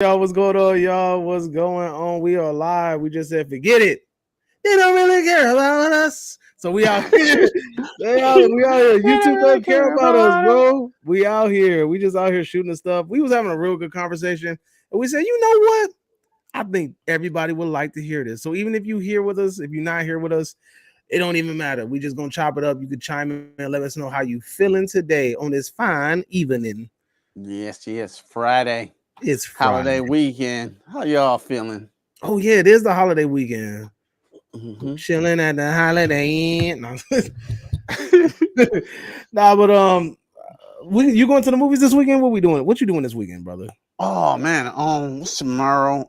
Y'all, what's going on, y'all? What's going on? We are live. We just said, forget it. They don't really care about us. So we out here. We out here. They don't YouTube really don't care care about us, about us. bro. We out here. We just out here shooting the stuff. We was having a real good conversation. And we said, you know what? I think everybody would like to hear this. So even if you here with us, if you're not here with us, it don't even matter. We just gonna chop it up. You could chime in and let us know how you feeling today on this fine evening. Yes. Friday, It's Friday. holiday weekend. How y'all feeling? Oh yeah, it is the holiday weekend. Mm-hmm. Chilling at the Holiday Inn. No. Nah, but you going to the movies this weekend? What we doing? What you doing this weekend, brother? Oh man, what's tomorrow?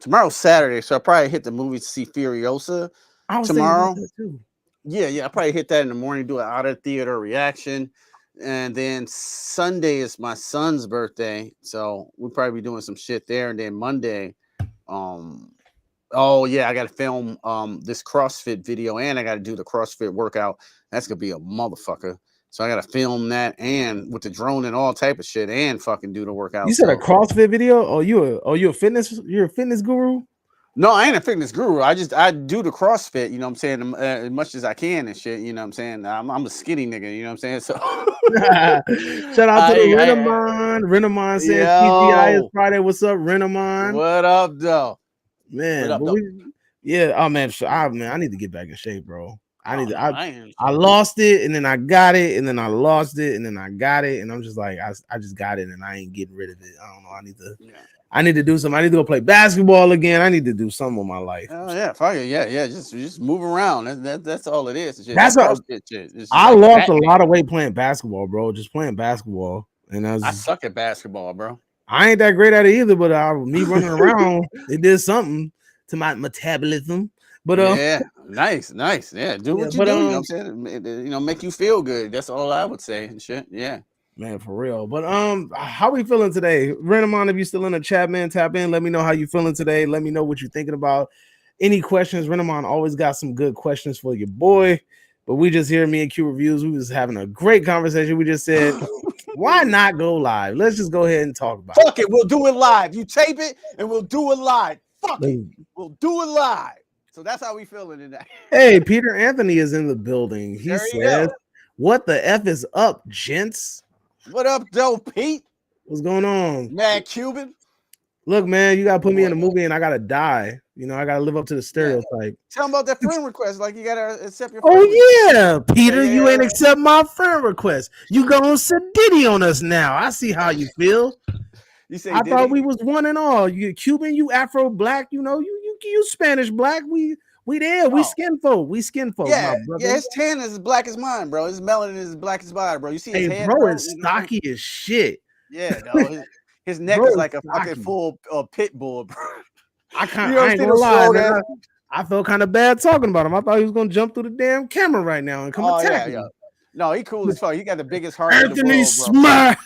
Tomorrow's Saturday, so I probably hit the movies to see Furiosa I was thinking about tomorrow. that too. Yeah, I probably hit that in the morning, do an out of theater reaction, and then Sunday is my son's birthday, so we'll probably be doing some shit there, and then Monday, um, oh yeah, I got to film this CrossFit video, and I got to do the CrossFit workout. That's gonna be a motherfucker. So I got to film that, and with the drone and all type of shit, and fucking do the You workout. said a So CrossFit video? Oh, you a fitness? You're a fitness guru? no, I ain't a fitness guru. I do the CrossFit. You know what I'm saying? As much as I can and shit. You know what I'm saying? I'm a skinny nigga. You know what I'm saying? So Shout out to the I Renamon. Renamon saying TGI is yo, Friday. What's up, Renamon? what up though? What Man, up but though? yeah. Oh man, I need to get back in shape, bro. Oh no, I ain't. I lost it and then I got it and then I lost it and then I got it and I'm just like I just got it and I ain't getting rid of it. I don't know. Yeah. I need to do something. I need to go play basketball again. I need to do something with my life. Oh yeah, fuck it, yeah. Just move around. That's all it is. Shit. That's That what CrossFit shit. It's just I like lost a Batman. lot of weight playing basketball, bro. Just playing basketball. And I suck at basketball, bro. I ain't that great at it either, but me running around, it did something to my metabolism. But Yeah, nice. Yeah, do yeah, what you but do. You know what I'm saying? You know, make you feel good. That's all I would say. And shit. Yeah. man, for real. But how we feeling today? Renamon, if you still in the chat, man, tap in. Let me know how you feeling today. Let me know what you're thinking about. Any questions? Renamon always got some good questions for your boy. But we just here, me and Q Reviews. We was having a great conversation. We just said, why not go live? Let's just go ahead and talk about Fuck it, we'll do it live. You tape it and we'll do it live. Fuck it, it. we'll do it live. So that's how we feeling today. Hey, Peter Anthony is in the building. He There you says, go. what the F is up, gents? What up, though, Pete? What's going on? Mad Cuban. Look, man, you gotta put me in What? a movie and I gotta die. You know, I gotta live up to the Yeah. stereotype. Tell them about that friend request. Like you gotta accept your friend request. Oh yeah, Peter, you ain't Yeah. accept my friend request. You going Diddy on us now. I see how you feel. You say I thought Diddy? we was one and all. You Cuban, you Afro black, you know, you Spanish black. We there. We Oh. skin folk. We skin folk, my brother. His tan is as black as mine, bro. His melanin is as black as mine, bro. You see his Hey, head, bro, bro? it's You know what I'm saying? stocky as shit. Yeah, no. His neck Bro, is it's like a fucking stocky. full pit bull, bro. I ain't gonna lie, man. I felt kind of bad talking about him. I thought he was gonna jump through the damn camera right now and come attack me. No, he cool as fuck. He got the biggest heart in the Anthony world, bro. Smash.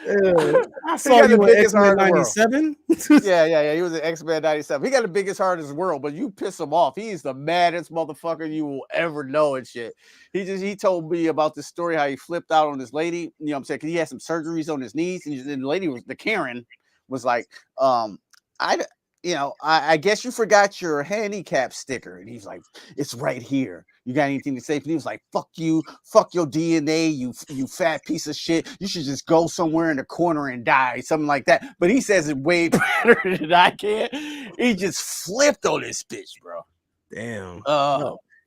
I He saw got the you in biggest X-Men heart in the world. 97. Yeah. He was an X-Men 97. He got the biggest heart in this world, but you piss him off. He's the maddest motherfucker you will ever know and shit. He told me about this story how he flipped out on this lady. You know what I'm saying? Because he had some surgeries on his knees, and the lady the Karen was like, I guess you forgot your handicap sticker. And he's like, it's right here. You got anything to say? And he was like, fuck you, fuck your DNA, you fat piece of shit. You should just go somewhere in the corner and die, something like that. But he says it way better than I can. He just flipped on this bitch, bro. Damn.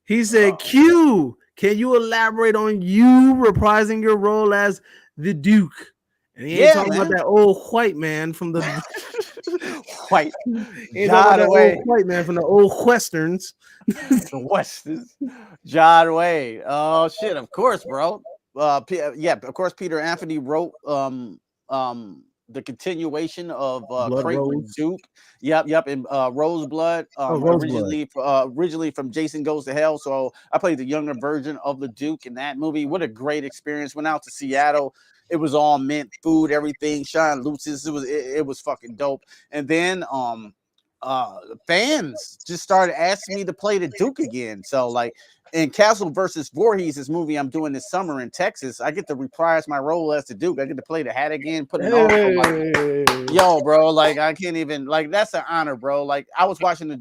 He said, Q, can you elaborate on you reprising your role as the Duke? And he ain't talking about that old white man from the white. Ain't talking about that old white man from the old westerns. The westerns. John Wayne. Oh shit! Of course, bro. Of course. Peter Anthony wrote the continuation of Creighton Duke. Yep. And Roseblood. Originally from Jason Goes to Hell. So I played the younger version of the Duke in that movie. What a great experience. Went out to Seattle. It was all mint, food, everything. Sean Lucis. It was fucking dope. And then fans just started asking me to play the Duke again. So like in Castle versus Voorhees, this movie I'm doing this summer in Texas, I get to reprise my role as the Duke. I get to play the hat again, put it on. Like, yo, bro, like I can't even like that's an honor, bro. Like I was watching the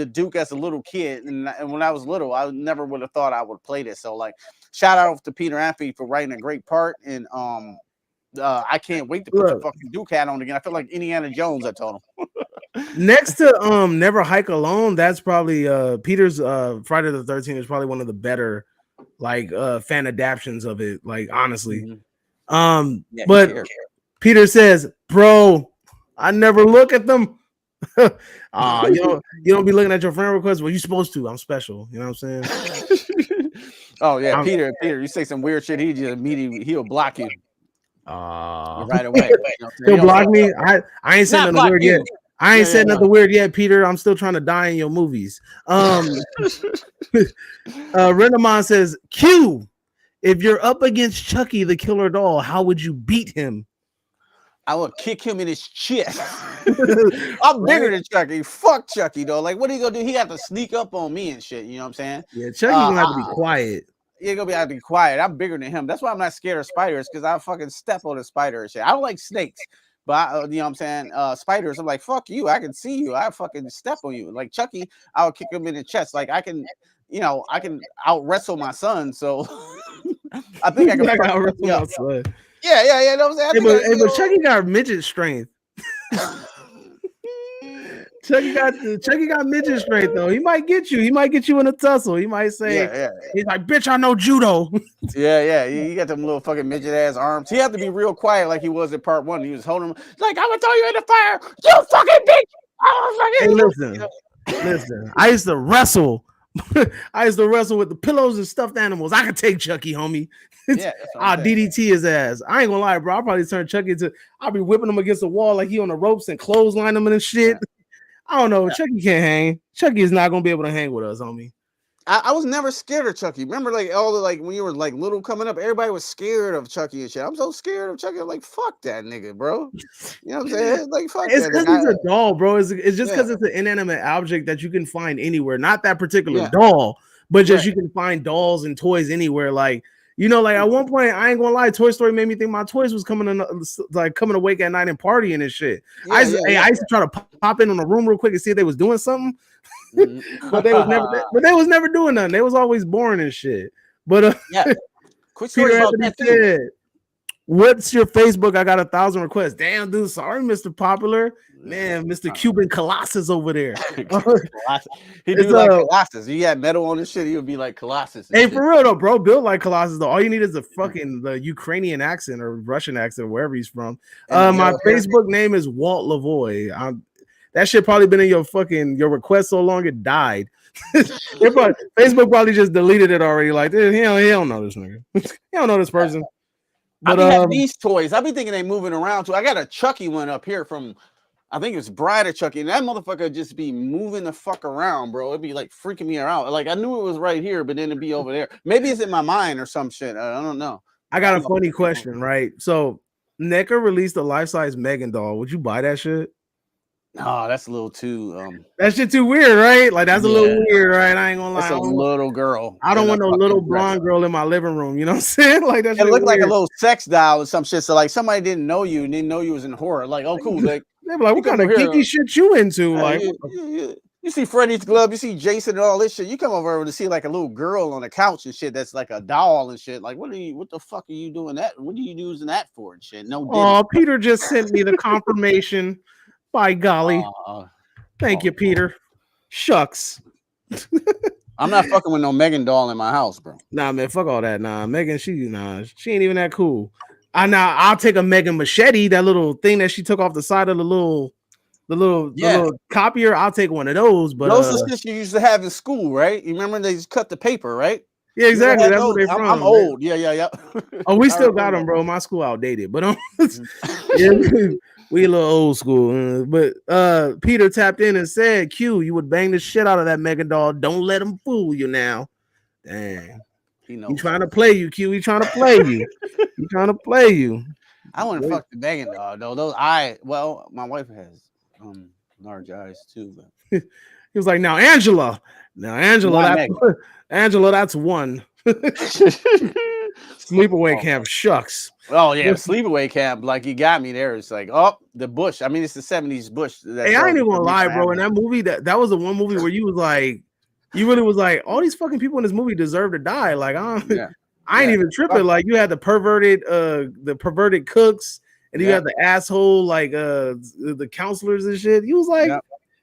Duke as a little kid, and when I was little, I never would have thought I would play this. So like, shout out to Peter Anthony for writing a great part, and I can't wait to put the fucking Duke hat on again. I feel like Indiana Jones. I told him. Next to Never Hike Alone, that's probably Peter's Friday the 13th is probably one of the better like fan adaptions of it, like honestly. Mm-hmm. But Peter says, bro, I never look at them. You don't be looking at your friend requests. Well, you're supposed to. I'm special. You know what I'm saying? Oh yeah, Peter, you say some weird shit, he just immediately he'll block you. Right away. He'll block me. I ain't saying nothing weird yet. I ain't said nothing weird yet, Peter. I'm still trying to die in your movies. Renamon says, Q, if you're up against Chucky the Killer Doll, how would you beat him? I would kick him in his chest. I'm bigger than Chucky. Fuck Chucky, though. Like, what are you gonna do? He have to sneak up on me and shit. You know what I'm saying? Yeah, Chucky gonna have to be quiet. You're gonna have to be quiet. I'm bigger than him. That's why I'm not scared of spiders, because I fucking step on a spider and shit. I don't like snakes. But you know what I'm saying? Spiders, I'm like, fuck you. I can see you. I fucking step on you. Like Chucky, I would kick him in the chest. Like I can out wrestle my son. So I think I can out wrestle my son. Yeah. You know what I'm saying? But Chucky got midget strength. Chucky got midget strength though. He might get you. He might get you in a tussle. He might say, he's like, bitch, I know judo. Yeah. He got them little fucking midget ass arms. He had to be real quiet like he was in part one. He was holding him like, I'm gonna throw you in the fire. You fucking bitch. Hey, listen. I used to wrestle. I used to wrestle with the pillows and stuffed animals. I could take Chucky, homie. I'll DDT his ass. I ain't gonna lie, bro. I'll probably turn Chucky into. I'll be whipping him against the wall like he on the ropes and clothesline him and shit. Yeah. I don't know. Yeah. Chucky can't hang. Chucky is not gonna be able to hang with us, homie. I was never scared of Chucky. Remember, like all the when you were like little coming up, everybody was scared of Chucky and shit. I'm so scared of Chucky. I'm like, fuck that nigga, bro. You know what I'm saying? Like, fuck. It's because he's a doll, bro. It's just because it's an inanimate object that you can find anywhere. Not that particular doll, but just you can find dolls and toys anywhere. Like. You know, like at one point, I ain't gonna lie, Toy Story made me think my toys was coming to wake at night and partying and shit. I used to try to pop in on the room real quick and see if they was doing something, but they was never doing nothing. They was always boring and shit. But quick story about that said, what's your Facebook? I got 1,000 requests. Damn, dude, sorry, Mr. Popular. Man, Mr. Cuban Colossus over there. He do like Colossus. He had metal on his shit. He would be like Colossus. Hey, for real though, bro, built like Colossus though. All you need is the Ukrainian accent or Russian accent, or wherever he's from. My Facebook name is Walt Lavoie. That shit probably been in your request so long it died. Facebook probably just deleted it already. Like he don't know this nigga. He don't know this person. But I have these toys. I be thinking they moving around too. I got a Chucky one up here from. I think it's Bride of Chucky, and that motherfucker just be moving the fuck around, bro. It'd be like freaking me out. Like I knew it was right here, but then it'd be over there. Maybe it's in my mind or some shit. I don't know. I got a funny question, right? So NECA released a life-size Megan doll. Would you buy that shit? No, that's a little too that shit too weird, right? Like that's a little weird, right? I ain't gonna lie. That's a little girl. I don't want no little blonde girl in my living room. You know what I'm saying? Like that. It looked like a little sex doll or some shit. So like somebody didn't know you and didn't know you was in horror. Like, oh cool. Like they be like, what kind of geeky shit you into? Like you see Freddy's Glove, you see Jason and all this shit. You come over to see like a little girl on the couch and shit that's like a doll and shit. Like, what the fuck are you doing that? What are you using that for and shit? No. Oh, Peter just sent me the confirmation. By golly. Thank you, Peter. Shucks. I'm not fucking with no Megan doll in my house, bro. Nah, man, fuck all that. Nah, Megan, she ain't even that cool. I'll take a Megan machete, that little thing that she took off the side of the little copier. I'll take one of those. But those are shit you used to have in school, right? You remember they just cut the paper, right? Yeah, exactly. That's what they from. I'm old. Yeah. Oh, we still got them, bro. My school outdated, but we a little old school. But Peter tapped in and said, Q, you would bang the shit out of that Megan doll. Don't let him fool you now. Dang. He trying to play you, Q. He trying to play you. He trying to play you. I want to fuck the Megan doll, though. My wife has large eyes too. But He was like, now Angela, that's one. Sleepaway Camp, shucks. Oh yeah, Sleepaway Camp. Like you got me there. It's like, oh, the Bush. I mean, it's the 70s Bush. Hey, I ain't even gonna lie, bro. In that movie, that was the one movie where you was like, you really was like, all these fucking people in this movie deserve to die. Like, I ain't even tripping. Like, you had the perverted cooks, and you had the asshole, like the counselors and shit. You was like,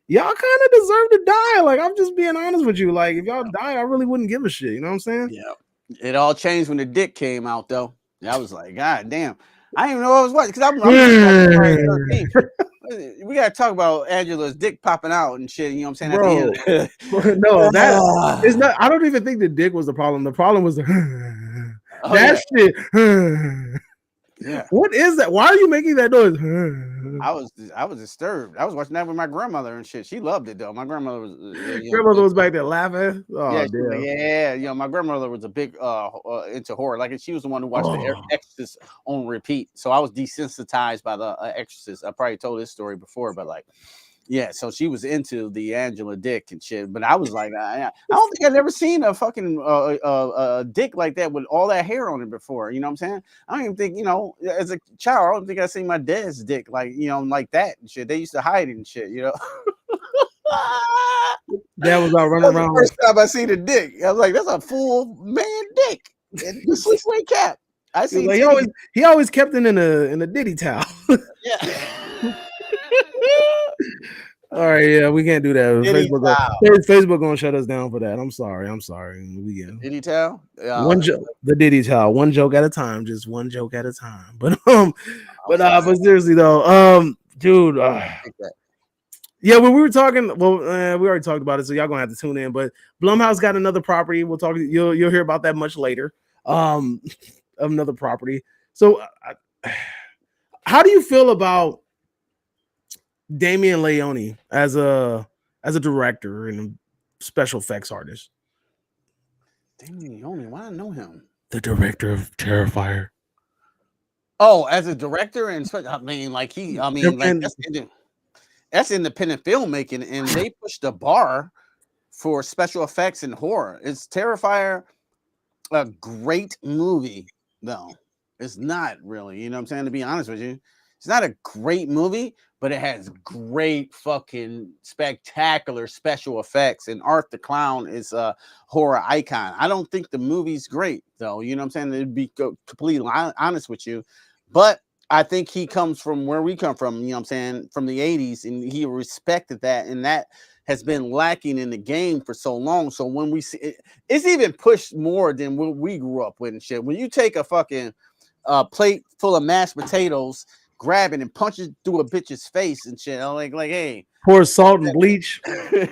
y'all kind of deserve to die. Like, I'm just being honest with you. Like, if y'all die, I really wouldn't give a shit. You know what I'm saying? Yeah. It all changed when the dick came out, though. I was like, God damn. I didn't even know what I was watching because I'm we gotta talk about Angela's dick popping out and shit. You know what I'm saying? Bro, no, that is not. I don't even think the dick was the problem. The problem was the shit. Yeah. What is that? Why are you making that noise? I was disturbed. I was watching that with my grandmother and shit. She loved it though. My grandmother was was back there laughing. Oh, yeah. You know, my grandmother was a big into horror. Like she was the one who watched The Exorcist on repeat. So I was desensitized by the Exorcist. I probably told this story before, but like, yeah. So she was into the Angela dick and shit. But I was like, I don't think I'd ever seen a fucking dick like that with all that hair on it before. You know what I'm saying? I don't even think, you know, as a child, I don't think I seen my dad's dick like, you know, like that and shit. They used to hide it and shit, you know. That was all running around. The first time I seen a dick, I was like, that's a full man dick. And the Sleepaway Camp. I see. Like he always kept it in a Diddy towel. Yeah. All right, yeah, we can't do that. Facebook gonna shut us down for that. I'm sorry. We get Diddy towel. One joke, the Diddy towel, one joke at a time, just one joke at a time. But but seriously though, dude, yeah, when we were talking, we already talked about it, so y'all gonna have to tune in. But Blumhouse got another property. We'll talk. You'll hear about that much later. Another property. So, how do you feel about Damien Leone as a director and a special effects artist? Damien Leone, why I know him? The director of Terrifier. Oh, as a director and I mean, like that's independent filmmaking, and they pushed the bar for special effects and horror. Is Terrifier a great movie? No, it's not really. You know what I'm saying? To be honest with you, it's not a great movie, but it has great fucking spectacular special effects. And Art the Clown is a horror icon. I don't think the movie's great, though. You know what I'm saying? To be completely honest with you, but I think he comes from where we come from, you know what I'm saying, from the 80s, and he respected that, and that has been lacking in the game for so long. So when we see it, it's even pushed more than what we grew up with and shit. When you take a fucking plate full of mashed potatoes, grab it and punch it through a bitch's face and shit, I'm like, hey, pour salt and bleach.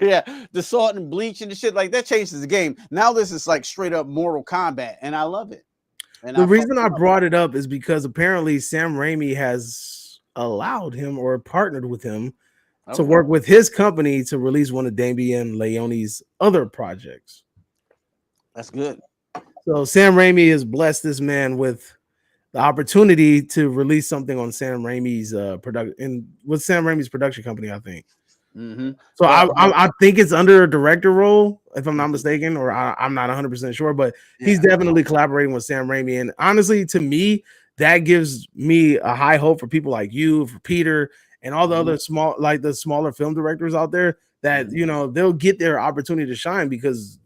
Yeah, the salt and bleach and the shit, like that changes the game. Now this is like straight up Mortal Kombat, and I love it. And the reason I brought it up is because apparently Sam Raimi has allowed him or partnered with him to work with his company to release one of Damien Leone's other projects. That's good. So Sam Raimi has blessed this man with the opportunity to release something on Sam Raimi's with Sam Raimi's production company, I think. Mm-hmm. So I think it's under a director role, if I'm not mistaken, or I'm not 100% sure, but he's definitely collaborating with Sam Raimi. And honestly, to me, that gives me a high hope for people like you, for Peter, and all the other smaller film directors out there that, you know, they'll get their opportunity to shine because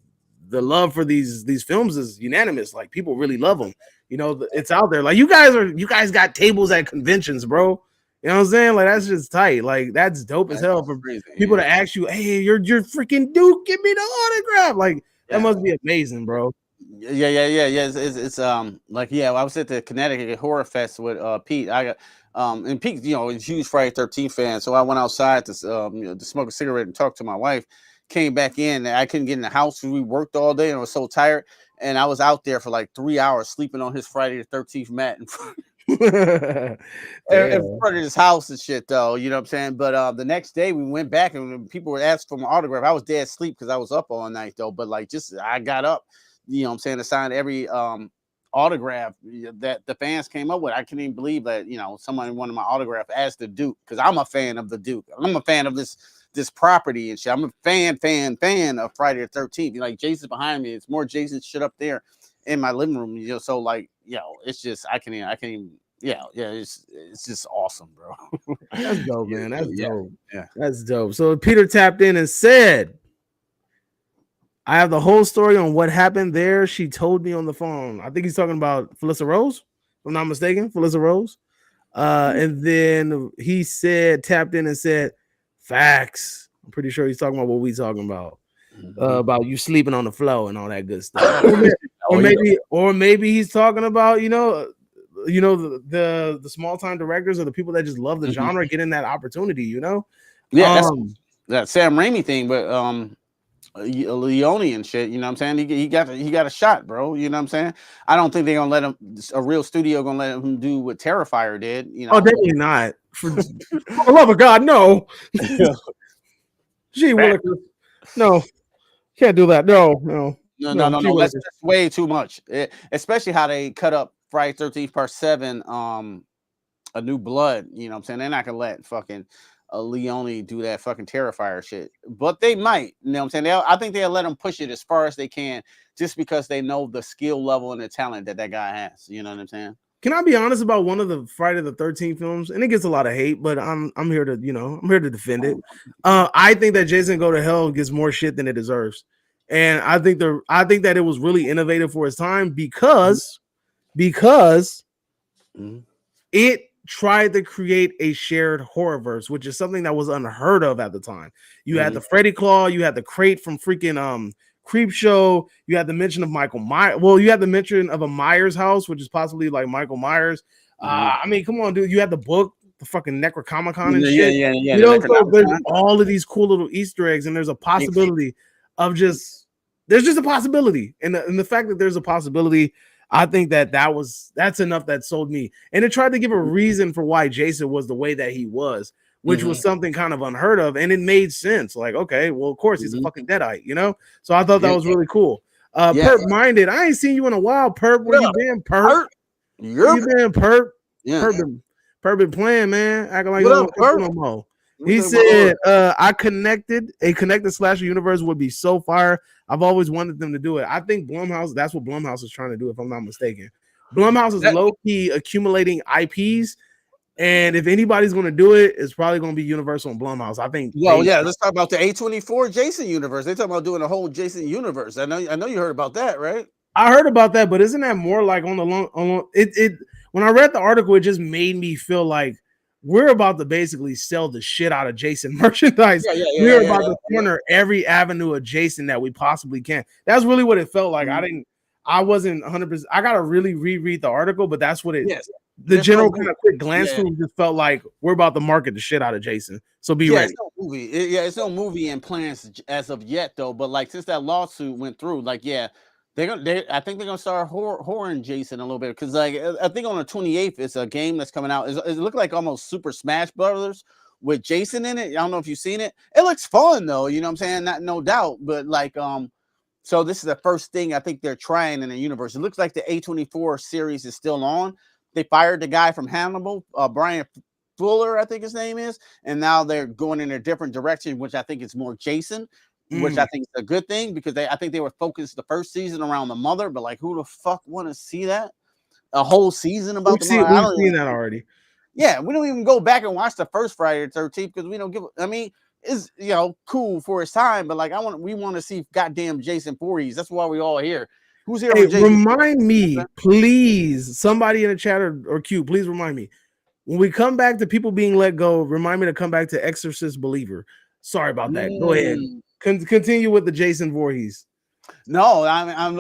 the love for these films is unanimous. Like, people really love them. You know, it's out there. Like, you guys got tables at conventions, bro. You know what I'm saying? Like, that's just tight. Like, that's dope as hell for people to ask you, hey, you're freaking Duke, give me the autograph. Like, that must be amazing, bro. Yeah. It's like, I was at the Connecticut Horror Fest with Pete. I got and Pete, you know, is a huge Friday 13th fan. So I went outside to smoke a cigarette and talk to my wife. Came back in, and I couldn't get in the house. We worked all day and I was so tired. And I was out there for like 3 hours sleeping on his Friday the 13th mat in front of his house and shit, though. You know what I'm saying? But the next day we went back and people were asking for my autograph. I was dead asleep because I was up all night, though. But like, I got up, you know what I'm saying, to sign every autograph that the fans came up with. I can't even believe that, you know, someone wanted my autograph as the Duke, because I'm a fan of the Duke. I'm a fan of this property and shit. I'm a fan of Friday the 13th. Like, Jason's behind me. It's more Jason shit up there in my living room. You know, so like, you know, it's just I can even. Yeah, it's just awesome, bro. That's dope, man. That's dope. Yeah, that's dope. So Peter tapped in and said, I have the whole story on what happened there. She told me on the phone. I think he's talking about Felissa Rose, if I'm not mistaken. Felissa Rose. And then he tapped in and said, facts. I'm pretty sure he's talking about what we talking about. About you sleeping on the floor and all that good stuff. or maybe he's talking about, you know, the small time directors or the people that just love the genre getting that opportunity, you know. Yeah, that's that Sam Raimi thing, but Leone and shit, you know what I'm saying? He got a shot, bro. You know what I'm saying? I don't think they're gonna let him, a real studio gonna let him do what Terrifier did, you know. Oh, definitely not. For the love of God, no. Gee Willikers. No, can't do that. No. That's way too much. Especially how they cut up Friday 13th Part 7, A New Blood. You know what I'm saying? They're not gonna let fucking Leone do that fucking Terrifier shit, but they might. You know what I'm saying? I think they'll let him push it as far as they can, just because they know the skill level and the talent that guy has. You know what I'm saying? Can I be honest about one of the Friday the 13th films? And it gets a lot of hate, but I'm here to, you know, I'm here to defend it. I think that Jason Go to Hell gets more shit than it deserves. And I think that it was really innovative for its time because it tried to create a shared horrorverse, which is something that was unheard of at the time. You had the Freddy Claw, you had the crate from freaking Creep Show, you had the mention of Michael Myers. Well, you had the mention of a Myers house, which is possibly like Michael Myers. I mean, come on, dude. You had the book, the fucking Necronomicon and shit. Yeah. You know, so there's all of these cool little Easter eggs, and there's a possibility of there's just a possibility. And the fact that there's a possibility, I think that's enough that sold me. And it tried to give a reason for why Jason was the way that he was, which was something kind of unheard of. And it made sense. Like, okay, well, of course, he's a fucking Deadite, you know? So I thought that was really cool. Perp Minded, I ain't seen you in a while, Perp. Where you been, Perp? Where you been, Perp? Yeah. Perp been playing, man. Acting like you don't want no more. He said, a connected slasher universe would be so fire. I've always wanted them to do it. I think Blumhouse, that's what Blumhouse is trying to do, if I'm not mistaken. Blumhouse is low-key accumulating IPs, and if anybody's going to do it, it's probably going to be Universal and Blumhouse. I think. Well, yeah, let's talk about the A24 Jason universe. They're talking about doing a whole Jason universe. I know you heard about that, right? I heard about that, but isn't that more like on the long? When I read the article, it just made me feel like we're about to basically sell the shit out of Jason merchandise. We're about to corner every avenue of Jason that we possibly can. That's really what it felt like. I wasn't 100%. I got to really reread the article, but that's what it is. The general kind of quick glance through just felt like we're about to market the shit out of Jason. So be ready. It's no movie. It's no movie in plans as of yet, though. But like, since that lawsuit went through, like, I think they're gonna start whoring Jason a little bit, because like I think on the 28th it's a game that's coming out. It looked like almost Super Smash Brothers with Jason in it. I don't know if you've seen it. It looks fun though, you know what I'm saying? No doubt. But like so this is the first thing I think they're trying in the universe. It looks like the A24 series is still on. They fired the guy from Hannibal, Brian Fuller, I think his name is, and now they're going in a different direction, which I think is more Jason. Which I think is a good thing, because I think they were focused the first season around the mother, but like, who the fuck want to see that? A whole season about the mother? We've seen that already. Yeah, we don't even go back and watch the first Friday the 13th because we don't give. I mean, it's cool for its time, but like we want to see goddamn Jason Voorhees. That's why we all here. Who's here? Hey, remind me, please, somebody in the chat or Q, please remind me when we come back to people being let go. Remind me to come back to Exorcist Believer. Sorry about that. Go ahead. Continue with the Jason Voorhees. No,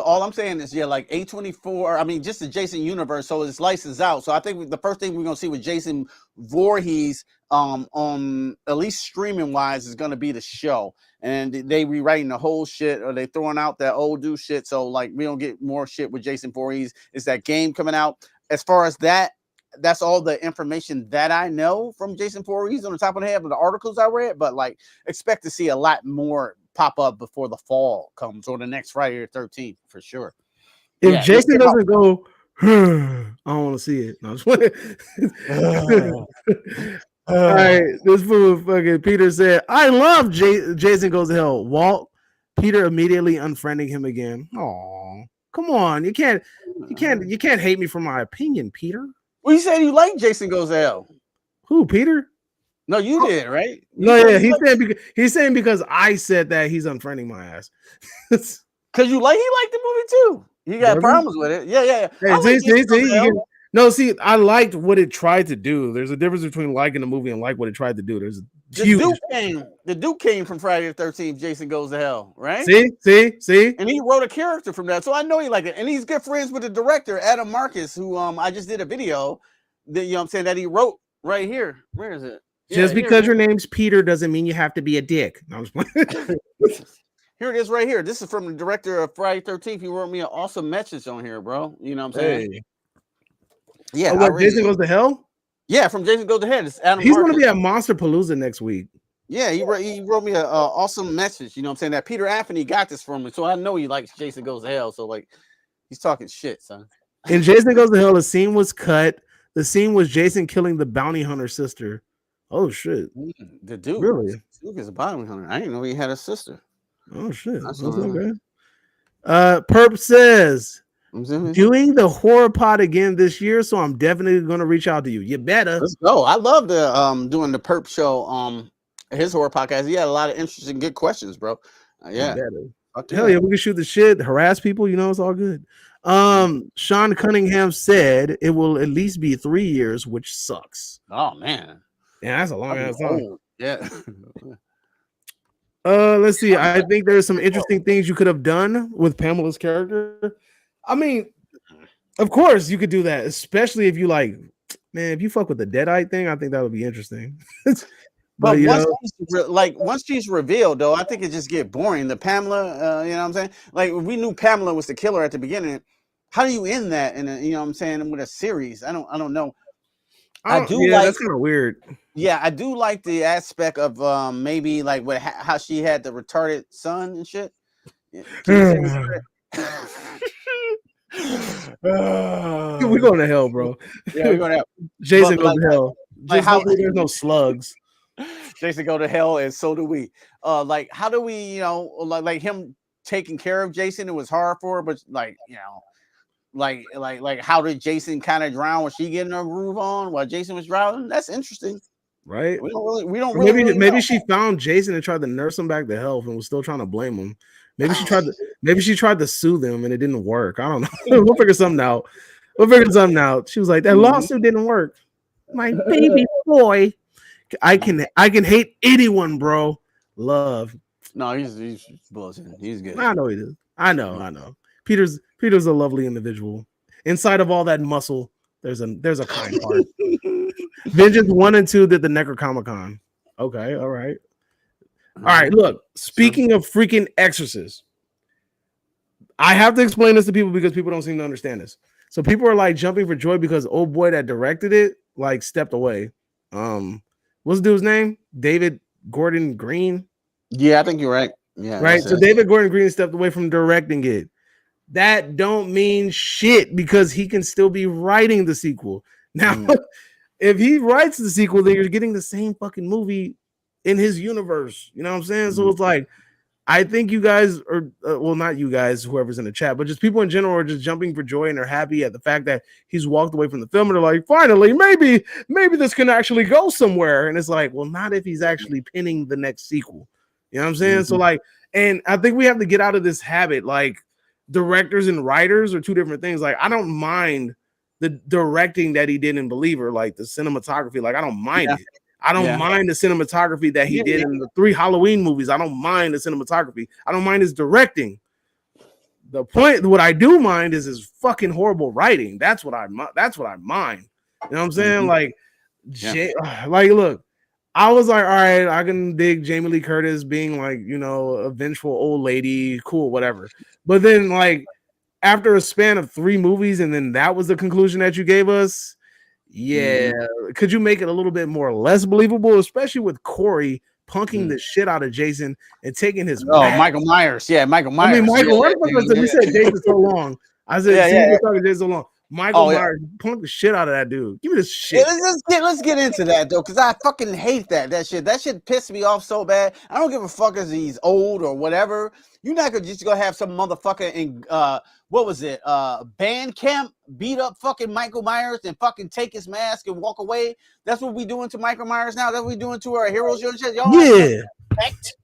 all I'm saying is, like A24. I mean, just the Jason universe. So it's licensed out. So I think the first thing we're gonna see with Jason Voorhees, on at least streaming wise, is gonna be the show. And they rewriting the whole shit, or they throwing out that old dude shit. So like we don't get more shit with Jason Voorhees. It's that game coming out. As far as that, that's all the information that I know from Jason Voorhees on the top of the head of the articles I read. But like, expect to see a lot more pop up before the fall comes, or the next Friday the 13th for sure. If Jason doesn't go I don't want to see it. No, I'm just all right, this fool fucking Peter said, "I love Jason Goes to Hell." Walt, Peter immediately unfriending him again. Oh, come on, you can't hate me for my opinion, Peter. Well, you said you like Jason Goes to Hell. Who, Peter? No, you did, right? No, yeah, he's saying because I said that he's unfriending my ass. Because he liked the movie too. He got problems with it. Yeah. Hey, no, see, I liked what it tried to do. There's a difference between liking a movie and like what it tried to do. There's the Duke came from Friday the 13th. Jason Goes to Hell, right? See, and he wrote a character from that, so I know he liked it. And he's good friends with the director Adam Marcus, who I just did a video that what I'm saying that he wrote right here. Where is it? Just because your name's Peter doesn't mean you have to be a dick. No, here it is right here. This is from the director of Friday 13th. He wrote me an awesome message on here, bro. You know what I'm saying? Hey. Yeah. Jason Goes to Hell? Yeah, from Jason Goes to Hell. It's Adam He's Marcus. going to be at Monster Palooza next week. Yeah, he wrote me an awesome message. You know what I'm saying? That Peter Anthony got this from me. So I know he likes Jason Goes to Hell. So, like, he's talking shit, son. In Jason Goes to Hell, a scene was cut. The scene was Jason killing the bounty hunter sister. Oh, shit. The Duke. Really? Duke is a bounty hunter. I didn't know he had a sister. Oh, shit. That's okay. Perp says, doing the horror pod again this year, so I'm definitely going to reach out to you. You better. Let's go. I love the doing the Perp show, his horror podcast. He had a lot of interesting, good questions, bro. Yeah. Hell yeah, we can shoot the shit, harass people, it's all good. Sean Cunningham said it will at least be 3 years, which sucks. Oh man. Yeah, that's a long ass time. Yeah. Let's see. I think there's some interesting things you could have done with Pamela's character. I mean, of course you could do that, especially if you if you fuck with the Deadite thing, I think that would be interesting. But once she's revealed, though, I think it just get boring. The Pamela, you know what I'm saying? Like, we knew Pamela was the killer at the beginning. How do you end that in a, you know what I'm saying, with a series? I don't know. That's kind of weird. Yeah, I do like the aspect of maybe like how she had the retarded son and shit. We're going to hell, bro. Yeah, we're going to hell. Jason goes to hell. Like how there's no slugs. Jason go to hell, and so do we. Like, how do we, like him taking care of Jason? It was hard for her, but like how did Jason kind of drown? Was she getting her groove on while Jason was drowning? That's interesting, right? We don't really maybe she found Jason and tried to nurse him back to health and was still trying to blame him. Maybe she tried to sue them and it didn't work. I don't know. We'll figure something out. She was like, that lawsuit didn't work. My baby boy. I can hate anyone, bro. Love. No, he's bullshit. He's good. I know he is. I know. Peter's a lovely individual. Inside of all that muscle, there's a kind heart. Vengeance 1 and 2 did the Necronomicon. Okay, all right. All right, look. Speaking of freaking Exorcist, I have to explain this to people because people don't seem to understand this. So people are like jumping for joy because old boy that directed it like stepped away. What's the dude's name? David Gordon Green. Yeah, I think you're right. Yeah, right. So David Gordon Green stepped away from directing it. That don't mean shit because he can still be writing the sequel. Now, if he writes the sequel, then you're getting the same fucking movie in his universe. You know what I'm saying? So it's like, I think you guys are, well, not you guys, whoever's in the chat, but just people in general are just jumping for joy and they're happy at the fact that he's walked away from the film and they're like, finally, maybe this can actually go somewhere. And it's like, well, not if he's actually pinning the next sequel. You know what I'm saying? So like, and I think we have to get out of this habit. Like, directors and writers are two different things. Like, I don't mind the directing that he did in Believer, like the cinematography. Like, I don't mind it. I don't mind the cinematography that he did in the 3 Halloween movies. I don't mind the cinematography. I don't mind his directing. The point, what I do mind is his fucking horrible writing. That's what I mind. You know what I'm saying? Like, like, look, I was like, all right, I can dig Jamie Lee Curtis being like, a vengeful old lady, cool, whatever. But then, like, after a span of 3 movies, and then that was the conclusion that you gave us. Yeah, could you make it a little bit more less believable, especially with Corey punking the shit out of Jason and taking his Michael Myers. Yeah, Michael Myers. I mean, Michael, we said Jason so long. I said, talking Jason so long. Michael Myers punked the shit out of that dude. Give me this shit. Let's get into that though, because I fucking hate that shit. That shit pissed me off so bad. I don't give a fuck if he's old or whatever. You're not gonna just go have some motherfucker in what was it? Band camp beat up fucking Michael Myers and fucking take his mask and walk away. That's what we doing to Michael Myers now. That's what we doing to our heroes. You know, shit. Y'all respect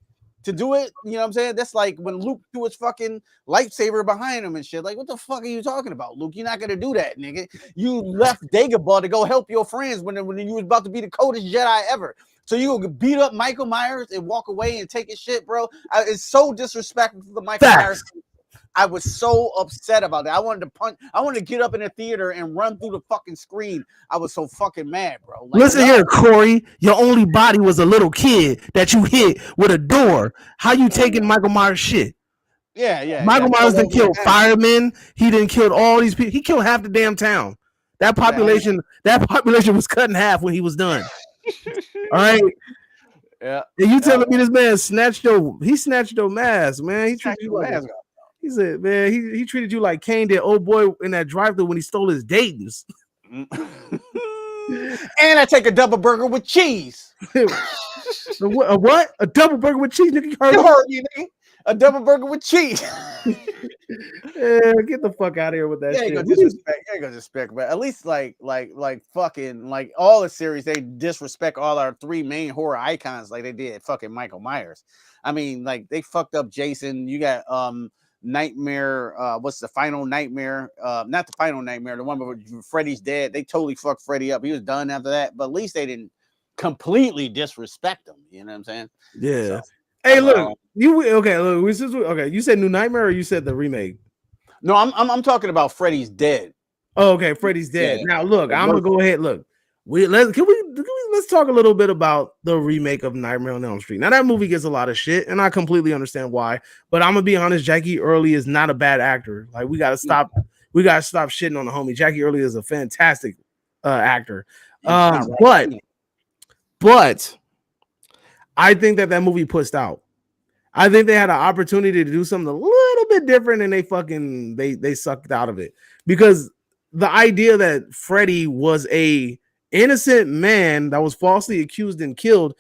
to do it, you know what I'm saying? That's like when Luke threw his fucking lightsaber behind him and shit. Like, what the fuck are you talking about, Luke? You're not gonna do that, nigga. You left Dagobah to go help your friends when you was about to be the coldest Jedi ever. So you gonna beat up Michael Myers and walk away and take his shit, bro? It's so disrespectful to Michael Myers. I was so upset about that. I wanted to punch. I wanted to get up in the theater and run through the fucking screen. I was so fucking mad, bro. Like, listen here, Corey. Your only body was a little kid that you hit with a door. How you taking Michael Myers shit? Yeah. Michael Myers didn't kill firemen. He didn't kill all these people. He killed half the damn town. That population was cut in half when he was done. All right. Yeah. And you telling me this man snatched your mask, man? He treated you like he said, man, he treated you like Kane did old boy in that drive-thru when he stole his Dayton's. And I take a double burger with cheese. A what? A double burger with cheese? Nigga, you heard me, nigga. A double burger with cheese. Yeah, get the fuck out of here with that shit. You ain't gonna disrespect, but at least like fucking like all the series, they disrespect all our three main horror icons like they did fucking Michael Myers. I mean, like they fucked up Jason. You got Nightmare, what's the Final Nightmare? Not the Final Nightmare, the one where Freddy's dead. They totally fucked Freddy up. He was done after that, but at least they didn't completely disrespect him. You know what I'm saying? Yeah. So, hey, look, you said New Nightmare or you said the remake? No, I'm talking about Freddy's Dead. Oh, okay, Freddy's Dead. Yeah. Now look, I'm gonna go ahead. Look, let's talk a little bit about the remake of Nightmare on Elm Street. Now that movie gets a lot of shit, and I completely understand why. But I'm gonna be honest, Jackie Earle is not a bad actor. Like we gotta stop shitting on the homie. Jackie Earle is a fantastic actor. But I think that movie pushed out. I think they had an opportunity to do something a little bit different, and they sucked out of it because the idea that Freddy was a innocent man that was falsely accused and killed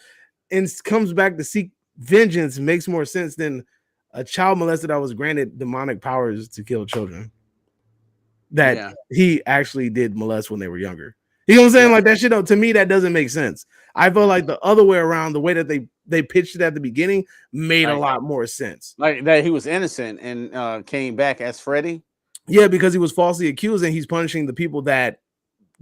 and comes back to seek vengeance makes more sense than a child molester that was granted demonic powers to kill children that he actually did molest when they were younger. You know what I'm saying? Like that shit, to me, that doesn't make sense. I feel like the other way around, the way that they pitched it at the beginning made a lot more sense. Like that he was innocent and came back as Freddy. Yeah, because he was falsely accused and he's punishing the people that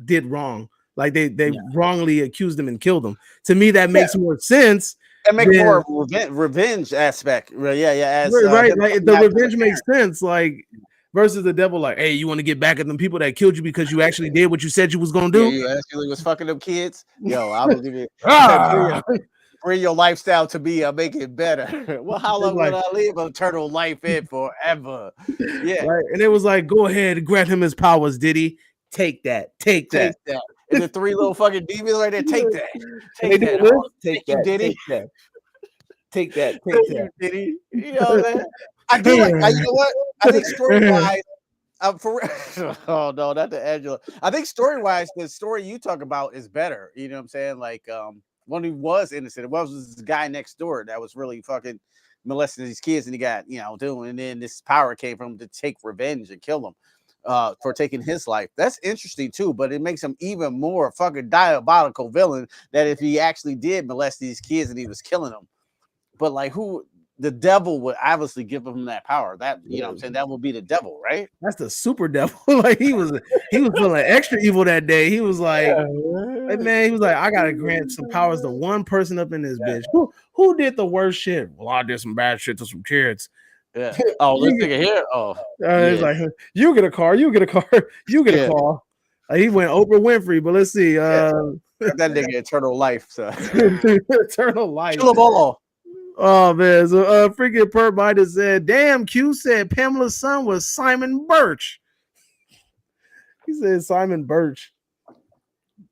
did wrong. Like they wrongly accused him and killed him. To me, that makes more sense. It makes more revenge aspect. Yeah. Right. Like the revenge makes sense. Like versus the devil, like, hey, you want to get back at them people that killed you because you actually did what you said you was gonna do? Yeah, you actually was fucking them kids. Yo, I was giving bring your lifestyle to me, make it better. Well, how long will I live eternal life in forever? Yeah. Right. And it was like, go ahead and grant him his powers, Diddy. Take that. And the three little fucking demons right there, take that. Take that, Diddy. Take that, Diddy. You know what I'm saying? I do like, you know what? I think story-wise, oh no, not the Angela. I think story-wise, the story you talk about is better. You know what I'm saying? Like, when he was innocent, it was this guy next door that was really fucking molesting these kids, and he got, and then this power came from him to take revenge and kill them for taking his life. That's interesting too, but it makes him even more fucking diabolical villain that if he actually did molest these kids and he was killing them. But like the devil would obviously give him that power. That you know what I'm saying, that would be the devil, right? That's the super devil. Like he was feeling extra evil that day. He was like, hey, man, he was like, I gotta grant some powers to one person up in this bitch. Who did the worst shit? Well, I did some bad shit to some kids. Yeah. Oh, this nigga here. Oh, he's like, you get a car, you get a car, you get a car. He went Oprah Winfrey, but let's see. That nigga eternal life. So eternal life. Kill them all. Oh man, so freaking Perp might have said, damn, Q said Pamela's son was Simon Birch. He said Simon Birch.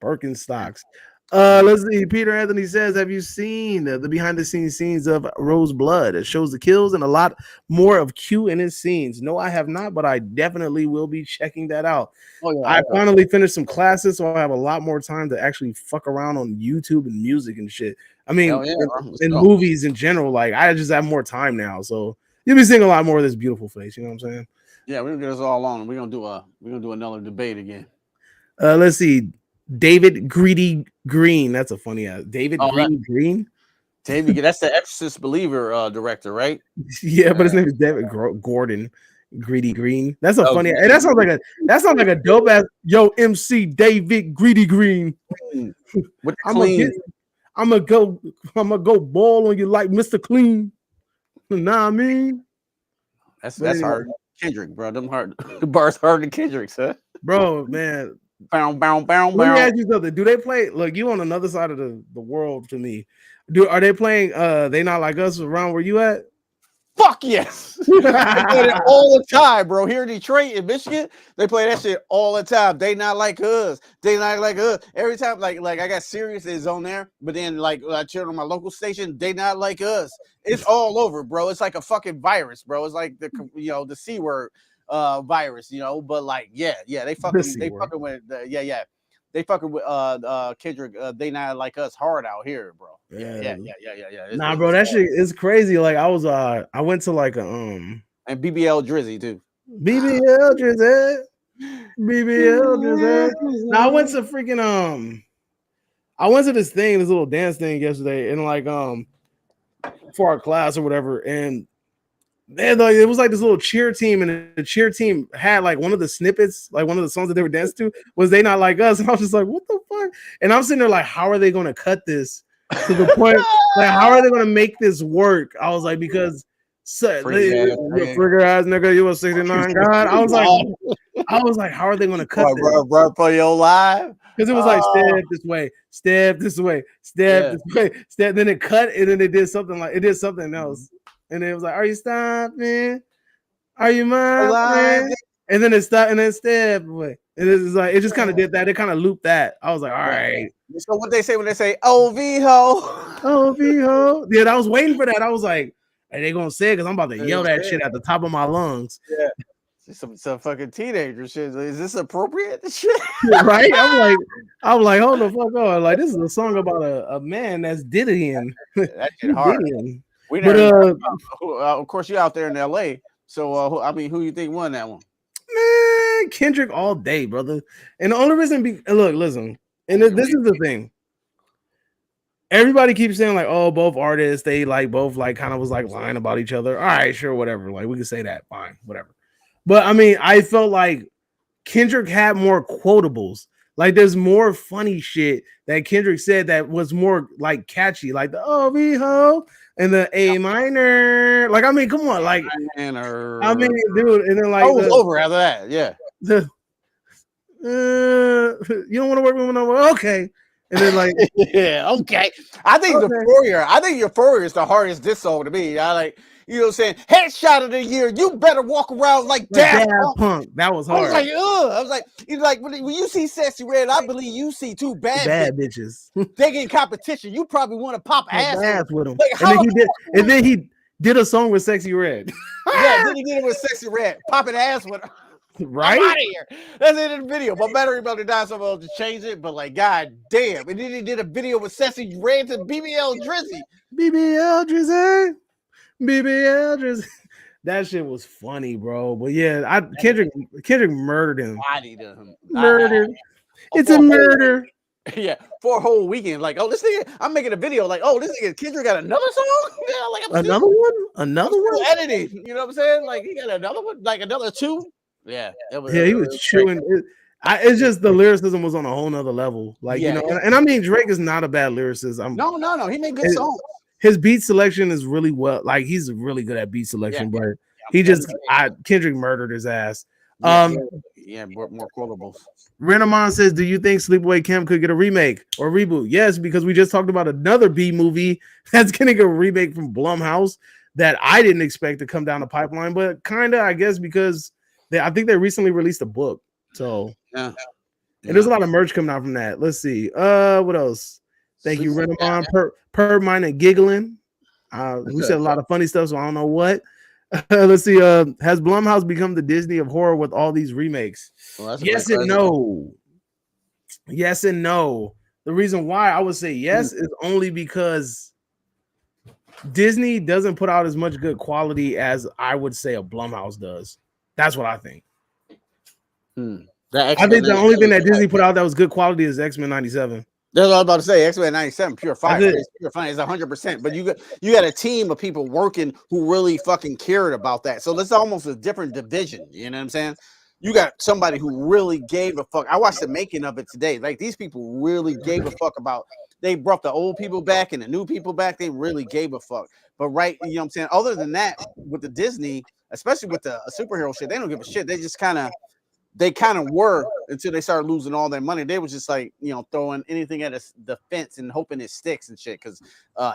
Birkenstocks. Let's see. Peter Anthony says, "Have you seen the behind-the-scenes scenes of Rose Blood? It shows the kills and a lot more of Q in his scenes." No, I have not, but I definitely will be checking that out. Oh, yeah, I finally finished some classes, so I have a lot more time to actually fuck around on YouTube and music and shit. I mean, in movies in general, like I just have more time now, so you'll be seeing a lot more of this beautiful face. You know what I'm saying? Yeah, we're gonna get us all on. We're gonna do another debate again. Let's see. David Greedy Green. That's a funny ass. David Green. David, that's the Exorcist Believer director, right? Yeah, but his name is David Gordon Greedy Green. That's a funny. And that sounds like a dope ass. Yo, MC David Greedy Green. I'm gonna go ball on you like Mr. Clean. Nah, I mean, that's hard. Kendrick, bro. Them hard bars hard to Kendrick, huh? Bro, man. Bow. Let me ask you something. Do they play? Look, you on another side of the world to me. Are they playing They Not Like Us around where you at? Fuck yes. They play it all the time, bro. Here in Detroit, in Michigan, they play that shit all the time. They Not Like Us. They Not Like Us. Every time, like I got Sirius is on there, but then like I turn on my local station, They Not Like Us. It's all over, bro. It's like a fucking virus, bro. It's like the C word virus, but like they fucking with they fucking with Kendrick. They Not Like Us hard out here, bro. Yeah. Nah, bro, that shit is crazy. Like I went to like and BBL Drizzy too. BBL Drizzy. Now I went to freaking I went to this little dance thing yesterday, and like for our class or whatever, and it was like this little cheer team, and the cheer team had like one of the snippets, like one of the songs that they were dancing to was They Not Like Us, and I was just like, what the fuck? And I'm sitting there like, how are they going to cut this to the point? Like, how are they going to make this work? I was like, because frigger ass nigga, you was 69 God. I was like, how are they going to cut this? Bro, for your live? Because it was like step this way, step. Then it cut, and then it did something else. And it was like, are you stopping? Are you mine? And then it stopped, and then step away. And it's like, it just kind of did that. It kind of looped that. I was like, all right. So what they say when they say, oh, V-ho. Oh, V-ho. Yeah, I was waiting for that. I was like, are they going to say it? Because I'm about to yell that shit at the top of my lungs. Yeah. Some fucking teenager shit. Is this appropriate? Shit? Right? I'm like, hold the fuck on. Like, this is a song about a man that's Diddying. That shit hard. Of course, you're out there in LA. So, who you think won that one? Man, Kendrick all day, brother. And the only reason, listen, and this is the thing. Everybody keeps saying like, oh, both artists, they like both like kind of was like lying about each other. All right, sure, whatever. Like we can say that, fine, whatever. But I mean, I felt like Kendrick had more quotables. Like there's more funny shit that Kendrick said that was more like catchy, like the oh V-ho and the A minor. Like, I mean, come on, like I mean, dude, and then like it was over after that, yeah. You don't want to work with me no more? Okay. And then like yeah, okay. I think Euphoria is the hardest diss song to me. I like, you know what I'm saying? Headshot of the year. You better walk around like Daft Punk. That was hard. I was like, when you see Sexy Red, I believe you see two bad bitches. They get competition. You probably want to pop ass with them. Like, and then he did a song with Sexy Red. Yeah, then he did it with Sexy Red, popping ass with her. Right? I'm out of here. That's it in the video. My battery about to die, so I'm going to change it. But like, god damn. And then he did a video with Sexy Red to BBL Drizzy. BBL Drizzy. That shit was funny, bro. But yeah, Kendrick murdered him. Bodied him. Murdered. It's a murder. Yeah, for a whole weekend. Like, oh, this nigga, I'm making a video. Like, oh, this nigga Kendrick got another song. Yeah, like another one. Editing. You know what I'm saying? Like, he got another one, like another two. Yeah, he was chewing. It's just the lyricism was on a whole nother level. Like, you know, and I mean, Drake is not a bad lyricist. No, he made good songs. His beat selection is really well. Like, he's really good at beat selection, but Kendrick murdered his ass. More quotables. Renamon says, do you think Sleepaway Camp could get a remake or reboot? Yes, because we just talked about another B movie that's getting a remake from Blumhouse that I didn't expect to come down the pipeline, but kind of, I guess, because I think they recently released a book. So And there's a lot of merch coming out from that. Let's see. What else? Thank you, Renamon. Per mine and giggling. We said a lot of funny stuff, so I don't know what. Let's see. Has Blumhouse become the Disney of horror with all these remakes? Well, yes and no. Yes and no. The reason why I would say yes is only because Disney doesn't put out as much good quality as I would say a Blumhouse does. That's what I think. I think the only thing that Disney put out that was good quality is X-Men 97. That's what I was about to say. X-Men 97, pure fire. It's pure fire. It's 100%. But you got a team of people working who really fucking cared about that. So that's almost a different division. You know what I'm saying? You got somebody who really gave a fuck. I watched the making of it today. Like, these people really gave a fuck about. They brought the old people back and the new people back. They really gave a fuck. But right, you know what I'm saying? Other than that, with the Disney, especially with the superhero shit, they don't give a shit. They just kind of were until they started losing all their money. They was just like, you know, throwing anything at the fence and hoping it sticks and shit. Because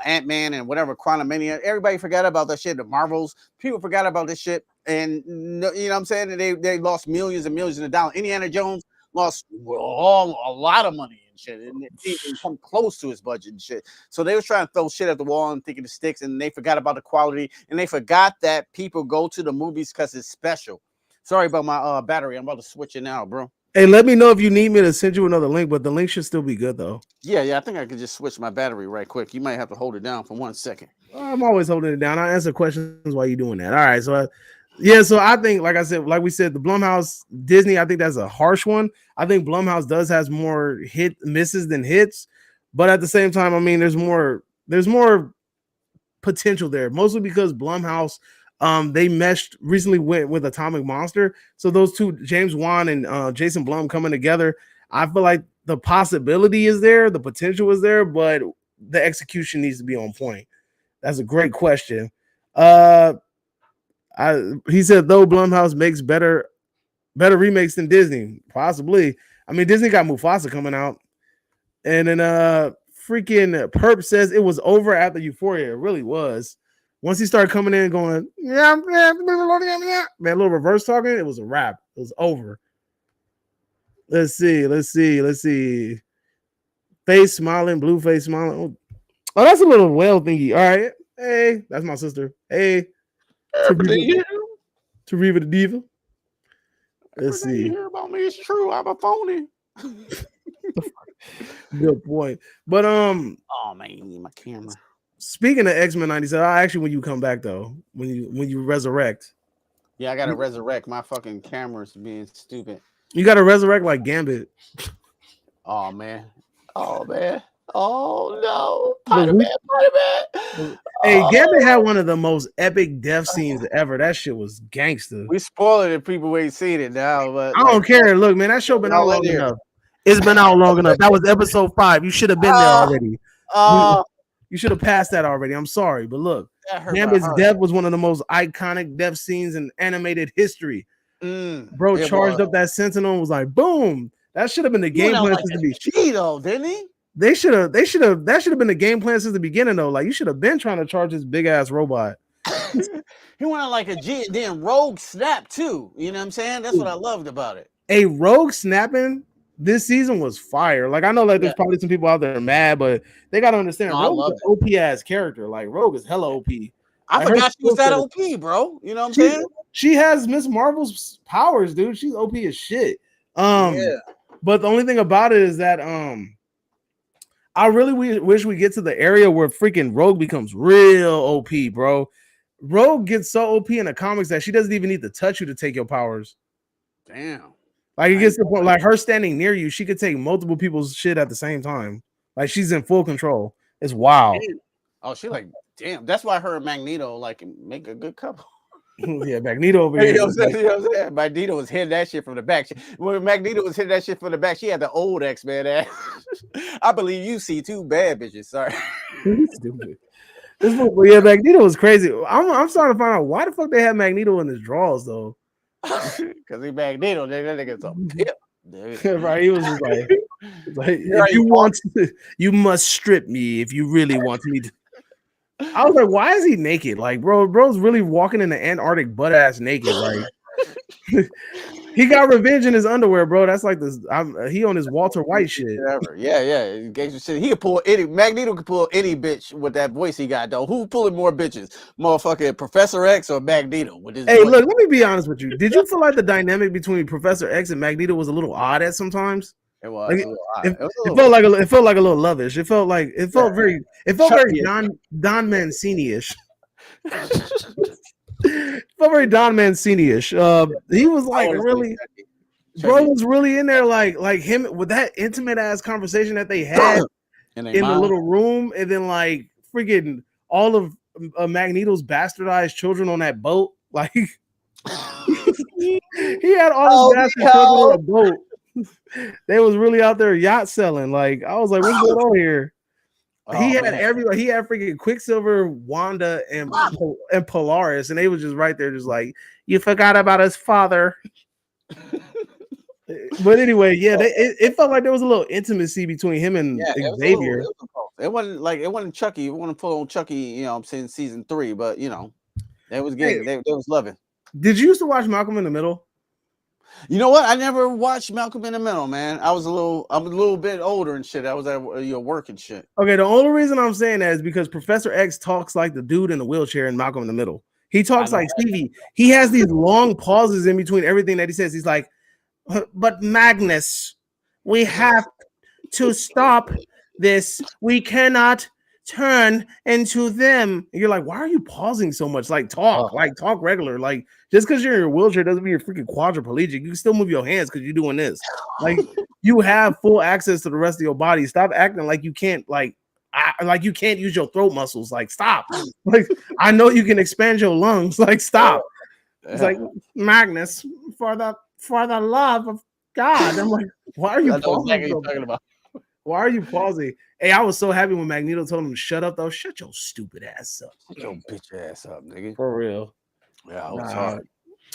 Ant-Man and whatever, Quantumania, everybody forgot about that shit. The Marvels, people forgot about this shit. And you know what I'm saying? And they lost millions and millions of dollars. Indiana Jones lost a lot of money and shit. And it didn't come close to his budget and shit. So they was trying to throw shit at the wall and thinking it sticks. And they forgot about the quality. And they forgot that people go to the movies because it's special. Sorry about my battery. I'm about to switch it now, bro. Hey, let me know if you need me to send you another link, but the link should still be good, though. Yeah. I think I could just switch my battery right quick. You might have to hold it down for 1 second. I'm always holding it down. I answer questions while you're doing that. All right. So, so I think, like I said, like we said, the Blumhouse, Disney, I think that's a harsh one. I think Blumhouse has more misses than hits. But at the same time, I mean, there's more potential there, mostly because Blumhouse, they recently went with Atomic Monster. So those two, James Wan and Jason Blum coming together, I feel like the possibility is there, the potential is there, but the execution needs to be on point. That's a great question. He said, though Blumhouse makes better remakes than Disney, possibly. I mean, Disney got Mufasa coming out. And then freaking Perp says it was over after Euphoria. It really was. Once he started coming in and going, that little reverse talking, it was a wrap. It was over. Let's see. Face smiling, blue face smiling. Oh, that's a little whale thingy. All right. Hey, that's my sister. Hey. Tariva the Diva. Let's see. You hear about me? It's true. I'm a phony. Good point. But oh man, my camera. Speaking of X-Men 97, when you come back though, when you resurrect. Yeah, I gotta resurrect. My fucking camera's being stupid. You gotta resurrect like Gambit. Oh man. Oh no. Spider-Man. Hey, Gambit had one of the most epic death scenes ever. That shit was gangster. We spoiled it if people ain't seen it now, but I don't care. Look, man, that show been out long enough. It's been out long enough. That was episode 5. You should have been there already. You should have passed that already. I'm sorry, but look, Gambit's death was one of the most iconic death scenes in animated history. Bro charged up that Sentinel and was like, boom. That should have been the game plan since the beginning. Didn't he? That should have been the game plan since the beginning, though. Like, you should have been trying to charge this big ass robot. He went on like a G, then Rogue snapped too. You know what I'm saying? That's what I loved about it. A Rogue snapping this season was fire. Like, I know like there's probably some people out there mad, but they gotta understand Rogue is an OP ass character. Like, Rogue is hella OP. I forgot she was that OP, bro. You know what I'm saying? She has Miss Marvel's powers, dude. She's OP as shit. But the only thing about it is that I really wish we get to the area where freaking Rogue becomes real OP, bro. Rogue gets so OP in the comics that she doesn't even need to touch you to take your powers. Damn. Like, it gets to the point, like, her standing near you, she could take multiple people's shit at the same time. Like, she's in full control. It's wild. Oh, she like, damn. That's why her and Magneto like make a good couple. Yeah, Magneto over here. You know what I'm saying? Magneto was hitting that shit from the back. When Magneto was hitting that shit from the back, she had the old X-Men ass. I believe you see 2 bad bitches. Sorry. Stupid. Yeah, Magneto was crazy. I'm starting to find out why the fuck they have Magneto in his drawers though. Because he Magneto, that nigga's a pimp. Right, he was just like if you want to, you must strip me if you really want me to. I was like, why is he naked? Like, bro's really walking in the Antarctic butt ass naked. Like, He got revenge in his underwear, bro. That's like this. He on his Walter White shit. Whatever. Yeah. Gangster shit. He could pull any. Magneto could pull any bitch with that voice he got though. Who pulling more bitches, motherfucking Professor X or Magneto with his? Hey, voice? look. Let me be honest with you. Did you feel like the dynamic between Professor X and Magneto was a little odd at sometimes? It was. Like, A little odd. it felt like it felt like a little lovish. It felt very Don Mancini-ish. It felt very Don Mancini-ish. He was like really. Bro was really in there, like him with that intimate ass conversation that they had in the little room, and then like freaking all of Magneto's bastardized children on that boat. Like he had all his bastard children on a boat. They was really out there yacht selling. Like I was like, what's going on here? He had everybody. He had freaking Quicksilver, Wanda, and Polaris, and they was just right there, just like, you forgot about his father. But anyway, yeah, it felt like there was a little intimacy between him and Xavier. It wasn't Chucky. It wasn't full on Chucky. You know, I'm saying season 3, but you know, they was getting, they was loving. Did you used to watch Malcolm in the Middle? You know what? I never watched Malcolm in the Middle, man. I'm a little bit older and shit. I was at work and shit. Okay, the only reason I'm saying that is because Professor X talks like the dude in the wheelchair in Malcolm in the Middle. He talks like Stevie. He has these long pauses in between everything that he says. He's like, but Magnus, we have to stop this. We cannot turn into them. And you're like, why are you pausing so much? Like talk regular. Like just because you're in your wheelchair doesn't mean you're freaking quadriplegic. You can still move your hands because you're doing this. Like you have full access to the rest of your body. Stop acting like you can't like you can't use your throat muscles. Like stop. Like I know you can expand your lungs. Like stop. It's like Magnus for the love of God. I'm like, why are you pausing? Why are you pausing? Hey, I was so happy when Magneto told him to shut up, though. Shut your stupid ass up. Shut your bitch ass up, nigga. For real. Yeah, it was hard.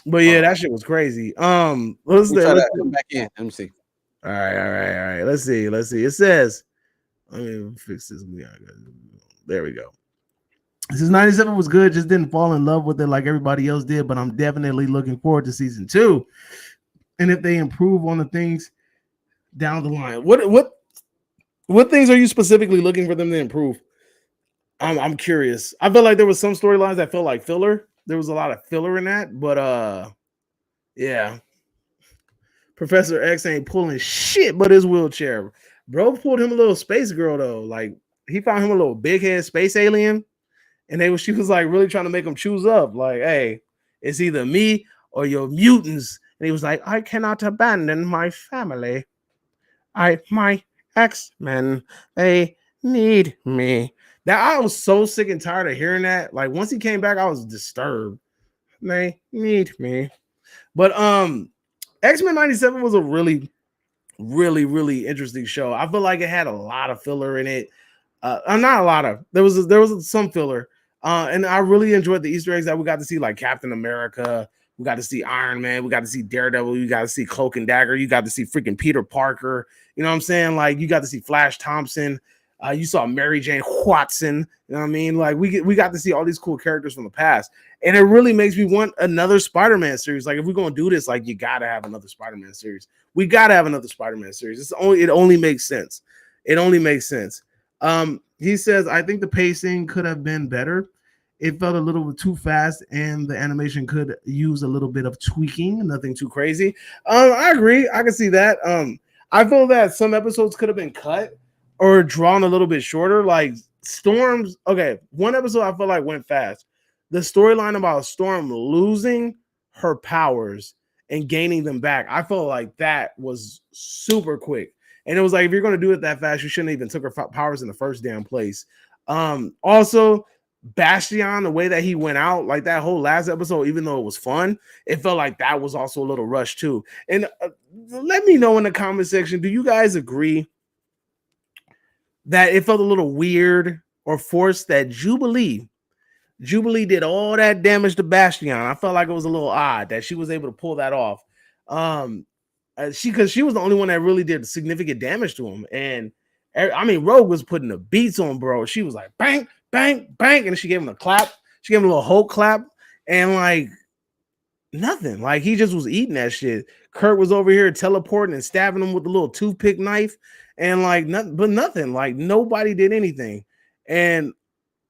But yeah, that shit was crazy. Let's come back in. Let me see. All right. Let's see. It says, let me fix this. There we go. This is 97 was good, just didn't fall in love with it like everybody else did, but I'm definitely looking forward to season 2. And if they improve on the things down the line, what things are you specifically looking for them to improve? I'm curious. I feel like there was some storylines that felt like filler. There was a lot of filler in that, but yeah. Professor X ain't pulling shit but his wheelchair. Bro pulled him a little space girl though. Like he found him a little big head space alien, and she was like really trying to make him choose up. Like, hey, it's either me or your mutants. And he was like, I cannot abandon my family. My X-Men, they need me. That I was so sick and tired of hearing that. Like once he came back, I was disturbed. They need me. But X-Men 97 was a really, really, really interesting show. I feel like it had a lot of filler in it. Not a lot of. There was some filler. And I really enjoyed the Easter eggs that we got to see, like Captain America. We got to see Iron Man. We got to see Daredevil. You got to see Cloak and Dagger. You got to see freaking Peter Parker. You know what I'm saying? Like you got to see Flash Thompson. You saw Mary Jane Watson. You know what I mean? Like we got to see all these cool characters from the past. And it really makes me want another Spider-Man series. Like if we're going to do this, like you got to have another Spider-Man series. We got to have another Spider-Man series. It only makes sense. It only makes sense. He says, I think the pacing could have been better. It felt a little too fast, and the animation could use a little bit of tweaking. Nothing too crazy. I agree. I can see that. I feel that some episodes could have been cut or drawn a little bit shorter. Like Storm's. Okay, one episode I feel like went fast. The storyline about Storm losing her powers and gaining them back. I felt like that was super quick. And it was like, if you're going to do it that fast, you shouldn't even took her powers in the first damn place. Also, Bastion, the way that he went out, like that whole last episode, even though it was fun, it felt like that was also a little rushed too. And let me know in the comment section, do you guys agree that it felt a little weird or forced that Jubilee did all that damage to Bastion? I felt like it was a little odd that she was able to pull that off. Because she was the only one that really did significant damage to him. And I mean, Rogue was putting the beats on, bro. She was like, bang, bang, bang. And she gave him a clap. She gave him a little Hulk clap. And like, Nothing. Like he just was eating that shit. Kurt was over here teleporting and stabbing him with a little toothpick knife, and like nothing, but nothing. Like nobody did anything. And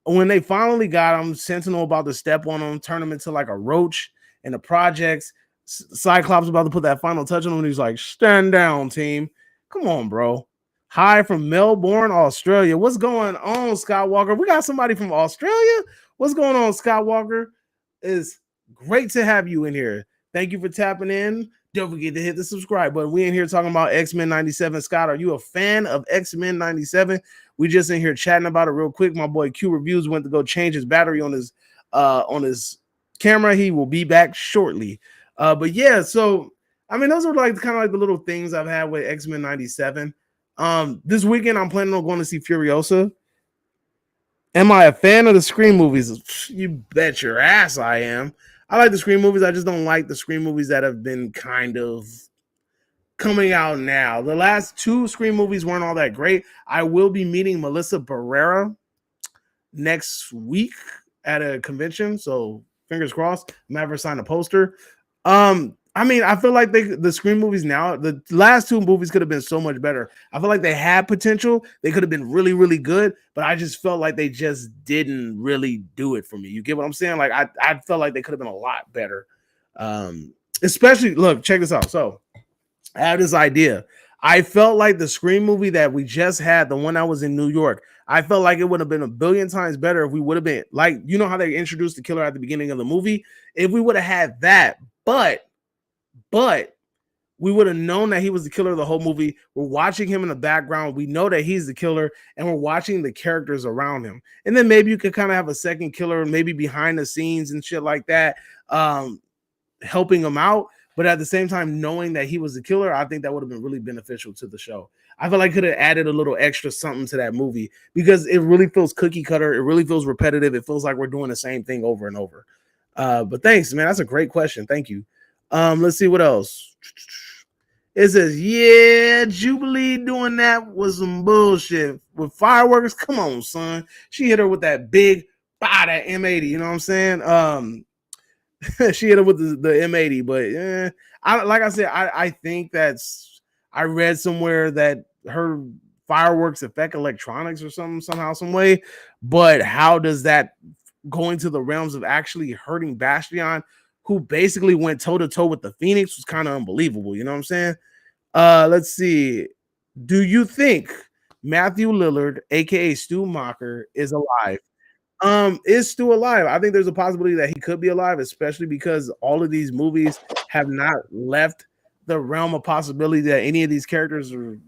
when they finally got him, Sentinel about to step on him, turn him into like a roach in the projects. Cyclops about to put that final touch on him, and he's like, "Stand down, team." Come on, bro. Hi from Melbourne, Australia. What's going on, Scott Walker? We got somebody from Australia. What's going on, Scott Walker? It's great to have you in here. Thank you for tapping in. Don't forget to hit the subscribe button. We in here talking about X-Men 97. Scott, are you a fan of X-Men 97? We just in here chatting about it real quick. My boy Q Reviews went to go change his battery on his camera. He will be back shortly. But yeah, so I mean, those are like kind of like the little things I've had with X-Men 97. This weekend I'm planning on going to see Furiosa. Am I a fan of the Scream movies? You bet your ass I am. I like the Scream movies. I just don't like the Scream movies that have been kind of coming out now. The last two Scream movies weren't all that great. I will be meeting Melissa Barrera next week at a convention, so fingers crossed. I'm ever sign a poster. I mean, I feel like the Scream movies now, the last two movies could have been so much better. I feel like they had potential. They could have been really, really good, but I just felt like they just didn't really do it for me. You get what I'm saying? Like I felt like they could have been a lot better. Especially, look, check this out. So I have this idea. I felt like the Scream movie that we just had, the one that was in New York, I felt like it would have been a billion times better if we would have been like, you know how they introduced the killer at the beginning of the movie? If we would have had that, but we would have known that he was the killer of the whole movie. We're watching him in the background. We know that he's the killer, and we're watching the characters around him. And then maybe you could kind of have a second killer, maybe behind the scenes and shit like that, helping him out. But at the same time, knowing that he was the killer, I think that would have been really beneficial to the show. I feel like could have added a little extra something to that movie because it really feels cookie cutter. It really feels repetitive. It feels like we're doing the same thing over and over. But thanks, man. That's a great question. Thank you. Let's see what else. It says, yeah, Jubilee doing that was some bullshit with fireworks. Come on, son. She hit her with that big that M80. You know what I'm saying? She hit her with the M80, but I think I read somewhere that her fireworks affect electronics or something somehow, some way. But how does that go into the realms of actually hurting Bastion, who basically went toe-to-toe with the Phoenix, was kind of unbelievable. You know what I'm saying? Let's see. Do you think Matthew Lillard, aka Stu Macher, is alive? Is Stu alive? I think there's a possibility that he could be alive, especially because all of these movies have not left the realm of possibility that any of these characters are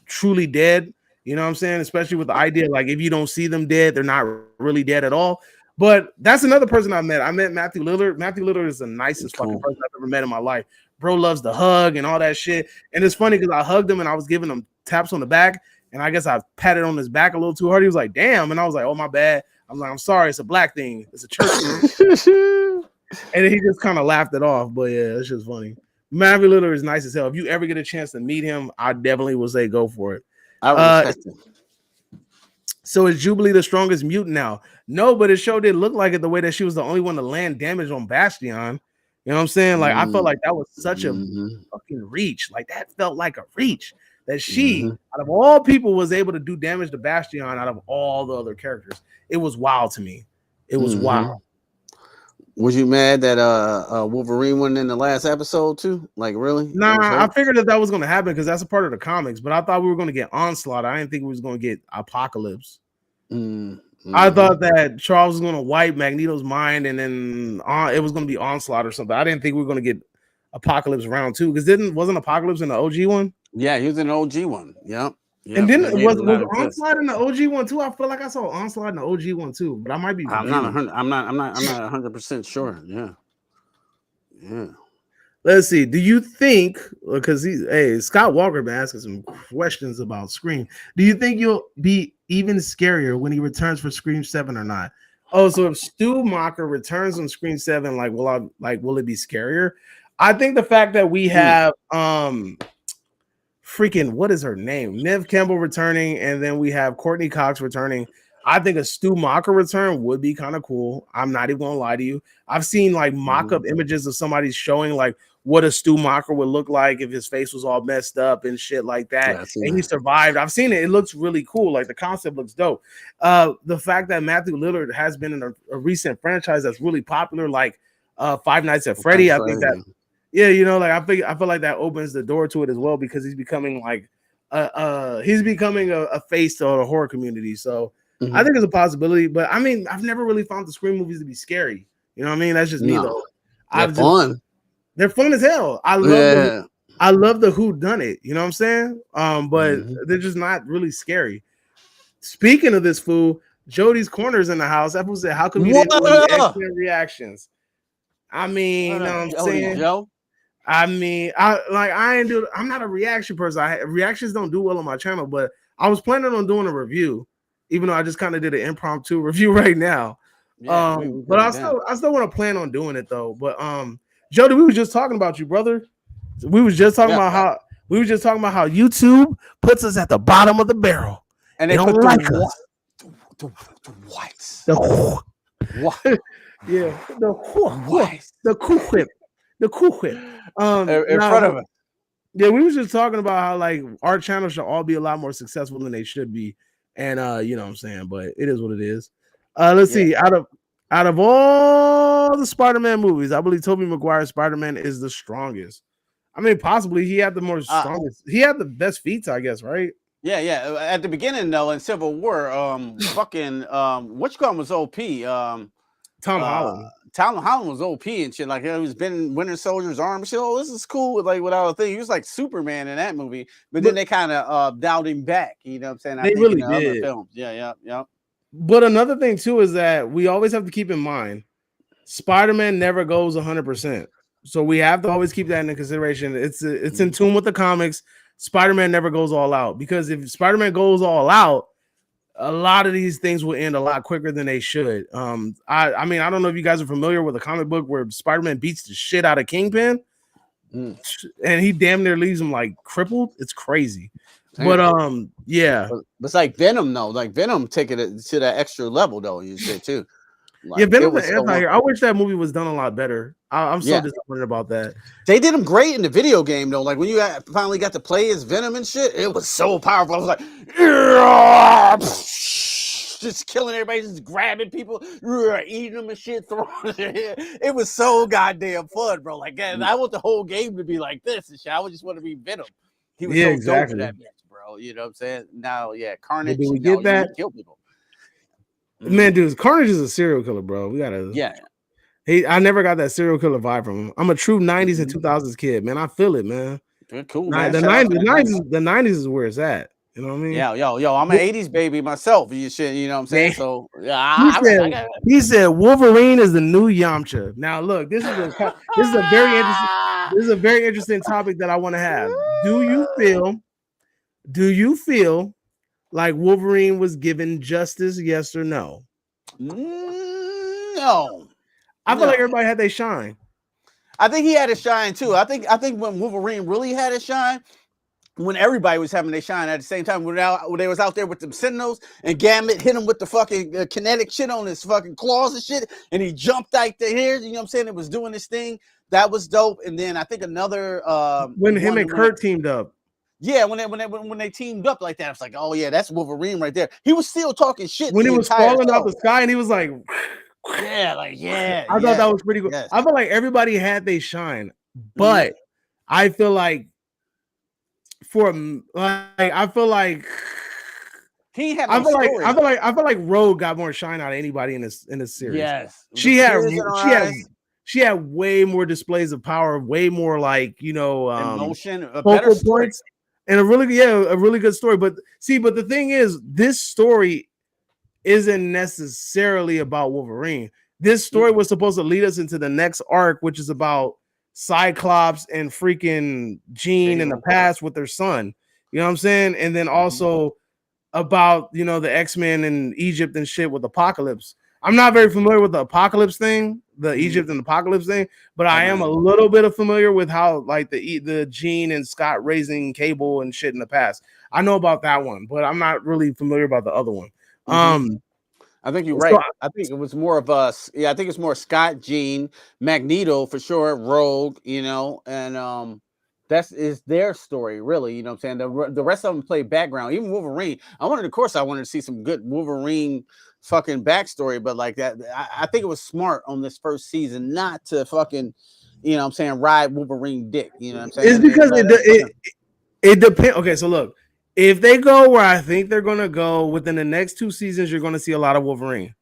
truly dead. You know what I'm saying? Especially with the idea, like if you don't see them dead, they're not really dead at all. But that's another person I met. I met Matthew Lillard. Matthew Lillard is the nicest fucking person I've ever met in my life. Bro loves to hug and all that shit. And it's funny because I hugged him and I was giving him taps on the back. And I guess I patted on his back a little too hard. He was like, damn. And I was like, oh, my bad. I was like, I'm sorry. It's a black thing. It's a church thing. And then he just kind of laughed it off. But yeah, it's just funny. Matthew Lillard is nice as hell. If you ever get a chance to meet him, I definitely will say go for it. I respect him. So is Jubilee the strongest mutant now? No, but it sure did look like it the way that she was the only one to land damage on Bastion. You know what I'm saying? Like, I felt like that was such a fucking reach. Like, that felt like a reach that she, out of all people, was able to do damage to Bastion out of all the other characters. It was wild to me. It was wild. Was you mad that Wolverine went in the last episode too? Like, really? Nah, I figured that was going to happen because that's a part of the comics. But I thought we were going to get Onslaught. I didn't think we was going to get Apocalypse. I thought that Charles was going to wipe Magneto's mind, and then it was going to be Onslaught or something. I didn't think we were going to get Apocalypse round 2 because wasn't Apocalypse in the OG one? Yeah, he was in the OG one. Yep. And then was Onslaught in the OG one too? I feel like I saw Onslaught in the OG one too, but I might be. I'm not 100% sure. Yeah. Let's see. Do you think, because Scott Walker been asking some questions about Scream. Do you think you'll be even scarier when he returns for Scream 7 or not? Oh, so if Stu Macher returns on Scream 7, will it be scarier? I think the fact that we have freaking, what is her name? Neve Campbell returning, and then we have Courtney Cox returning. I think a Stu Macher return would be kind of cool. I'm not even gonna lie to you. I've seen like mock-up images of somebody showing like what a Stu Macher would look like if his face was all messed up and shit like that. Yeah, and he survived. I've seen it. It looks really cool. Like the concept looks dope. The fact that Matthew Lillard has been in a recent franchise that's really popular, like Five Nights at Freddy. I think that, yeah, you know, like I feel like that opens the door to it as well because he's becoming like a face to the horror community. So I think it's a possibility. But I mean, I've never really found the Scream movies to be scary. You know what I mean? That's just me though. They're fun. They're fun as hell. I love the who done it. You know what I'm saying? But they're just not really scary. Speaking of this fool, Jody's Corner's in the house. That fool said, "How come you didn't do any X-Men reactions?" I mean, you know what I'm saying? Joe? I mean, I'm not a reaction person. Reactions don't do well on my channel, but I was planning on doing a review, even though I just kind of did an impromptu review right now. Yeah, but I still want to plan on doing it though. But Jody, we was just talking about you, brother. We was just talking about how YouTube puts us at the bottom of the barrel, and they don't like us. The whites. The what? Yeah, the whites. The cool whip. The cool whip. In front of us. Yeah, we was just talking about how like our channel should all be a lot more successful than they should be, and you know what I'm saying. But it is what it is. Let's see. Out of all the Spider-Man movies, I believe Tobey Maguire's Spider-Man is the strongest. I mean, possibly he had the more strongest. He had the best feats, I guess, right? Yeah. At the beginning, though, in Civil War, which one was OP? Tom Holland. Tom Holland was OP and shit. Like, he's been Winter Soldier's arm and shit. Oh, this is cool. Like, without a thing, he was like Superman in that movie. But then they kind of dialed him back. You know what I'm saying? They really did. Other films. Yeah. But another thing too is that we always have to keep in mind, Spider-Man never goes 100%. So we have to always keep that in consideration. It's in tune with the comics. Spider-Man never goes all out, because if Spider-Man goes all out, a lot of these things will end a lot quicker than they should. I mean, I don't know if you guys are familiar with a comic book where Spider-Man beats the shit out of Kingpin, and he damn near leaves him like crippled. It's crazy. But yeah, it's like Venom though. Like Venom taking it to that extra level though. You said too. Like, yeah, Venom the anti-hero. I wish that movie was done a lot better. I'm so disappointed about that. They did him great in the video game though. Like when you finally got to play as Venom and shit, it was so powerful. I was like, just killing everybody, just grabbing people, eating them and shit, throwing it. It was so goddamn fun, bro. Like, I want the whole game to be like this and shit. I would just want to be Venom. He was so dope for that bitch, bro. You know what I'm saying? Now, Carnage. Did we get that? Kill people. Man, dude, Carnage is a serial killer, bro. We gotta. Yeah. I never got that serial killer vibe from him. I'm a true 90s and 2000s kid, man. I feel it, man. Good, cool, man. The 90s is where it's at. You know what I mean? Yo, I'm an 80s baby myself. You know what I'm saying? So he said Wolverine is the new Yamcha. Now look, this is a very interesting topic that I want to have. Do you feel like Wolverine was given justice? Yes or no? No. I feel like everybody had their shine. I think he had a shine too. I think when Wolverine really had a shine, when everybody was having their shine at the same time, when they was out there with them Sentinels and Gambit hit him with the fucking kinetic shit on his fucking claws and shit, and he jumped out there, you know what I'm saying? It was doing this thing. That was dope. And then I think another when him and Kurt teamed up. Yeah, when they teamed up like that, I was like, oh yeah, that's Wolverine right there. He was still talking shit when he was falling out the sky, and he was like, I thought that was pretty good. Yes. I feel like everybody had their shine, but I feel like I feel like Rogue got more shine out of anybody in this series. Yes, she had way more displays of power, way more emotion, focal points, and a really good story. But the thing is, this story isn't necessarily about Wolverine. This story was supposed to lead us into the next arc, which is about Cyclops and freaking Jean in the past with their son. You know what I'm saying? And then also about, the X-Men in Egypt and shit with Apocalypse. I'm not very familiar with the Apocalypse thing, the Egypt and Apocalypse thing, but I am a little bit familiar with how like the Jean and Scott raising Cable and shit in the past. I know about that one, but I'm not really familiar about the other one. I think you're right. I think it was more of us. Yeah, I think it's more Scott, Jean, Magneto for sure, Rogue, and that's is their story, really. You know what I'm saying? The rest of them play background. Even Wolverine. I wanted to see some good Wolverine fucking backstory, but like that, I think it was smart on this first season not to fucking, ride Wolverine dick. You know what I'm saying? It's because it depends. Okay, so look. If they go where I think they're gonna go within the next 2 seasons, you're gonna see a lot of Wolverine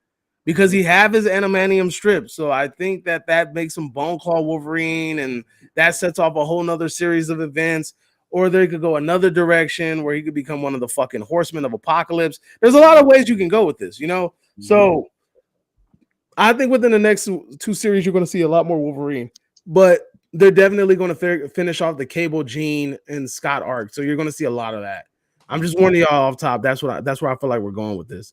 because he have his adamantium strip. So I think that makes him Bone Claw Wolverine, and that sets off a whole nother series of events. Or they could go another direction where he could become one of the fucking horsemen of apocalypse. There's a lot of ways you can go with this, So I think within the next 2 series, you're gonna see a lot more Wolverine, but they're definitely going to finish off the Cable, Jean, and Scott arc. So you're going to see a lot of that. I'm just warning y'all off top. That's where I feel like we're going with this.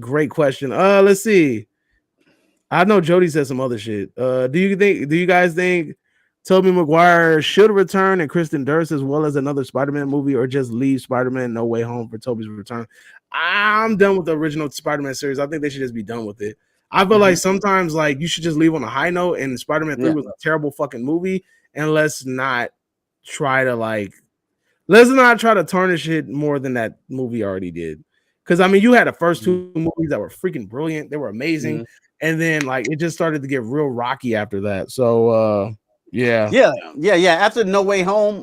Great question. Let's see. I know Jody said some other shit. Do you guys think Tobey Maguire should return and Kristen Dunst as well as another Spider-Man movie, or just leave Spider-Man No Way Home for Tobey's return? I'm done with the original Spider-Man series. I think they should just be done with it. I feel like sometimes like you should just leave on a high note, and Spider-Man 3 was a terrible fucking movie, and let's not try to tarnish it more than that movie already did. Because I mean, you had the first 2 movies that were freaking brilliant, they were amazing, and then like it just started to get real rocky after that. So yeah. After No Way Home,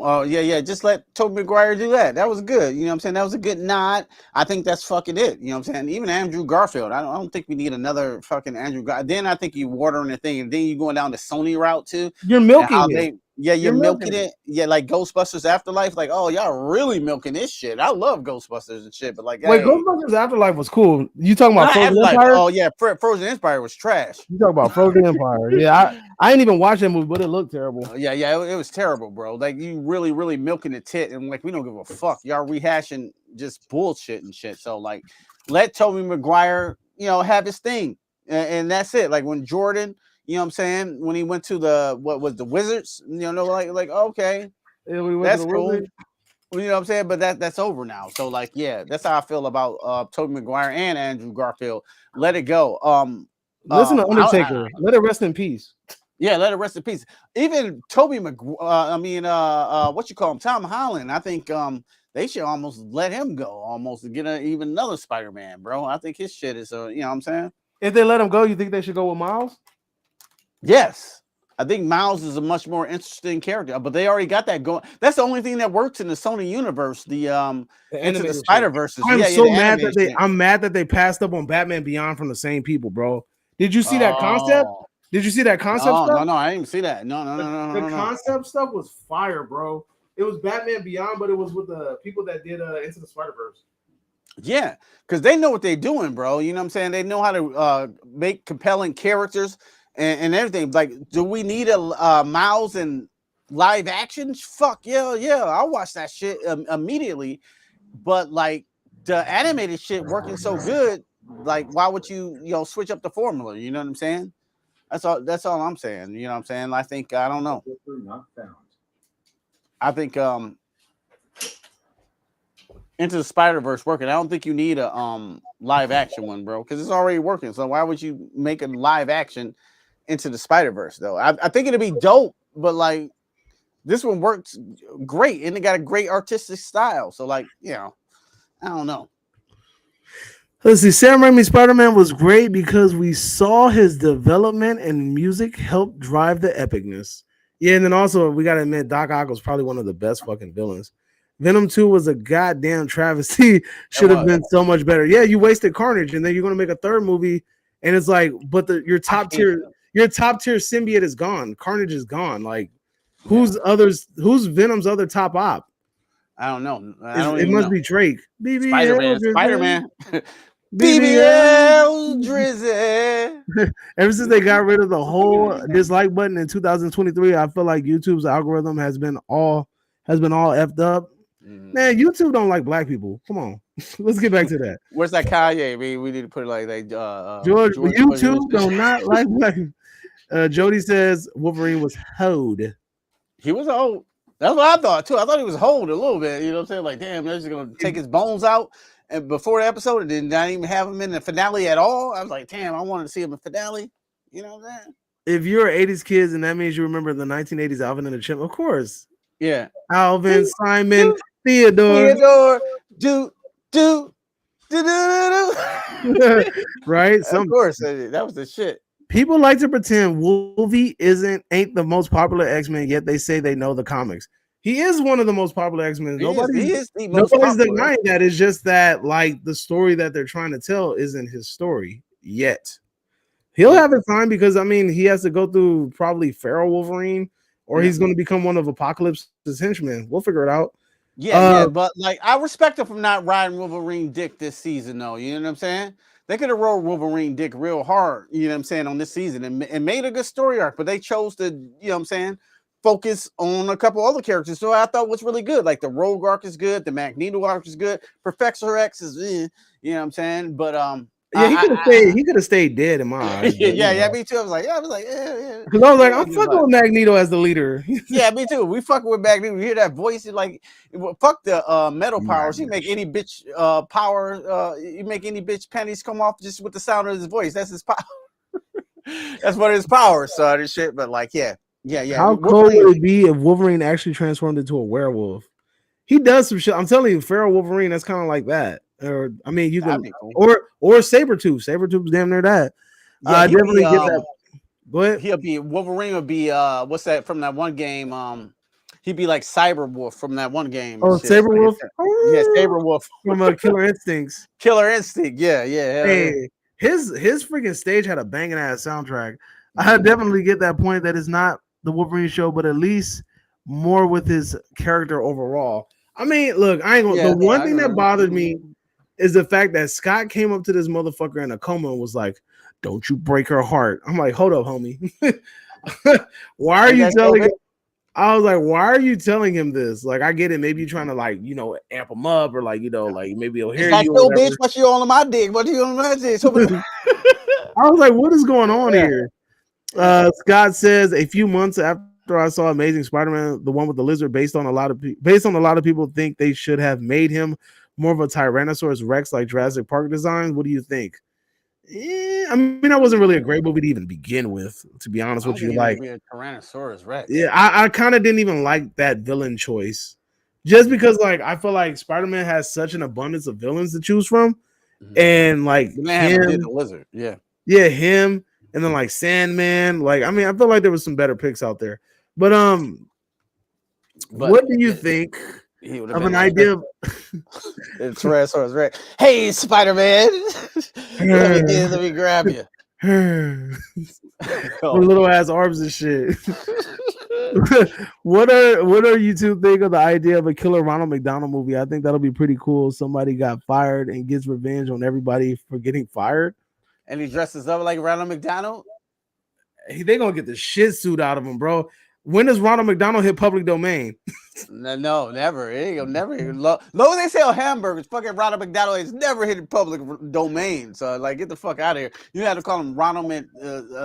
just let Tobey Maguire do that. That was good. You know what I'm saying? That was a good nod. I think that's fucking it. You know what I'm saying? Even Andrew Garfield. I don't think we need another fucking Andrew Garfield. Then I think you watering the thing, and then you're going down the Sony route too. You're milking it. You're milking it. Yeah, like Ghostbusters Afterlife. Like, oh, y'all really milking this shit. I love Ghostbusters and shit, but like, wait, Ghostbusters Afterlife was cool. You talking about Frozen Empire? Oh yeah, Frozen Empire was trash. You talking about Frozen Empire? Yeah, I didn't even watch that movie, but it looked terrible. It was terrible, bro. Like you really, really milking the tit, and like we don't give a fuck. Y'all rehashing just bullshit and shit. So like, let Tobey Maguire, have his thing, and that's it. Like when Jordan. You know what I'm saying? When he went to the Wizards, okay, that's cool. You know what I'm saying? But that's over now. So like, yeah, that's how I feel about Tobey Maguire and Andrew Garfield. Let it go. Listen to Undertaker. Let it rest in peace. Yeah, let it rest in peace. Even Tobey Maguire. What you call him? Tom Holland. I think they should almost let him go, almost to get even another Spider-Man, bro. I think his shit is you know what I'm saying? If they let him go, you think they should go with Miles? Yes, I think Miles is a much more interesting character, but they already got that going. That's the only thing that works in the Sony universe. The Into the Spider-Verse. I'm mad that they passed up on Batman Beyond from the same people, bro. Did you see that concept? Did you see that concept stuff? No, I didn't see that. No. The concept stuff was fire, bro. It was Batman Beyond, but it was with the people that did Into the Spider-Verse. Yeah, because they know what they're doing, bro. You know what I'm saying? They know how to make compelling characters. And everything. Like, do we need a Miles in live action? Fuck yeah, I'll watch that shit immediately. But like the animated shit working so good, like why would you switch up the formula? You know what I'm saying? That's all I'm saying. You know what I'm saying? I think I don't know. I think Into the Spider-Verse working. I don't think you need a live action one, bro, because it's already working. So why would you make a live action Into the Spider-Verse though? I think it'd be dope, but like this one works great and it got a great artistic style. So like, I don't know. Let's see. Sam Raimi's Spider-Man was great because we saw his development and music help drive the epicness. Yeah, and then also we gotta admit Doc Ock was probably one of the best fucking villains. Venom 2 was a goddamn travesty. Should have been so much better. Yeah, you wasted Carnage, and then you're gonna make a third movie, and it's like, but your top tier symbiote is gone. Carnage is gone. Like, who's Venom's other top op? I don't know. It must be Drake. Spider-Man. BBL Drizzy. Ever since they got rid of the whole dislike button in 2023, I feel like YouTube's algorithm has been all effed up. Man, YouTube don't like black people. Come on, let's get back to that. Where's that Kanye? We need to put it like that. George, YouTube do not like black people. Jody says Wolverine was hoed. He was old. That's what I thought too. I thought he was hoed a little bit. You know what I'm saying? Like, damn, they're just gonna take his bones out and before the episode, and did not even have him in the finale at all. I was like, damn, I wanted to see him in finale. You know what I'm saying? If you're 80s kids and that means you remember the 1980s Alvin and the Chipmunks, of course. Yeah. Alvin, Simon, Theodore. Right? Of course, that was the shit. People like to pretend Wolvie ain't the most popular X-Men, yet they say they know the comics. He is one of the most popular X-Men. Nobody's denying that. It's just that, like, the story that they're trying to tell isn't his story yet. He'll have his time because, I mean, he has to go through probably Feral Wolverine, or he's going to become one of Apocalypse's henchmen. We'll figure it out. Yeah, but like, I respect him for not riding Wolverine dick this season, though. You know what I'm saying? They could have rolled Wolverine dick real hard, you know what I'm saying, on this season and made a good story arc, but they chose to, you know what I'm saying, focus on a couple other characters. So I thought was really good. Like the Rogue arc is good, the Magneto arc is good, Professor X is, you know what I'm saying? But yeah, he could have stayed dead in my eyes. Yeah, me too. I was like, yeah. Because I was like, I'm fucking with Magneto as the leader. Yeah, me too. We fucking with Magneto. You hear that voice? Like, fuck the metal powers. You make any bitch power. You make any bitch panties come off just with the sound of his voice. That's his power. That's one of his powers, son, and shit. But like, yeah. How cool would it be if Wolverine actually transformed into a werewolf? He does some shit. I'm telling you, Feral Wolverine. That's kind of like that. Or I mean, you can cool. or Sabretooth. Sabretooth's damn near that. Yeah, definitely get that. Go ahead. He'll be Wolverine. Would be what's that from that one game? He'd be like Cyberwolf from that one game. Oh, Saberwolf. Yeah, Saberwolf from Killer Instincts. Killer Instinct. Yeah. Hey, his freaking stage had a banging ass soundtrack. I definitely get that point that it's not the Wolverine show, but at least more with his character overall. I mean, look, I ain't gonna. The one thing that bothered me is the fact that Scott came up to this motherfucker in a coma and was like, "Don't you break her heart." I'm like, hold up, homie. Why are you telling him? I was like, why are you telling him this? Like, I get it. Maybe you're trying to, like, you know, amp him up, or like, you know, like maybe he'll hear you. Yo, bitch, what you on my dick? What you on my dick? I was like, what is going on here? Scott says, a few months after I saw Amazing Spider-Man, the one with the lizard, based on a lot of people think they should have made him more of a Tyrannosaurus Rex like Jurassic Park design. What do you think? I mean, that wasn't really a great movie to even begin with, to be honest with you. Like, Tyrannosaurus Rex. Yeah, I kind of didn't even like that villain choice, just because, like, I feel like Spider-Man has such an abundance of villains to choose from, and like him, the lizard, yeah, him, and then like Sandman. Like, I mean, I feel like there was some better picks out there, but what do you think? Of an idea of Tyrannosaurus Rex. Hey, Spider-Man. let me grab you. Little ass arms and shit. What are you two think of the idea of a Killer Ronald McDonald movie? I think that'll be pretty cool. Somebody got fired and gets revenge on everybody for getting fired. And he dresses up like Ronald McDonald? They gonna get the shit suit out of him, bro. When does Ronald McDonald hit public domain? No, never. It ain't never. Low as they sell hamburgers, fucking Ronald McDonald has never hit public domain. So, like, get the fuck out of here. You have to call him Ronald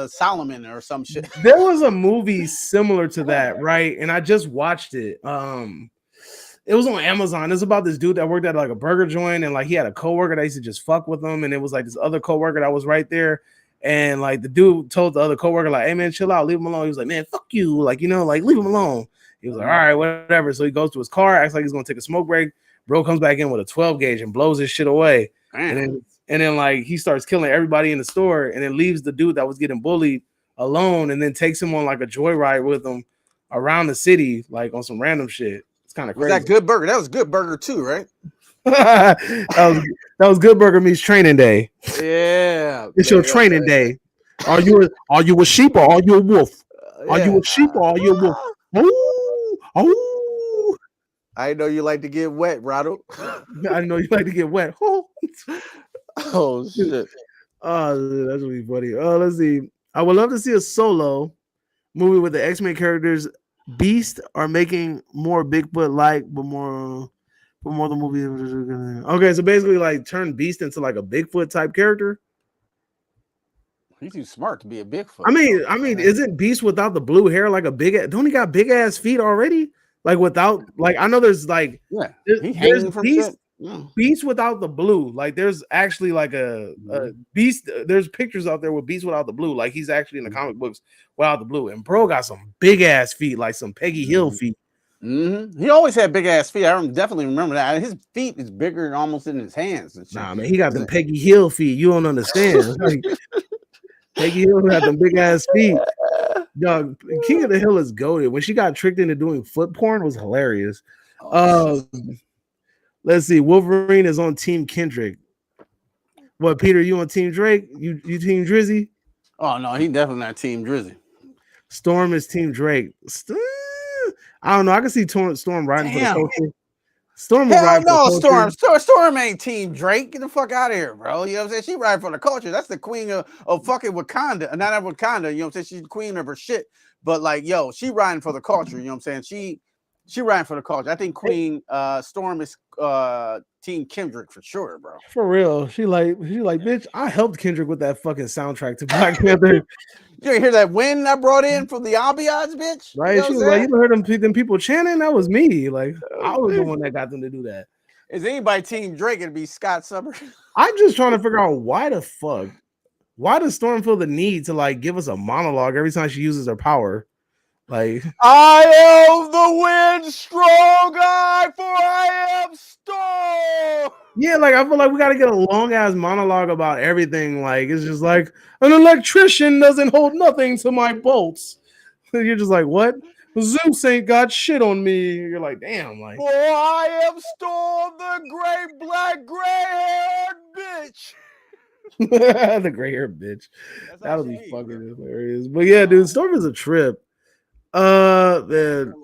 Solomon or some shit. There was a movie similar to that, right? And I just watched it. It was on Amazon. It's about this dude that worked at like a burger joint, and like he had a coworker that used to just fuck with him, and it was like this other coworker that was right there. And like the dude told the other coworker, like, "Hey man, chill out, leave him alone." He was like, "Man, fuck you," like, you know, like, leave him alone. He was like, "All right, whatever." So he goes to his car, acts like he's gonna take a smoke break. Bro comes back in with a 12 gauge and blows his shit away. And then like he starts killing everybody in the store, and then leaves the dude that was getting bullied alone, and then takes him on like a joyride with him around the city, like on some random shit. It's kind of crazy. Was that Good Burger? That was Good Burger too, right? that was Good Burger meets Training Day. Yeah, it's your training day. Are you a sheep or are you a wolf? Are you a sheep or are you a wolf? Oh! I know you like to get wet, Ronald. I know you like to get wet. Oh shit! Oh, that's really funny. Let's see. I would love to see a solo movie with the X-Men characters. Beast are making more Bigfoot-like, but more the movie. Okay, so basically, like, turn Beast into like a Bigfoot type character. He's too smart to be a Bigfoot. I mean, isn't Beast without the blue hair like a big? Don't he got big ass feet already? Like without, like, I know there's like, he hanging from Beast. Beast without the blue. Like there's actually like a Beast. There's pictures out there with Beast without the blue. Like he's actually in the comic books without the blue. And bro got some big ass feet, like some Peggy Hill feet. He always had big ass feet. I definitely remember that. His feet is bigger than almost in his hands. And shit. Nah, man, he got them Peggy Hill feet. You don't understand. Like, Peggy Hill got them big ass feet. Dog, King of the Hill is goated. When she got tricked into doing foot porn, was hilarious. Let's see. Wolverine is on Team Kendrick. What, Peter? You on Team Drake? You Team Drizzy? Oh no, he definitely not Team Drizzy. Storm is Team Drake. I don't know. I can see Storm riding for the culture. Storm will ride for the culture. Storm ain't Team Drake. Get the fuck out of here, bro. You know what I'm saying? She riding for the culture. That's the queen of fucking Wakanda. Not of Wakanda. You know what I'm saying? She's the queen of her shit. But like, yo, she riding for the culture. You know what I'm saying? She riding for the culture. I think Queen Storm is Team Kendrick for sure, bro. For real. She like, bitch, I helped Kendrick with that fucking soundtrack to Black Panther. You didn't hear that wind I brought in from the ambiance, bitch? Right? She was like, you heard them people chanting? That was me. Like, I was the one that got them to do that. Is anybody Team Drake? It'd be Scott Summers. I'm just trying to figure out why does Storm feel the need to like give us a monologue every time she uses her power? Like, I am the wind strong eye, for I am Storm. Yeah, like I feel like we got to get a long ass monologue about everything. Like it's just like an electrician doesn't hold nothing to my bolts. You're just like, what? Zeus ain't got shit on me. You're like, damn, like. For I am Storm, the great black gray-haired bitch. The gray-haired bitch. That'll be fucking hilarious. But yeah, dude, Storm is a trip. Man.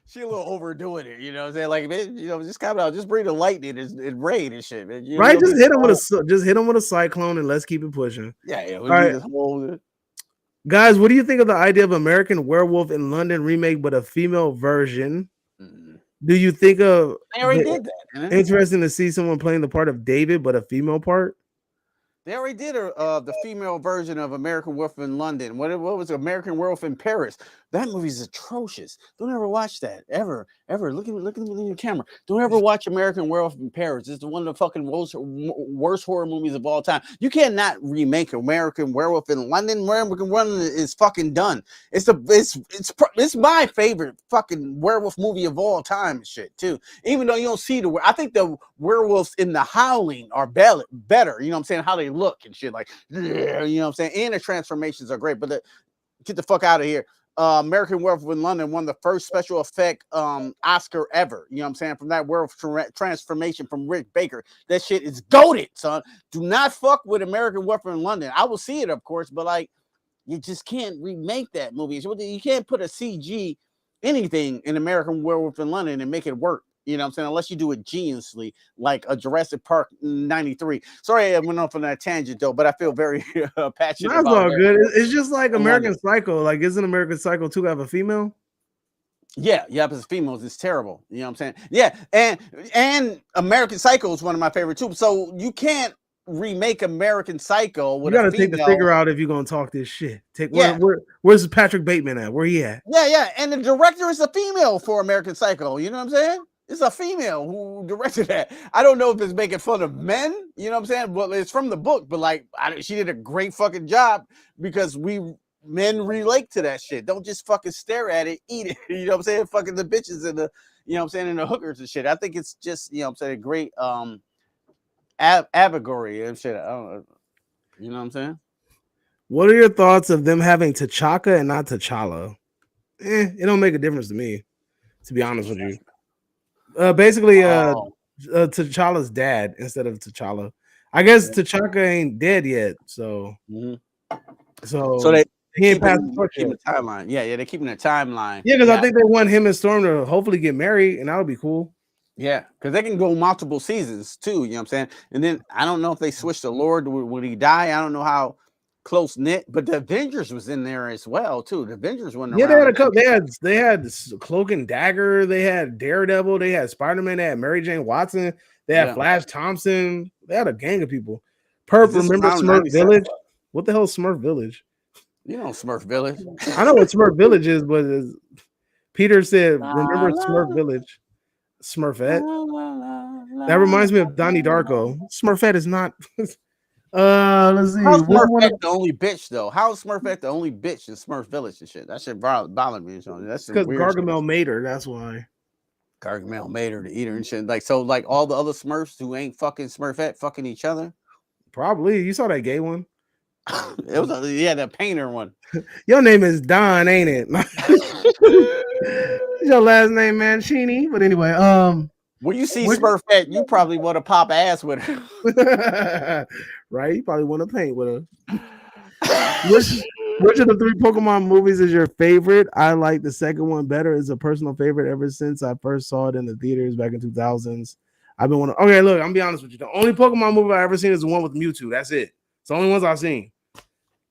She a little overdoing it, you know what I'm saying? Like, man, you know, just come out, just bring the lightning and rain and shit, man. You right, just hit him with a cyclone and let's keep it pushing. Yeah. All right. Guys, what do you think of the idea of American Werewolf in London remake, but a female version? Do you think they already did that? Interesting to see someone playing the part of David, but a female part? They already did the female version of American Werewolf in London. What was American Werewolf in Paris? That movie's atrocious. Don't ever watch that ever. Look at me in the camera. Don't ever watch American Werewolf in Paris. It's one of the fucking worst horror movies of all time. You cannot remake American Werewolf in London. American London is fucking done. It's my favorite fucking werewolf movie of all time and shit too. Even though you don't see I think the werewolves in The Howling are better. You know what I'm saying? How they look and shit, like, you know what I'm saying? And the transformations are great, but get the fuck out of here. American Werewolf in London won the first special effect Oscar ever. You know what I'm saying? From that werewolf transformation from Rick Baker. That shit is goated, son. Do not fuck with American Werewolf in London. I will see it, of course, but like, you just can't remake that movie. You can't put a CG anything in American Werewolf in London and make it work. You know what I'm saying? Unless you do it geniusly, like a Jurassic Park 93. Sorry, I went off on that tangent, though, but I feel very passionate That's about all good. It's just like American Psycho. Like, isn't American Psycho 2 have a female? Yeah, because females is terrible. You know what I'm saying? Yeah, and American Psycho is one of my favorite, too. So you can't remake American Psycho with a female. You got to take the figure out if you're going to talk this shit. Where's Patrick Bateman at? Where he at? Yeah, and the director is a female for American Psycho. You know what I'm saying? It's a female who directed that. I don't know if it's making fun of men, you know what I'm saying? Well, it's from the book, but like, she did a great fucking job because men relate to that shit. Don't just fucking stare at it, eat it. You know what I'm saying? Fucking the bitches and you know what I'm saying, and the hookers and shit. I think it's just, you know what I'm saying, a great allegory and shit. I don't know. You know what I'm saying? What are your thoughts of them having T'Chaka and not T'Challa? It don't make a difference to me, to be honest with you. Basically, T'Challa's dad instead of T'Challa. I guess T'Chaka ain't dead yet, so they he ain't passed the timeline. Yeah, they're keeping the timeline. Yeah, because I think they want him and Storm to hopefully get married, and that would be cool. Yeah, because they can go multiple seasons too. You know what I'm saying? And then I don't know if they switch the Lord. Would he die? I don't know how close knit, but the Avengers was in there as well too. The Avengers went. Yeah, they had a couple. They had Cloak and Dagger. They had Daredevil. They had Spider-Man. They had Mary Jane Watson. They had Flash Thompson. They had a gang of people. Remember Smurf Village? What the hell is Smurf Village? You know Smurf Village. I know what Smurf Village is, but Peter said, "Remember Smurf Village." Smurfette. That reminds me of Donnie Darko. Smurfette is not. Let's see. How's Smurfette the only bitch though? How's Smurfette the only bitch in Smurf Village and shit? That shit bothered me. That's because weird. Gargamel made her. That's why. Gargamel made her to eat her and shit. Like so, like all the other Smurfs who ain't fucking Smurfette fucking each other. Probably. You saw that gay one. It was the painter one. Your name is Don, ain't it? Your last name Mancini. But anyway, when you see Smurfette, you probably want to pop ass with her. Right? You probably want to paint with her. Which of the 3 Pokemon movies is your favorite? I like the second one better. It's a personal favorite ever since I first saw it in the theaters back in 2000s. I've been wanting. Okay, look, I'm gonna be honest with you. The only Pokemon movie I've ever seen is the one with Mewtwo. That's it. It's the only ones I've seen.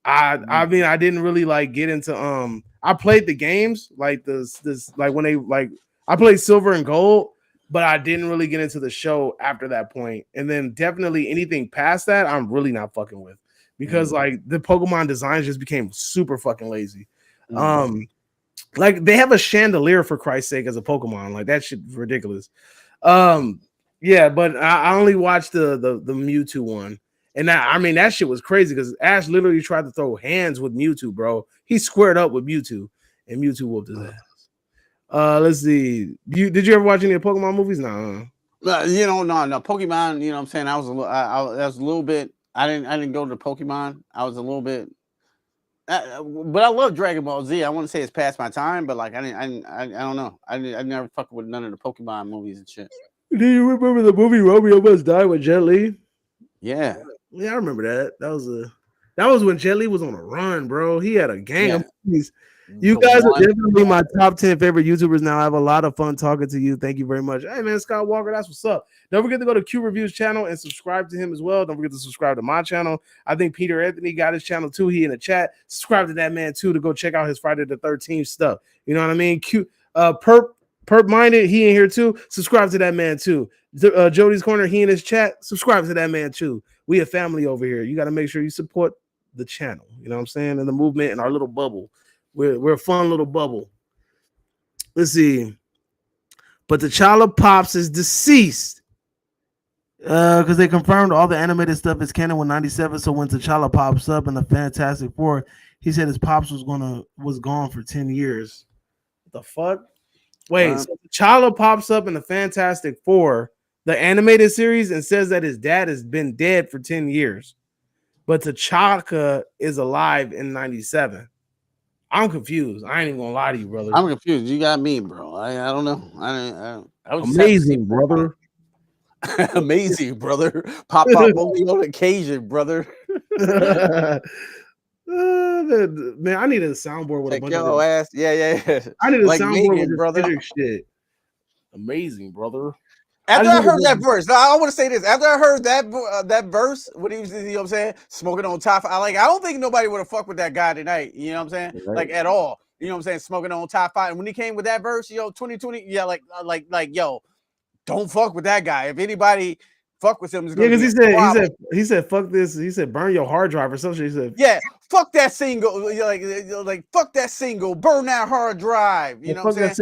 I mean, I didn't really like get into I played the games like this like when they like I played Silver and Gold, but I didn't really get into the show after that point. And then definitely anything past that, I'm really not fucking with because like the Pokemon designs just became super fucking lazy. Like they have a chandelier for Christ's sake as a Pokemon, like that shit's ridiculous. Yeah, but I only watched the Mewtwo one. And I mean, that shit was crazy because Ash literally tried to throw hands with Mewtwo, bro. He squared up with Mewtwo, and Mewtwo whooped his ass. Let's see. Did you ever watch any of the Pokemon movies? No. No. Pokemon. You know what I'm saying? I was a little bit. I didn't go to Pokemon. I was a little bit. But I love Dragon Ball Z. I want to say it's past my time, but like I don't know. I never fuck with none of the Pokemon movies and shit. Do you remember the movie Romeo Must Die with Jet Li? Yeah, I remember that. That was when Jet Li was on a run, bro. He had a gang of movies. You guys are definitely my top 10 favorite YouTubers now. I have a lot of fun talking to you. Thank you very much. Hey man, Scott Walker, that's what's up. Don't forget to go to Q Reviews channel and subscribe to him as well. Don't forget to subscribe to my channel. I think Peter Anthony got his channel too. He in the chat. Subscribe to that man too to go check out his Friday the 13th stuff. You know what I mean? Perp Minded, he in here too. Subscribe to that man too. Jody's Corner, he in his chat. Subscribe to that man too. We a family over here. You got to make sure you support the channel. You know what I'm saying? And the movement and our little bubble. We're a fun little bubble. Let's see. But T'Challa Pops is deceased. Because they confirmed all the animated stuff is canon with 97. So when T'Challa pops up in the Fantastic Four, he said his pops was gone for 10 years. What the fuck? Wait, so T'Challa pops up in the Fantastic Four, the animated series, and says that his dad has been dead for 10 years. But T'Chaka is alive in 97. I'm confused. I ain't even gonna lie to you, brother. I'm confused. You got me, bro. I don't know. I was amazing, brother. Amazing, brother. Pop only on occasion, brother. Man, I need a soundboard with a bunch of ass. Yeah. I need a soundboard with brother. Shit. Amazing, brother. After I heard that verse, now I want to say this. After I heard that verse, what he was, you know what I'm saying, smoking on top, I don't think nobody would have fucked with that guy tonight. You know what I'm saying? Right. Like at all. You know what I'm saying? Smoking on top 5. And when he came with that verse, 2020, yeah, like yo, don't fuck with that guy. If anybody fuck with him, because he said fuck this. He said burn your hard drive or something. He said fuck that single. Like fuck that single. Burn that hard drive. You know what I'm saying? That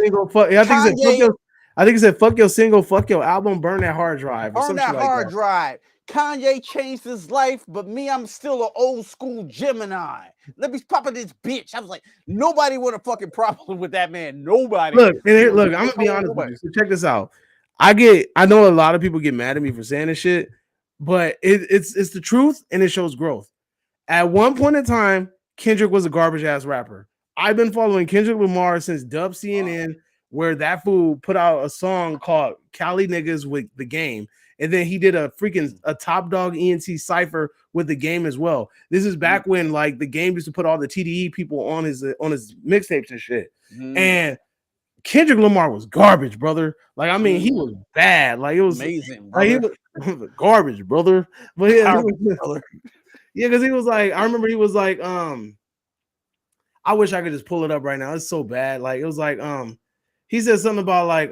single. I think he said fuck your single, fuck your album, burn that hard drive. Burn that hard drive. Kanye changed his life, but me, I'm still an old school Gemini. Let me pop in this bitch. I was like, nobody would have fucking problem with that man. Nobody. Look, I'm gonna be honest with you. So check this out. I know a lot of people get mad at me for saying this shit, but it's the truth and it shows growth. At one point in time, Kendrick was a garbage ass rapper. I've been following Kendrick Lamar since Dub CNN, where that fool put out a song called Cali Niggas with The Game. And then he did a Top Dog ENT cypher with The Game as well. This is back when like The Game used to put all the TDE people on his mixtapes and shit. And Kendrick Lamar was garbage, brother. Like, I mean, he was bad. Like, it was amazing, brother. Like, he was garbage, brother. But yeah, because he was like, I remember he was like, I wish I could just pull it up right now. It's so bad. Like, it was like, he said something about like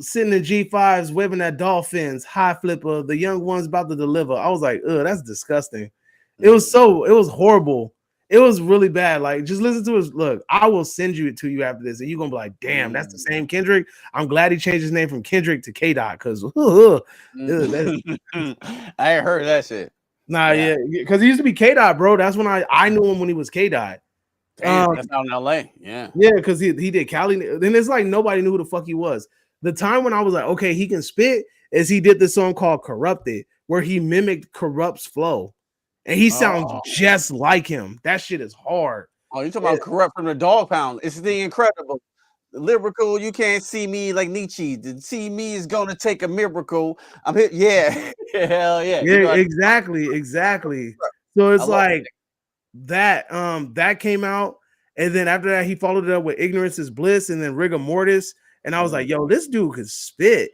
sitting in G5s, waving at dolphins, high flipper, the young one's about to deliver. I was like, that's disgusting. It was horrible. It was really bad. Like, just listen to his look. I will send you it to you after this, and you're gonna be like, damn, that's the same Kendrick. I'm glad he changed his name from Kendrick to K Dot because I ain't heard that shit. Nah, yeah, because he used to be K Dot, bro. That's when I knew him when he was K Dot. That's out in LA. Yeah, because he did Cali. Then it's like nobody knew who the fuck he was. The time when I was like, okay, he can spit, is he did this song called Corrupted, where he mimicked Corrupt's flow. And he sounds just like him. That shit is hard. Oh, you talking about Corrupt from the Dog Pound? It's the incredible. Lyrical, you can't see me like Nietzsche. To see me is gonna take a miracle. I'm here. Yeah. Hell yeah. Yeah, exactly. So it's like that. That came out, and then after that, he followed it up with Ignorance is Bliss and then Rigor Mortis. And I was like, yo, this dude could spit.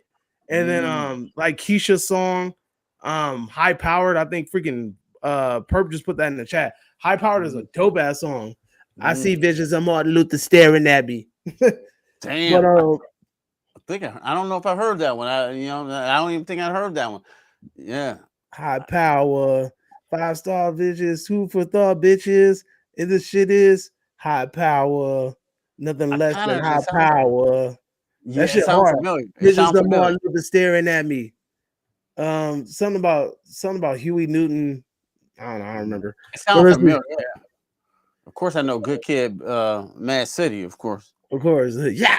And then like Keisha's song, High Powered, I think freaking Perp just put that in the chat. High Powered is a dope ass song. I see visions of Martin Luther staring at me. Damn. But, I don't know if I heard that one. I don't even think I heard that one. Yeah. High Power, 5-star bitches, 2 for thought bitches. And this shit is high power, nothing less than high power. Yeah, that shit hard. Visions of Martin Luther staring at me. Something about Huey Newton. I don't know. I don't remember. It sounds familiar. Yeah. Of course, I know Good Kid, Mad City. Of course. Yeah.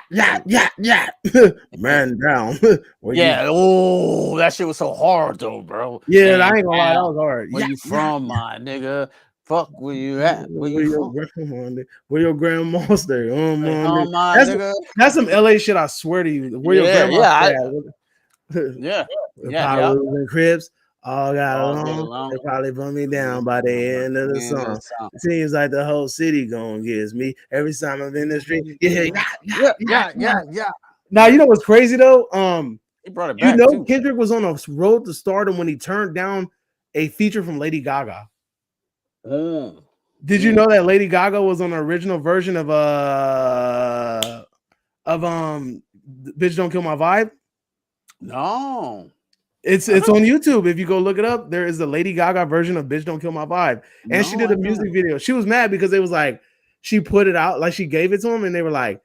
Man down. Yeah. Oh, that shit was so hard though, bro. Yeah, I ain't gonna lie, that was hard. Where you from, my nigga? Fuck, where you at? Where your grandma stay? Nigga. That's some LA shit. I swear to you. Where your grandma stay? Yeah. And Cribs all got along. They probably put me down by the end of the song. It seems like the whole city gonna get me every time I'm in the street. Yeah. Now you know what's crazy though? He brought it back. Too. Kendrick was on a road to stardom when he turned down a feature from Lady Gaga. Did you know that Lady Gaga was on the original version of Bitch Don't Kill My Vibe? No. It's on YouTube. If you go look it up, there is a Lady Gaga version of Bitch Don't Kill My Vibe. And she did a music video. She was mad because it was like she put it out, like she gave it to him, and they were like,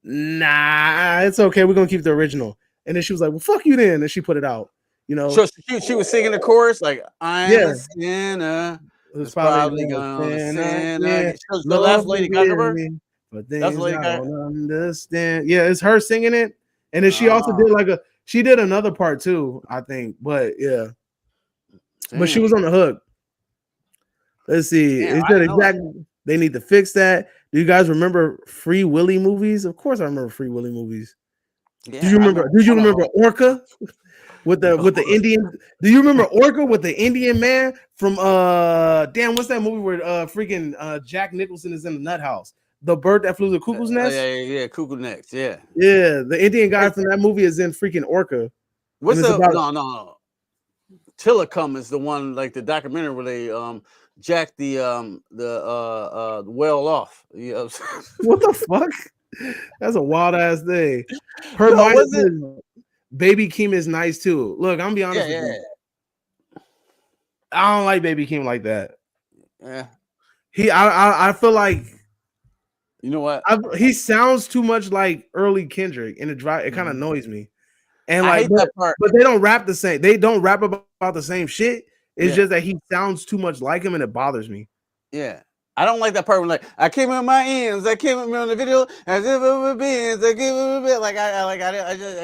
nah, it's okay. We're gonna keep the original. And then she was like, well, fuck you then. And she put it out, you know. So she was singing the chorus, like, I'm a sinner. It's probably gonna sin. The last Lady Gaga version. But that's Lady Gaga. Understand. Yeah, it's her singing it. And then she also did she did another part too, I think. But yeah. Damn. But she was on the hook. Let's see. They need to fix that. Do you guys remember Free Willy movies? Of course I remember Free Willy movies. Yeah, did you remember Orca? With the Indian, do you remember Orca with the Indian man from what's that movie where freaking Jack Nicholson is in the nut house? The bird that flew the cuckoo's nest? Yeah, cuckoo nest, yeah. Yeah, the Indian guy from that movie is in freaking Orca. What's no. Tillicum is the one, like the documentary where they jack the whale off. Yeah. What the fuck? That's a wild ass thing. Baby Keem is nice too. Look, I'm gonna be honest with you. I don't like Baby Keem like that. Yeah. I feel like, you know what? He sounds too much like early Kendrick, and it kind of annoys me. And I hate that part. But they don't rap the same. They don't rap about the same shit. It's just that he sounds too much like him, and it bothers me. Yeah. I don't like that part when like I came in my ends, I came in on the video, as if it would be I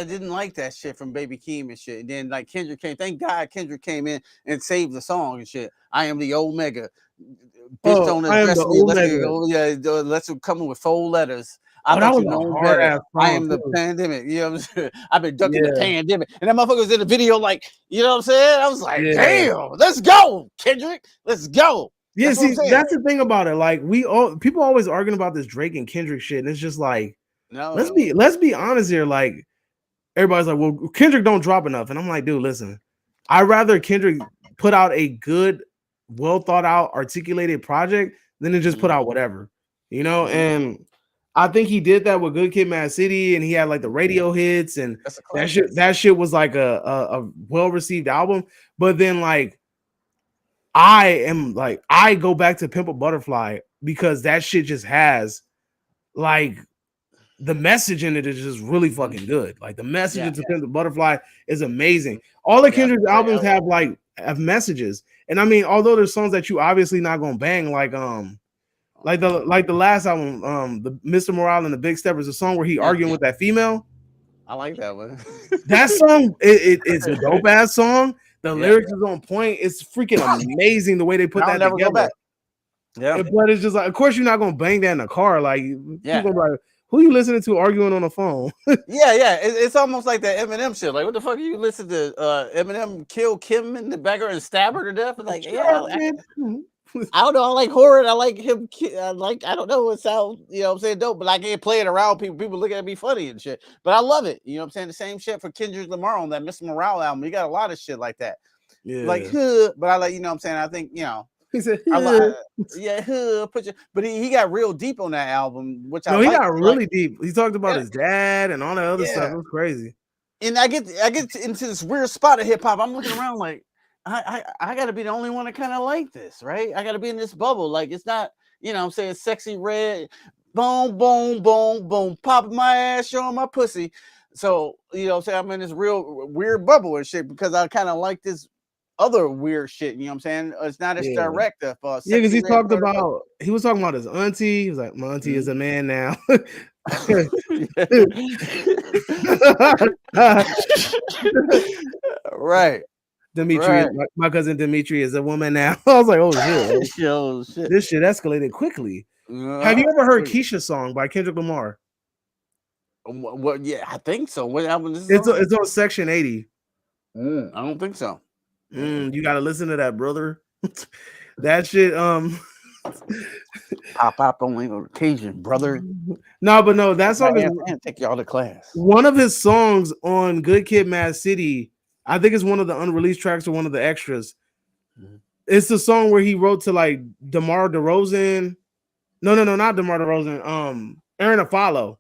didn't like that shit from Baby Keem and shit. And then like Kendrick came, thank God Kendrick came in and saved the song and shit. I am the Omega. Bitch don't address me. Let's come in with 4 letters. I am the pandemic. You know what I'm saying? I've been ducking the pandemic. And that motherfucker was in the video, like, you know what I'm saying? I was like, damn, let's go, Kendrick. Let's go. Yeah, see, that's the thing about it. Like, people always arguing about this Drake and Kendrick shit, and it's just like, let's be honest here. Like, everybody's like, well, Kendrick don't drop enough, and I'm like, dude, listen, I'd rather Kendrick put out a good, well thought out, articulated project than to just put out whatever, you know. And I think he did that with Good Kid, Mad City, and he had like the radio hits, and that shit was like a well received album. But then like, I go back to Pimp a Butterfly because that shit just has like the message in it is just really fucking good. Like the message to Pimp a Butterfly is amazing. All the Kendrick albums have messages. And I mean, although there's songs that you obviously not gonna bang, like the last album, the Mr. Morale and the Big Steppers, a song where he arguing with that female. I like that one. That song, it's a dope ass song. The lyrics is on point. It's freaking amazing the way they put that together. Yeah, but it's just like, of course, you're not gonna bang that in a car. Like, people like, who you listening to arguing on the phone? It's almost like that Eminem shit. Like, what the fuck are you listen to? Eminem kill Kim in the background and stab her to death? Like, I don't know. I like horror. I like him. I don't know. It sounds, you know what I'm saying, dope, but I can't play it around people. People look at me funny and shit. But I love it. You know what I'm saying? The same shit for Kendrick Lamar on that Mr. Morale album. You got a lot of shit like that. Yeah. Like, but I like, you know what I'm saying? I think, you know, he said, but he got real deep on that album, which he got really deep. He talked about his dad and all that other stuff. It was crazy. And I get into this weird spot of hip hop. I'm looking around like, I gotta be the only one that kind of like this, right? I gotta be in this bubble. Like, it's not, you know what I'm saying, Sexy Red, boom, boom, boom, boom, popping my ass, showing my pussy. So, you know what I'm saying, I'm in this real weird bubble and shit because I kind of like this other weird shit, you know what I'm saying? It's not as direct. Because he was talking about his auntie. He was like, my auntie is a man now. Right. Dimitri, my cousin Dimitri is a woman now. I was like, oh shit. This shit escalated quickly. Have you ever heard Keisha's song by Kendrick Lamar? Well, yeah, I think so. What album is this? It's on Section 80. I don't think so. You gotta listen to that, brother. That shit. Pop on occasion, brother. No, that song is take y'all to class. One of his songs on Good Kid, Mad City. I think it's one of the unreleased tracks or one of the extras. It's the song where he wrote to like DeMar DeRozan. No, not DeMar DeRozan. Aaron Afalo.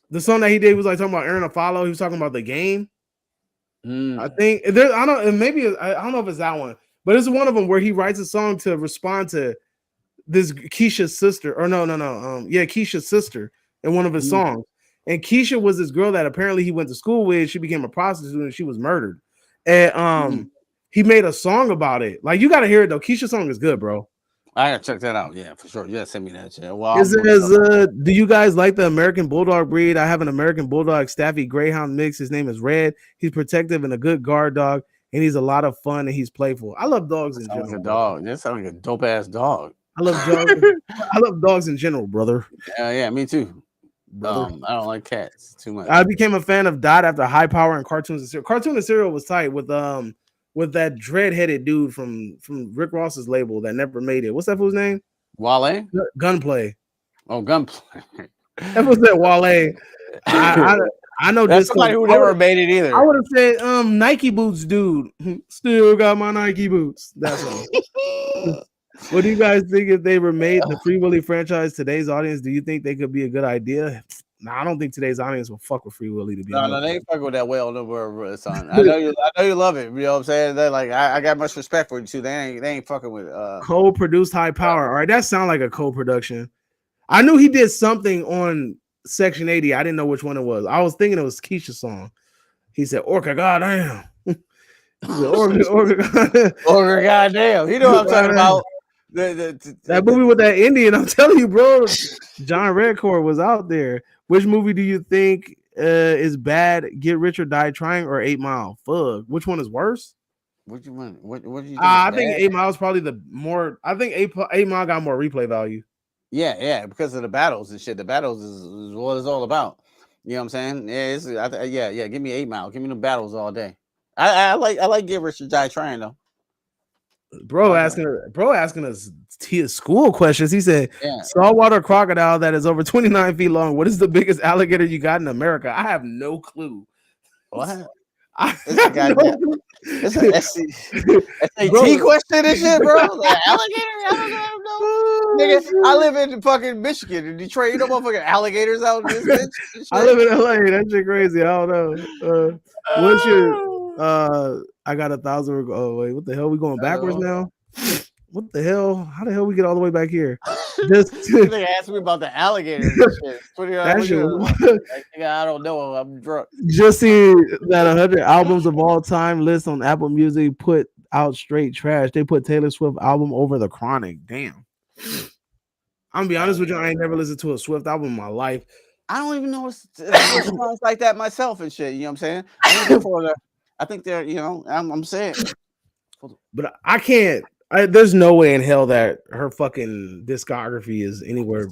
The song that he did was like talking about Aaron Afalo. He was talking about the game. I think there. I don't know if it's that one, but it's one of them where he writes a song to respond to this Keisha's sister. Or no. Keisha's sister in one of his songs. And Keisha was this girl that apparently he went to school with. She became a prostitute and she was murdered. And he made a song about it. Like, you got to hear it though. Keisha's song is good, bro. I gotta check that out. Yeah, for sure. Yeah, send me that shit. Well, it says, do you guys like the American Bulldog breed? I have an American Bulldog Staffy Greyhound mix. His name is Red. He's protective and a good guard dog, and he's a lot of fun and he's playful. I love dogs in general. Like a dog. That sounds like a dope ass dog. I love dogs. I love dogs in general, brother. Yeah, me too. I don't like cats too much. I became a fan of Dot after High Power and Cartoons and Serial. Cartoon and Serial was tight with that dread-headed dude from Rick Ross's label that never made it. What's that fool's name? Wale? Gunplay. Oh, Gunplay. That was that Wale. I know that's somebody who never made it either. I would have said Nike boots, dude. Still got my Nike boots. That's all. What do you guys think if they were made the Free Willy franchise today's audience? Do you think they could be a good idea? No, I don't think today's audience will fuck with Free Willy to be honest. No, they ain't fucking with that well no son. I know you love it. You know what I'm saying? They're like, I got much respect for you too. They ain't fucking with co-produced High Power. All right, that sounds like a co-production. I knew he did something on Section 80. I didn't know which one it was. I was thinking it was Keisha's song. He said, Orca, goddamn. He said, Orca, goddamn. You know what I'm talking about. That movie with that Indian, I'm telling you, bro. John Redcord was out there. Which movie do you think is bad? Get Rich or Die Trying or 8 Mile? Fuck. Which one is worse? What you want? What do you think? I think 8 Mile is probably the more. I think 8 Mile got more replay value. Yeah, because of the battles and shit. The battles is what it's all about. You know what I'm saying? Yeah. Give me 8 Mile. Give me the battles all day. I like Get Rich or Die Trying though. Bro asking us school questions. He said, saltwater crocodile that is over 29 feet long. What is the biggest alligator you got in America? I have no clue. What? It's an SAT question and shit, bro. Like, alligator? I don't know. Nigga, I live in fucking Michigan, in Detroit. You know motherfucking alligators out in this bitch? I live in LA. That shit crazy. I don't know. What's your I got 1,000. Oh wait, what the hell? We going backwards now? What the hell? How the hell we get all the way back here? Just They asked me about the alligators and shit. that shit. I don't know. I'm drunk. Just see that 100 albums of all time list on Apple Music put out straight trash. They put Taylor Swift album over The Chronic. Damn. I'm gonna be honest with you. I ain't never listened to a Swift album in my life. I don't even know songs like that myself and shit. You know what I'm saying? I think they're, you know, I'm saying. But I can't. There's no way in hell that her fucking discography is anywhere.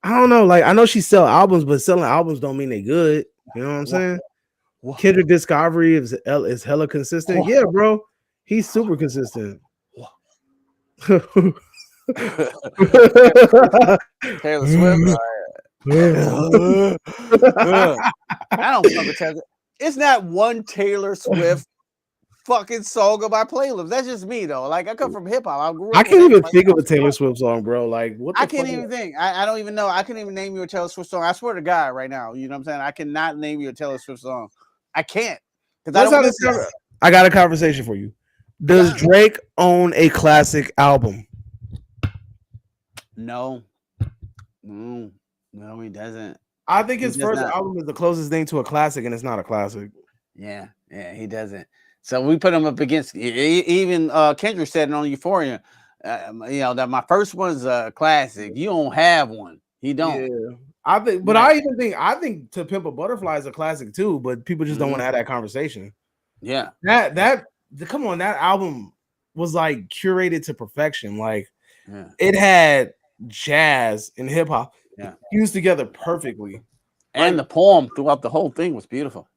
I don't know. Like, I know she sell albums, but selling albums don't mean they good. You know what I'm saying? Kendrick discography is hella consistent. Yeah, bro. He's super consistent. Taylor Swift. I don't fuck with Taylor. It's not one Taylor Swift fucking song on my playlist. That's just me though. Like, I come from hip hop. I can't even think of a Taylor Swift song, bro. Like, what? I can't even think. I don't even know. I can't even name you a Taylor Swift song. I swear to God, right now. You know what I'm saying? I cannot name you a Taylor Swift song. I can't. I got a conversation for you. Does Drake own a classic album? No, he doesn't. I think his first album is the closest thing to a classic, and it's not a classic. Yeah, he doesn't. So we put him up against even Kendrick said it on Euphoria. You know that my first one's a classic. You don't have one. He don't. Yeah. I think, but I think To Pimp a Butterfly is a classic too. But people just don't want to have that conversation. Yeah, come on, that album was like curated to perfection. Like it had jazz and hip hop fused together perfectly, and the poem throughout the whole thing was beautiful.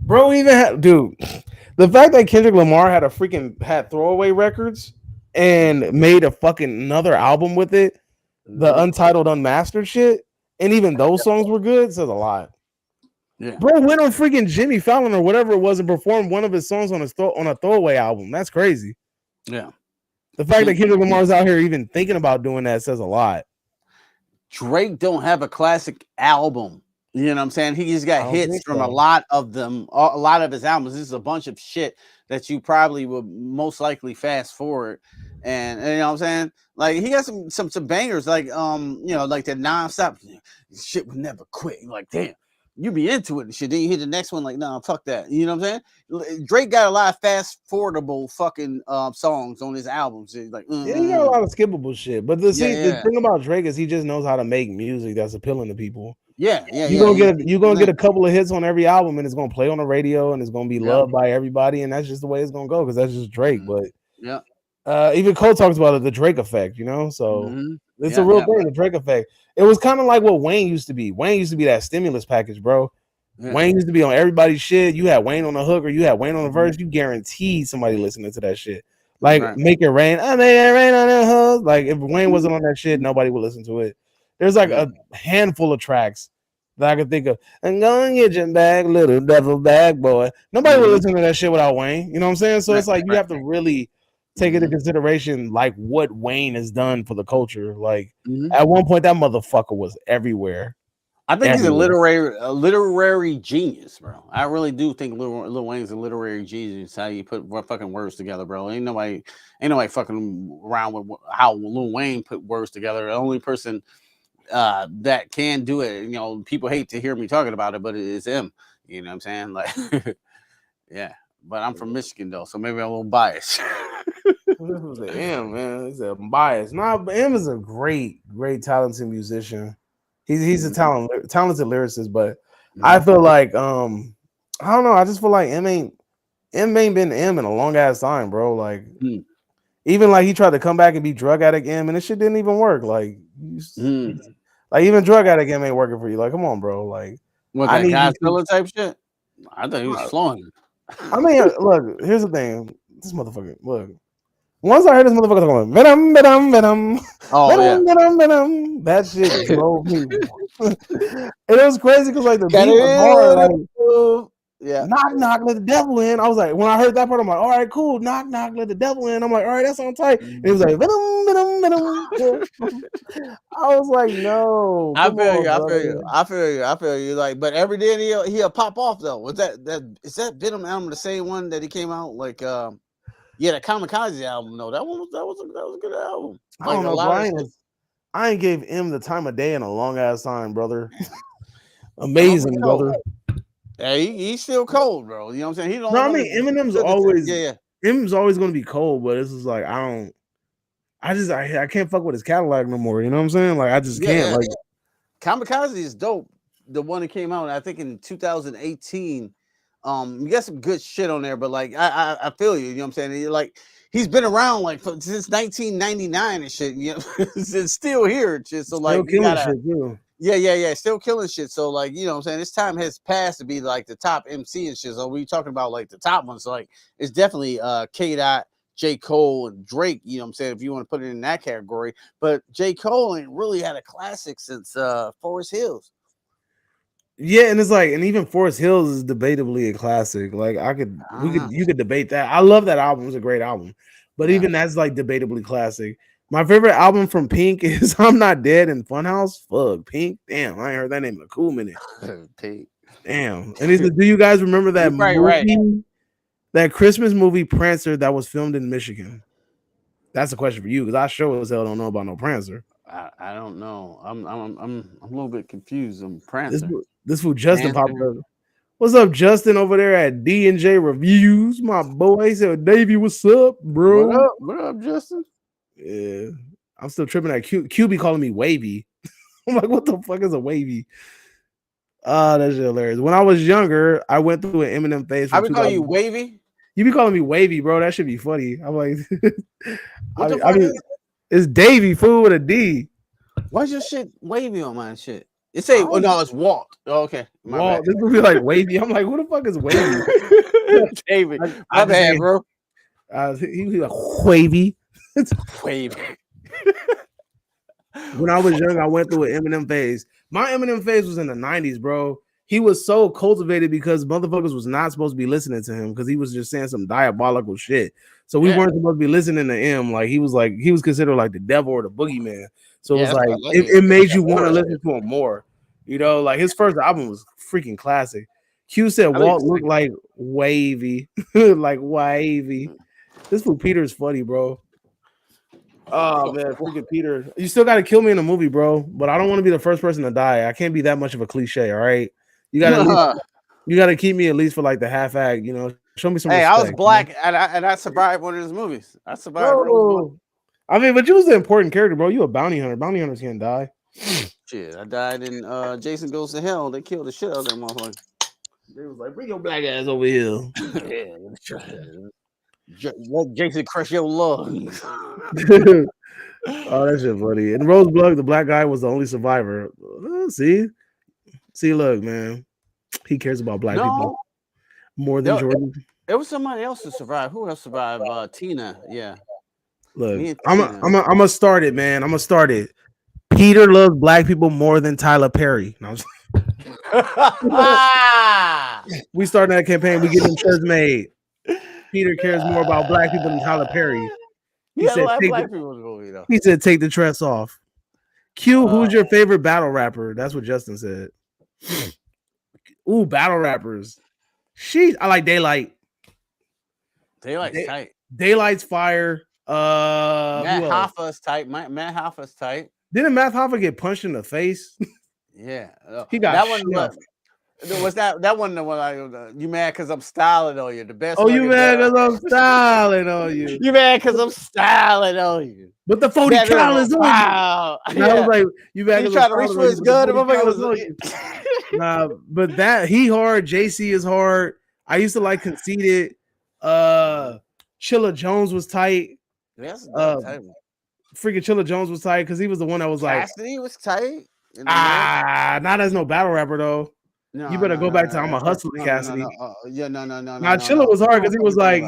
Bro, even had the fact that Kendrick Lamar had throwaway records and made a fucking another album with it, the Untitled Unmastered shit, and even those songs were good, says a lot. Yeah, bro went on freaking Jimmy Fallon or whatever it was and performed one of his songs on a throwaway album. That's crazy. Yeah, the fact that Kendrick Lamar's out here even thinking about doing that says a lot. Drake don't have a classic album. You know what I'm saying? He just got hits from a lot of them, a lot of his albums. This is a bunch of shit that you probably would most likely fast forward. And you know what I'm saying? Like, he got some bangers, like you know, like that nonstop shit would never quit. You're like, damn, you be into it and shit. Then you hit the next one, like, nah, fuck that. You know what I'm saying? Drake got a lot of fast forwardable fucking songs on his albums. Like, yeah, he got a lot of skippable shit. But the thing about Drake is he just knows how to make music that's appealing to people. Yeah. You're gonna get a couple of hits on every album, and it's gonna play on the radio, and it's gonna be loved by everybody, and that's just the way it's gonna go because that's just Drake. But even Cole talks about it, the Drake effect, you know. So it's a real thing, the Drake effect. It was kind of like what Wayne used to be. Wayne used to be that stimulus package, bro. Yeah. Wayne used to be on everybody's shit. You had Wayne on the hook or you had Wayne on the verse. You guaranteed somebody listening to that shit. Like Make It Rain. I made it rain on the hook. Like if Wayne wasn't on that shit, nobody would listen to it. There's like a handful of tracks that I could think of. And go and get your bag, little devil bag boy. Nobody would listen to that shit without Wayne. You know what I'm saying? So it's like you have to really take into consideration like what Wayne has done for the culture. Like at one point, that motherfucker was everywhere. I think he's a literary genius, bro. I really do think Lil Wayne's a literary genius. How you put fucking words together, bro. Ain't nobody fucking around with how Lil Wayne put words together. The only person that can do it, you know, people hate to hear me talking about it, but it's him. You know what I'm saying? Like, yeah. But I'm from Michigan though, so maybe I'm a little biased. M, man, he's a bias. Nah, but M is a great talented musician. He's a talented lyricist, but I feel like I don't know. I just feel like M ain't been M in a long ass time, bro. Like even like he tried to come back and be drug addict M, and this shit didn't even work. Like like even drug addict M ain't working for you. Like come on, bro. Like what that Godzilla type shit. I thought he was flowing. I mean, look. Here's the thing. This motherfucker. Look. Once I heard this motherfucker talking venom, venom, that shit drove me. It was crazy because like the beat was hard. Like, knock, knock, let the devil in. I was like, when I heard that part, I'm like, all right, cool. Knock, knock, let the devil in. I'm like, all right, that sounds tight. And he was like, venom, venom, venom. I was like, no. I feel you. Like, but every day he'll pop off though. Is that Venom album the same one that he came out like? Yeah, the Kamikaze album, no, that was a good album. I don't know, Brian. I ain't gave him the time of day in a long ass time, brother. Amazing, brother. Yeah, he's still cold, bro. You know what I'm saying? He don't. No, I mean Eminem's always Eminem's always gonna be cold, but this is like I can't fuck with his catalog no more. You know what I'm saying? Like I just can't. Like Kamikaze is dope. The one that came out, I think in 2018. You got some good shit on there, but like I feel you. You know what I'm saying? Like he's been around like since 1999 and shit. You know, it's still here and shit. So still like killing shit too. Yeah, still killing shit. So like, you know what I'm saying? This time has passed to be like the top MC and shit. So we talking about like the top ones. So like it's definitely K-Dot, J. Cole, and Drake, you know what I'm saying, if you want to put it in that category. But J. Cole ain't really had a classic since Forest Hills. Yeah, and it's like, and even Forest Hills is debatably a classic. Like you could debate that. I love that album. It's a great album. But even that's like debatably classic. My favorite album from Pink is I'm Not Dead and Funhouse. Fuck, Pink. Damn, I ain't heard that name in a cool minute. Pink. Damn. And do you guys remember that movie? That Christmas movie Prancer that was filmed in Michigan? That's a question for you because I sure as hell don't know about no Prancer. I don't know. I'm a little bit confused. I'm Prancer. This fool Justin popped up. What's up, Justin, over there at D&J Reviews? My boy, he said, Davey, what's up, bro? What up, Justin? Yeah, I'm still tripping at QB calling me wavy. I'm like, what the fuck is a wavy? That's hilarious. When I was younger, I went through an Eminem phase. I would call you wavy. You be calling me wavy, bro. That should be funny. I'm like, I mean, it's Davey, fool with a D. Why's your shit wavy on my shit? It say, oh no, it's Walt. Oh, okay, Walt. This would be like wavy. I'm like, who the fuck is wavy? Davey, my bad, bro. He was like wavy. It's wavy. When I was young, I went through an Eminem phase. My Eminem phase was in the 90s, bro. He was so cultivated because motherfuckers was not supposed to be listening to him because he was just saying some diabolical shit. So we weren't supposed to be listening to him. Like he was considered like the devil or the boogeyman. So it was like it made you want to listen to him more. You know, like his first album was freaking classic. Q said Walt looked like wavy, like wavy. This fool Peter is funny, bro. Oh man, freaking Peter! You still got to kill me in a movie, bro. But I don't want to be the first person to die. I can't be that much of a cliche. All right, you got to keep me at least for like the half act. You know, show me some. Hey, respect, I was black and I survived one of his movies. I survived. I mean, but you was an important character, bro. You a bounty hunter. Bounty hunters can't die. Shit, I died in Jason Goes to Hell. They killed the shit out of that motherfucker. They was like, bring your black ass over here. Let Jason crush your lungs. Oh, that shit funny. And Rose Blood, the black guy, was the only survivor. See, look, man, he cares about black people more than Jordan. It was somebody else to survive. Who else survived? Tina. Yeah. Look, I'm gonna start it, man. I'm gonna start it. Peter loves black people more than Tyler Perry. No, we starting that campaign. We getting shirts made. Peter cares more about black people than Tyler Perry. He said, take the dress off. Q, who's your favorite battle rapper? That's what Justin said. Ooh, battle rappers. I like Daylight. Daylight's tight. Daylight's fire. Matt Hoffa's tight. Matt Hoffa's tight. Didn't Matt Hoffa get punched in the face? Yeah. He got that one. Was that one the one you mad because I'm styling on you? The best. Oh, you mad because I'm styling on you? You mad because I'm styling on you? But the 40 cal is on you. Yeah. I was like, you mad because I'm trying to reach for his gun? Nah, but that he hard. JC is hard. I used to like Conceited. Chilla Jones was tight. That's tight. Freaking Chilla Jones was tight because he was the one that was like. Cassidy was tight. Not as no battle rapper though. No, you better go back to I'm a hustler, Cassidy. Now Chilla was hard because he was like,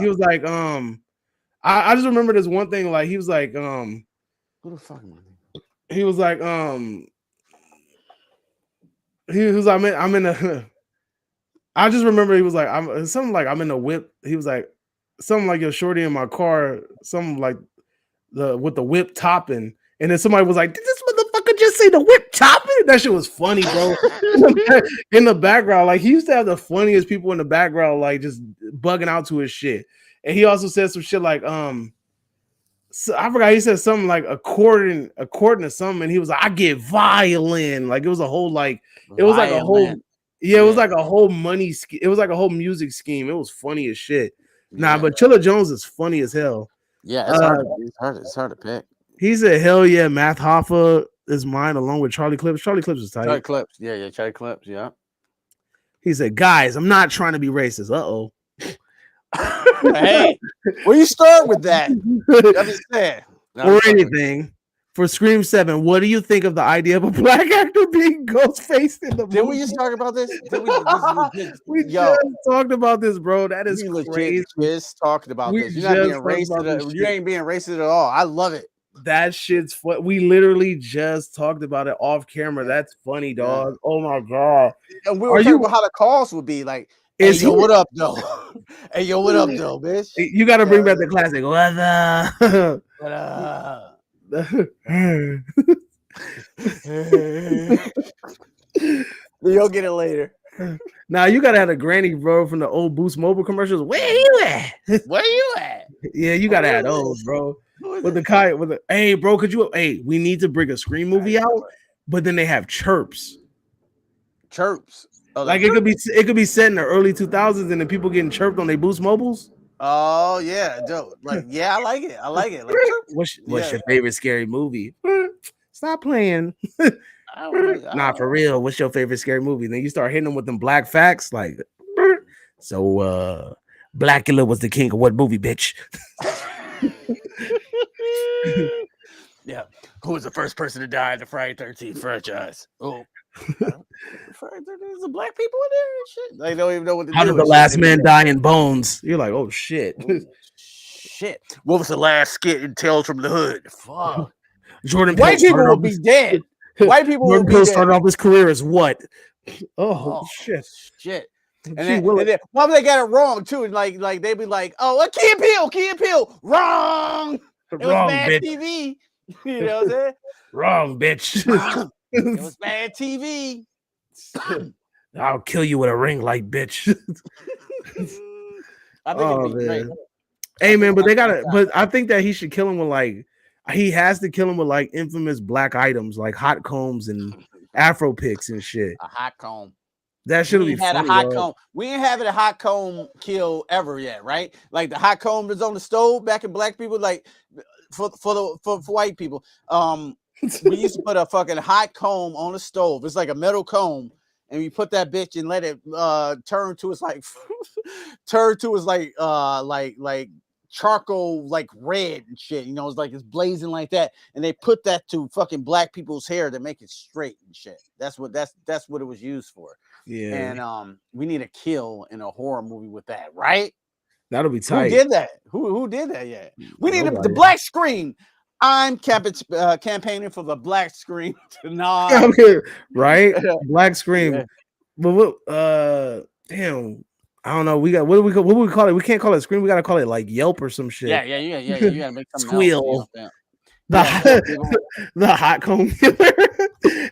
I just remember this one thing, like he was like, who the fuck am I? He was like, I'm in a. I just remember he was like, I'm in a whip. He was like, something like your shorty in my car, something like with the whip topping, and then somebody was like, did this motherfucker just say the whip topping? That shit was funny, bro. In the background, like he used to have the funniest people in the background, like just bugging out to his shit. And he also said some shit like, so I forgot, he said something like according to something, and he was like, I get violin. Like it was a whole like it was like a whole it was like a whole money it was like a whole music scheme. It was funny as shit. Nah, but Chilla Jones is funny as hell. Yeah, it's hard to pick. He said, hell yeah, Math Hoffa is mine along with Charlie Clips. Charlie Clips is tight. Charlie Clips, Charlie Clips, yeah. He said, guys, I'm not trying to be racist. Uh-oh. Hey, where you start with that? I'm just saying. Or anything. For Scream 7, what do you think of the idea of a black actor being Ghostface in the movie? Did we just talk about this? We just talked about this, bro. That is crazy. Just talked about this. You're not being racist. You ain't being racist at all. I love it. That shit's fun. We literally just talked about it off camera. That's funny, dog. Oh my god. And we were talking about how the calls would be like. Hey, yo, what up, though? Hey, yo, what up, though, bitch? You got to bring back the classic. What up? What up? You'll get it later. Now you gotta have a granny, bro, from the old Boost Mobile commercials. Where you at? Where you at? Yeah, you gotta have those, bro. With the hey, bro, we need to bring a Scream movie out, but then they have chirps. Oh, like it could be set in the early 2000s, and then people getting chirped on their Boost Mobiles. Oh yeah, dope. Like I like it. Like, what's your favorite scary movie? Stop playing. Nah, for real. What's your favorite scary movie? Then you start hitting them with them black facts, like, so Blackula was the king of what movie, bitch? Yeah. Who was the first person to die in the Friday 13th franchise? Oh. Friday 13th, the black people in there and shit. They don't even know what to do. How did the last man die in Bones? You're like, oh shit. Shit. What was the last skit in Tales from the Hood? Fuck. Jordan White people will be dead. White people will be dead. Started off his career as what? Oh shit. And then why they got it wrong too? Like they be like, oh, Key and Peele, wrong. It was bad bitch. TV. You know what I'm saying? Wrong, bitch. It was bad TV. I'll kill you with a ring light, bitch. I think it'd be great. Hey man, but I think that he should kill him with he has to kill him with like infamous black items like hot combs and afro picks and shit. A hot comb. That should be funny, a hot comb. We ain't having a hot comb kill ever yet, right? Like the hot comb is on the stove back in black people, like for white people. We used to put a fucking hot comb on the stove. It's like a metal comb, and we put that bitch and let it turn to its like charcoal, like red and shit. You know, it's like it's blazing like that, and they put that to fucking black people's hair to make it straight and shit. That's what it was used for. Yeah. And we need a kill in a horror movie with that, right? That'll be tight. Who did that? Who did that yet? We need the Black Scream. I'm campaigning for the Black Scream to nod. Right? Black Scream. Yeah. But damn, I don't know. We got what do we call it? We can't call it Scream. We gotta call it like Yelp or some shit. Yeah. You gotta make something Squeal. The hot comb killer.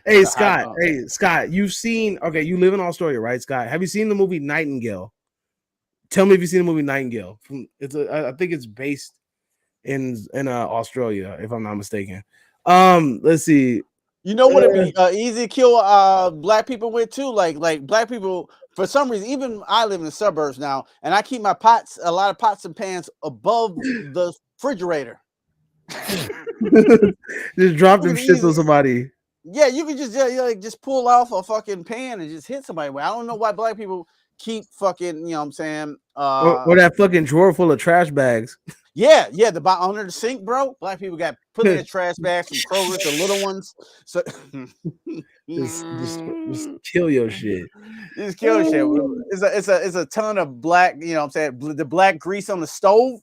Hey Scott, you've seen you live in Australia, right, Scott? Have you seen the movie Nightingale? Tell me if you've seen the movie Nightingale. I think it's based in Australia, if I'm not mistaken. Let's see. You know what it'd be easy to kill black people with too? Like black people, for some reason, even I live in the suburbs now, and I keep my a lot of pots and pans above the refrigerator. Just drop them shit on somebody. Yeah, you can just pull off a fucking pan and just hit somebody. I don't know why black people keep fucking, you know what I'm saying? Or that fucking drawer full of trash bags. Yeah, the under the sink, bro. Black people got put in the trash bags from Kroger, the little ones. So just kill your shit. Just kill your shit. It's a ton of black, you know what I'm saying? The black grease on the stove.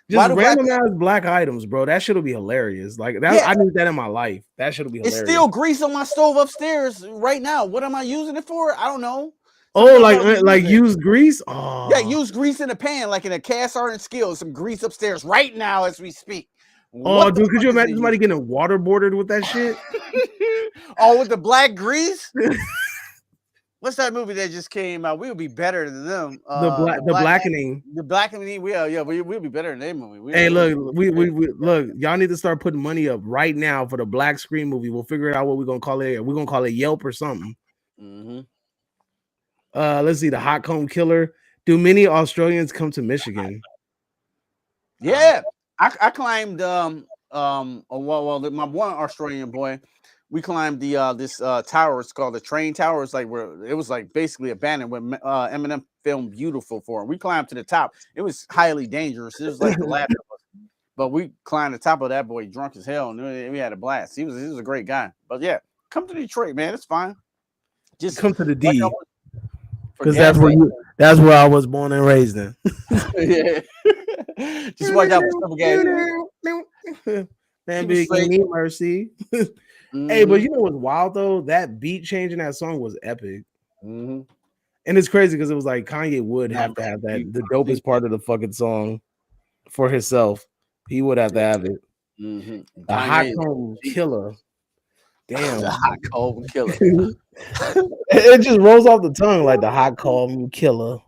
Just randomize black items, bro. That shit'll be hilarious. Like that, I need that in my life. That shit'll be hilarious. It's still grease on my stove upstairs right now. What am I using it for? I don't know. Oh, like used grease? Oh. Yeah, use grease in a pan, like in a cast iron skillet. Some grease upstairs right now as we speak. Oh, dude, could you imagine somebody getting waterboarded with that shit? Oh, with the black grease? what's that movie that just came out? We would be better than them. The Blackening. The Blackening. We'll be better than their movie. Hey, look, we look. Y'all need to start putting money up right now for the Black Screen movie. We'll figure it out what we're gonna call it. We're gonna call it Yelp or something. Mm-hmm. Let's see, the Hot Comb Killer. Do many Australians come to Michigan? Yeah, I climbed my one Australian boy. We climbed the this tower. It's called the train tower. It's like where it was like basically abandoned when Eminem filmed Beautiful for him. We climbed to the top. It was highly dangerous. It was like the ladder, but we climbed the top of that boy drunk as hell, and we had a blast. He was a great guy. But yeah, come to Detroit, man. It's fine. Just come to the D. Because that's where I was born and raised in. Yeah. Just watch out for some guys. Man, big me mercy. Hey, but you know what's wild though? That beat change in that song was epic. Mm-hmm. And it's crazy because it was like Kanye would have to have that, the dopest part of the fucking song for himself. He would have to have it. Mm-hmm. The Hot Comb Killer. Damn. The Hot Comb Killer. It just rolls off the tongue like the Hot Comb Killer.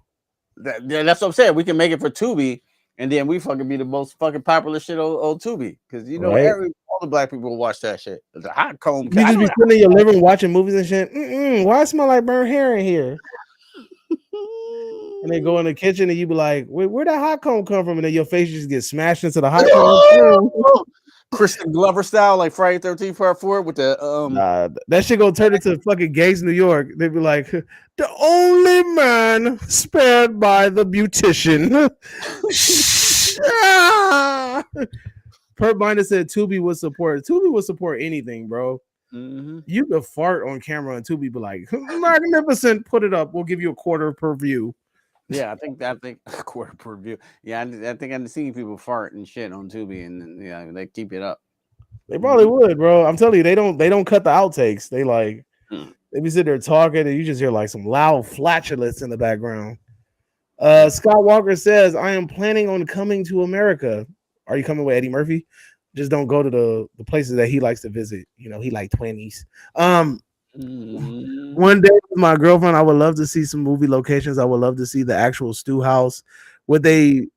That's what I'm saying. We can make it for Tubi, and then we fucking be the most fucking popular shit on Tubi. Because you know all the black people watch that shit. The Hot Comb Killer. You just be sitting in your living room watching movies and shit. Why it smell like burnt hair in here? And they go in the kitchen and you be like, where'd that hot comb come from? And then your face just gets smashed into the hot comb. Kristen Glover style, like Friday 13th Part 4 with the that shit gonna turn into fucking Gays New York. They'd be like, the only man spared by the beautician. Perp Binder said Tubi would support anything, bro. Mm-hmm. You could fart on camera and Tubi be like, magnificent, put it up. We'll give you $0.25 per view. Yeah, I think $0.25 per view. Yeah, I think I've seen people fart and shit on Tubi, and yeah, they keep it up. They probably would, bro. I'm telling you, they don't cut the outtakes. They like they be sitting there talking, and you just hear like some loud flatulence in the background. Scott Walker says, I am planning on coming to America. Are you coming with Eddie Murphy? Just don't go to the places that he likes to visit. You know, he like 20s. One day with my girlfriend, I would love to see some movie locations. I would love to see the actual stew house where they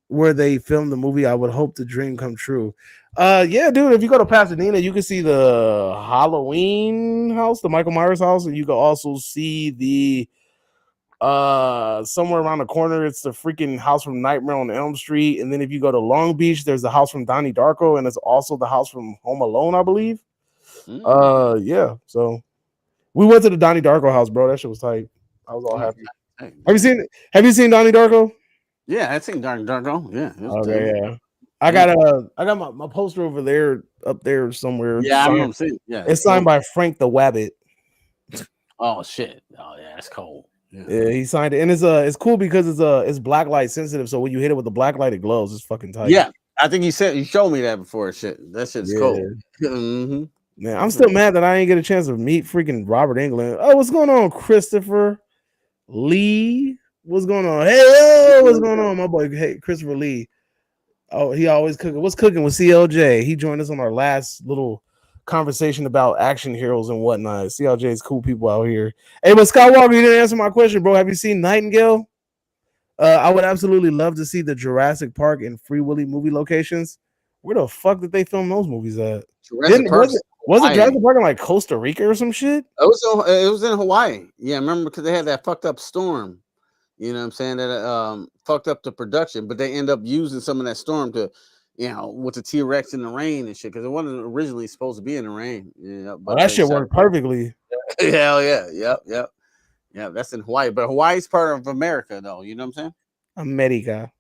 filmed the movie. I would hope the dream come true. Yeah, dude, if you go to Pasadena, you can see the Halloween house, the Michael Myers house, and you can also see the somewhere around the corner, it's the freaking house from Nightmare on Elm Street. And then if you go to Long Beach, there's the house from Donnie Darko, and it's also the house from Home Alone, I believe. Yeah, so we went to the Donnie Darko house, bro. That shit was tight. I was all happy. Have you seen Donnie Darko? Yeah, I've seen Donnie Darko. Yeah. Okay, yeah. I got my poster over there, up there somewhere. Yeah, I remember seeing. Yeah, it's signed by Frank the Wabbit. Oh shit! Oh yeah, that's cold. Yeah, he signed it, and it's cool because it's black light sensitive. So when you hit it with the black light, it glows. It's fucking tight. Yeah, I think you showed me that before. That shit's cold. Mm-hmm. Man, I'm still mad that I ain't get a chance to meet freaking Robert Englund. Oh, what's going on, Christopher Lee? What's going on? Hey, what's going on, my boy? Hey, Christopher Lee. Oh, he always cooking. What's cooking with CLJ? He joined us on our last little conversation about action heroes and whatnot. CLJ is cool people out here. Hey, but Scott Walker, you didn't answer my question, bro. Have you seen Nightingale? I would absolutely love to see the Jurassic Park and Free Willy movie locations. Where the fuck did they film those movies at? Was it Jurassic Park in like Costa Rica or some shit? It was in Hawaii. Yeah, remember because they had that fucked up storm. You know what I'm saying? That fucked up the production, but they end up using some of that storm to, with the T-Rex in the rain and shit, because it wasn't originally supposed to be in the rain. Yeah, but that shit worked perfectly. Hell yeah. Yep. Yeah, that's in Hawaii. But Hawaii's part of America, though. You know what I'm saying? America.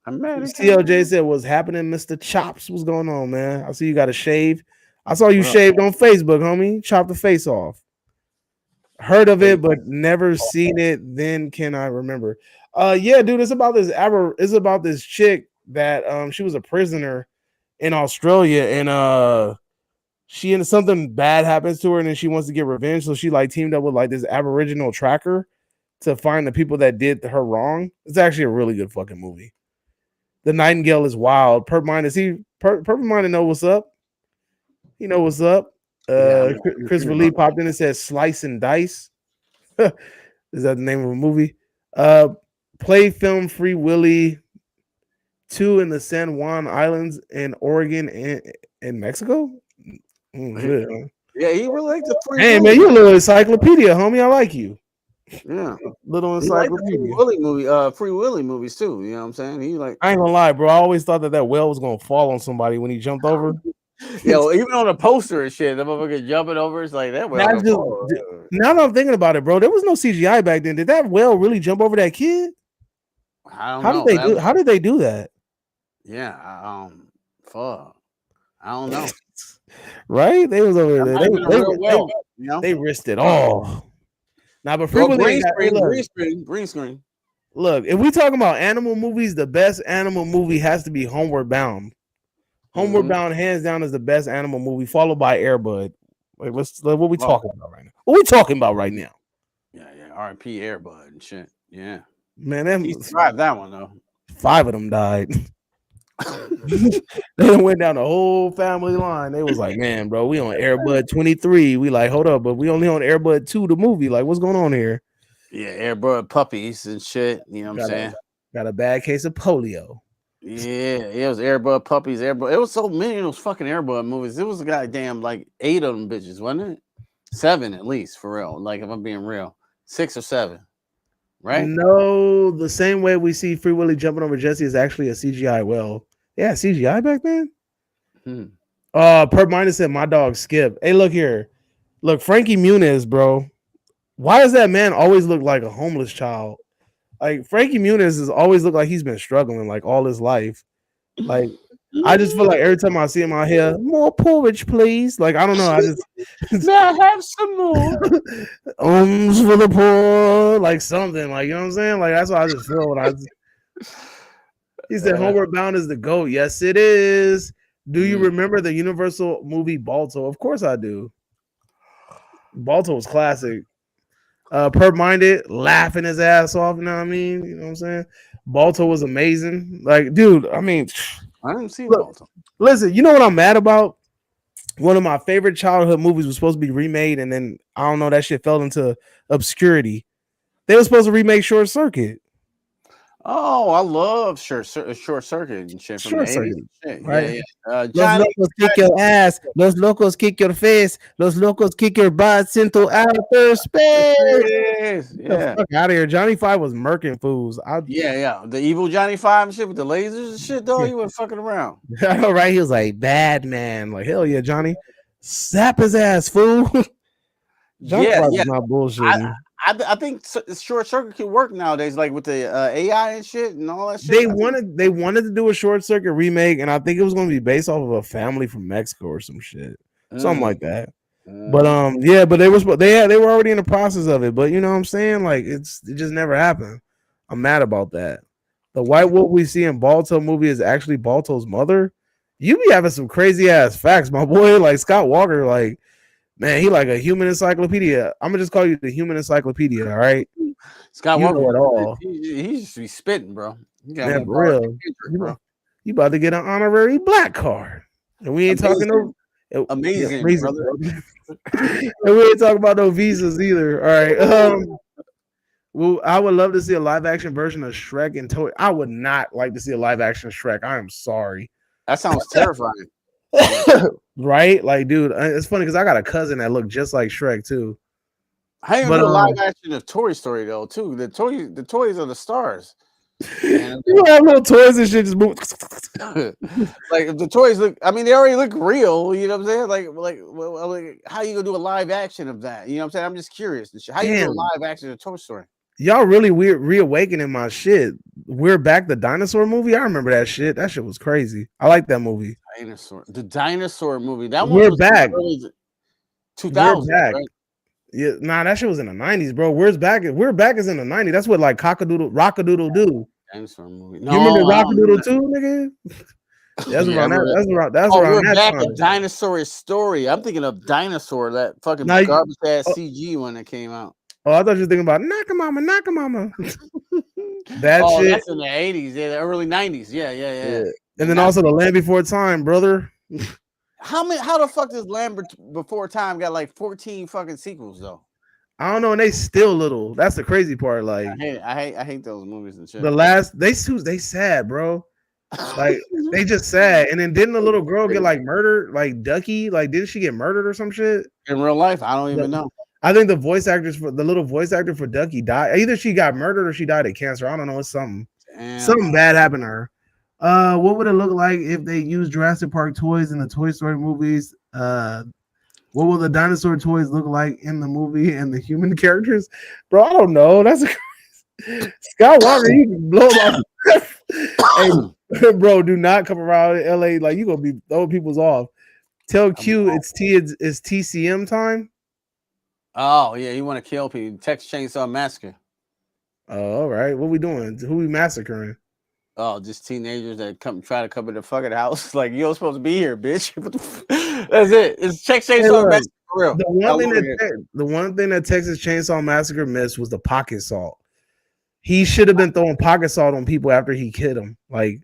CLJ said, what's happening, Mr. Chops? What's going on, man? I see you got a shave. I saw you shaved on Facebook, homie. Chop the face off. Heard of it, but never seen it. Then can I remember? Yeah, dude, it's about this chick that she was a prisoner in Australia, and something bad happens to her, and then she wants to get revenge. So she like teamed up with like this Aboriginal tracker to find the people that did her wrong. It's actually a really good fucking movie. The Nightingale is wild. Perp Minded know what's up. He know what's up. Christopher Lee popped in and said slice and dice. Is that the name of a movie? Play film Free Willy 2 in the San Juan Islands in Oregon and Mexico. Shit, huh? Yeah, he really liked the Free Hey Willy. man, you a little encyclopedia, homie. I like you. Yeah, Little he liked the encyclopedia. Free Willy movies too. You know what I'm saying? He like. I ain't gonna lie, bro. I always thought that whale was gonna fall on somebody when he jumped over. Yo, even on the poster and shit, the motherfucker jumping over. It's like that whale. Now that I'm thinking about it, bro, there was no CGI back then. Did that whale really jump over that kid? I don't know. How did they do that? Yeah, fuck. I don't know. Right? They was over there. They risked it all. Now, but green screen. Look, if we talking about animal movies, the best animal movie has to be Homeward Bound. Homeward Bound, hands down, is the best animal movie, followed by Air Bud. Wait, what we talking about right now? What we talking about right now? Yeah. R.I.P. Air Bud and shit. Yeah, man, he survived that one though. 5 of them died. They went down the whole family line. They was like, man, bro, we on Air Bud 23. We like, hold up, but we only on Air Bud 2, the movie. Like, what's going on here? Yeah, Air Bud puppies and shit. You know what I'm saying? Got a bad case of polio. Yeah, it was Air Bud puppies, Air Bud. It was so many of those fucking Air Bud movies. It was a goddamn like 8 of them bitches, wasn't it? 7 at least, for real. Like, if I'm being real, 6 or 7, right? No, the same way we see Free Willy jumping over Jesse is actually a CGI whale. Yeah, CGI back then. Perp Minus said my dog Skip. Hey, look here. Look, Frankie Muniz, bro. Why does that man always look like a homeless child? Like, Frankie Muniz has always looked like he's been struggling like all his life. Like, I just feel like every time I see him out here, more porridge, please. Like, I don't know. I just may I have some more? For the poor, like something, like, you know what I'm saying? Like, that's what I just feel when I. He said, Homeward Bound is the GOAT. Yes, it is. Do you remember the Universal movie Balto? Of course I do. Balto was classic. Perp Minded, laughing his ass off. You know what I mean? You know what I'm saying? Balto was amazing. Like, dude, I mean, I didn't see Balto. Listen, you know what I'm mad about? One of my favorite childhood movies was supposed to be remade, and then I don't know, that shit fell into obscurity. They were supposed to remake Short Circuit. Oh, I love Short Circuit and shit from the 80s. Shit. Right? Yeah. Los locos kick your ass. Los locos kick your face. Los locos kick your butts into outer space. Yeah. Fuck out of here. Johnny Five was murking fools. Yeah. The evil Johnny Five and shit with the lasers and shit, though. He wasn't fucking around. I know, right? He was like, bad man. Like, hell yeah, Johnny. Zap his ass, fool. Johnny Five is not bullshitting. I think Short Circuit can work nowadays, like with the AI and shit and all that shit. They wanted to do a Short Circuit remake, and I think it was going to be based off of a family from Mexico or some shit, something like that. But but they were already in the process of it. But you know what I'm saying? Like, it just never happened. I'm mad about that. The white wolf we see in Balto movie is actually Balto's mother. You be having some crazy ass facts, my boy. Like Scott Walker, like. Man, he like a human encyclopedia. I'm gonna just call you the human encyclopedia, all right? Scott Walker, know it all. He just be spitting, bro. Man, for real. You about to get an honorary black card, and we ain't talking no amazing brother. And we ain't talking about no visas either. All right. Well, I would love to see a live action version of Shrek and Toy. I would not like to see a live action Shrek. I am sorry. That sounds terrifying. Right? Like, dude, it's funny because I got a cousin that looked just like Shrek too. I even do a live action of Toy Story though, too. The toys are the stars. You have little toys and shit just move. Like if the toys look, I mean, they already look real. You know what I'm saying? Like how you gonna do a live action of that? You know what I'm saying? I'm just curious. How you do a live action of Toy Story? Y'all really weird reawakening my shit. We're Back, the dinosaur movie. I remember that shit. That shit was crazy. I like that movie. The dinosaur movie. That We're Back. 2000. Right? Yeah, nah, that shit was in the 90s, bro. We're Back is in the 90s. That's what like Rockadoodle Do. Dinosaur movie. No, you remember Rockadoodle 2, nigga? That's around that time. A dinosaur story. I'm thinking of Dinosaur, that fucking garbage ass CG one that came out. Oh, I thought you were thinking about Nakamama. That shit. That's in the 80s, the early 90s. Yeah. And then also The Land Before Time, brother. How the fuck does Land Before Time got like 14 fucking sequels though? I don't know, and they still little. That's the crazy part. Like I hate those movies and shit. the last they sad, bro. Like they just sad. And then didn't the little girl get like murdered? Like Ducky? Like didn't she get murdered or some shit? In real life, I don't even know. I think the little voice actor for Ducky died. Either she got murdered or she died of cancer. I don't know. It's something. Damn. Something bad happened to her. What would it look like if they used Jurassic Park toys in the Toy Story movies? What will the dinosaur toys look like in the movie and the human characters? Bro, I don't know. That's Scott Walker. You can blow him off. Hey, bro, do not come around LA like you gonna be throwing people's off. Tell Q it's TCM time. Oh yeah, you want to kill people? Texas Chainsaw Massacre. Oh, all right. What we doing? Who we massacring? Oh, just teenagers that try to come in the fucking house. Like you're supposed to be here, bitch. That's it. It's Texas Chainsaw Massacre for real. The one thing that Texas Chainsaw Massacre missed was the pocket salt. He should have been throwing pocket salt on people after he hit him. Like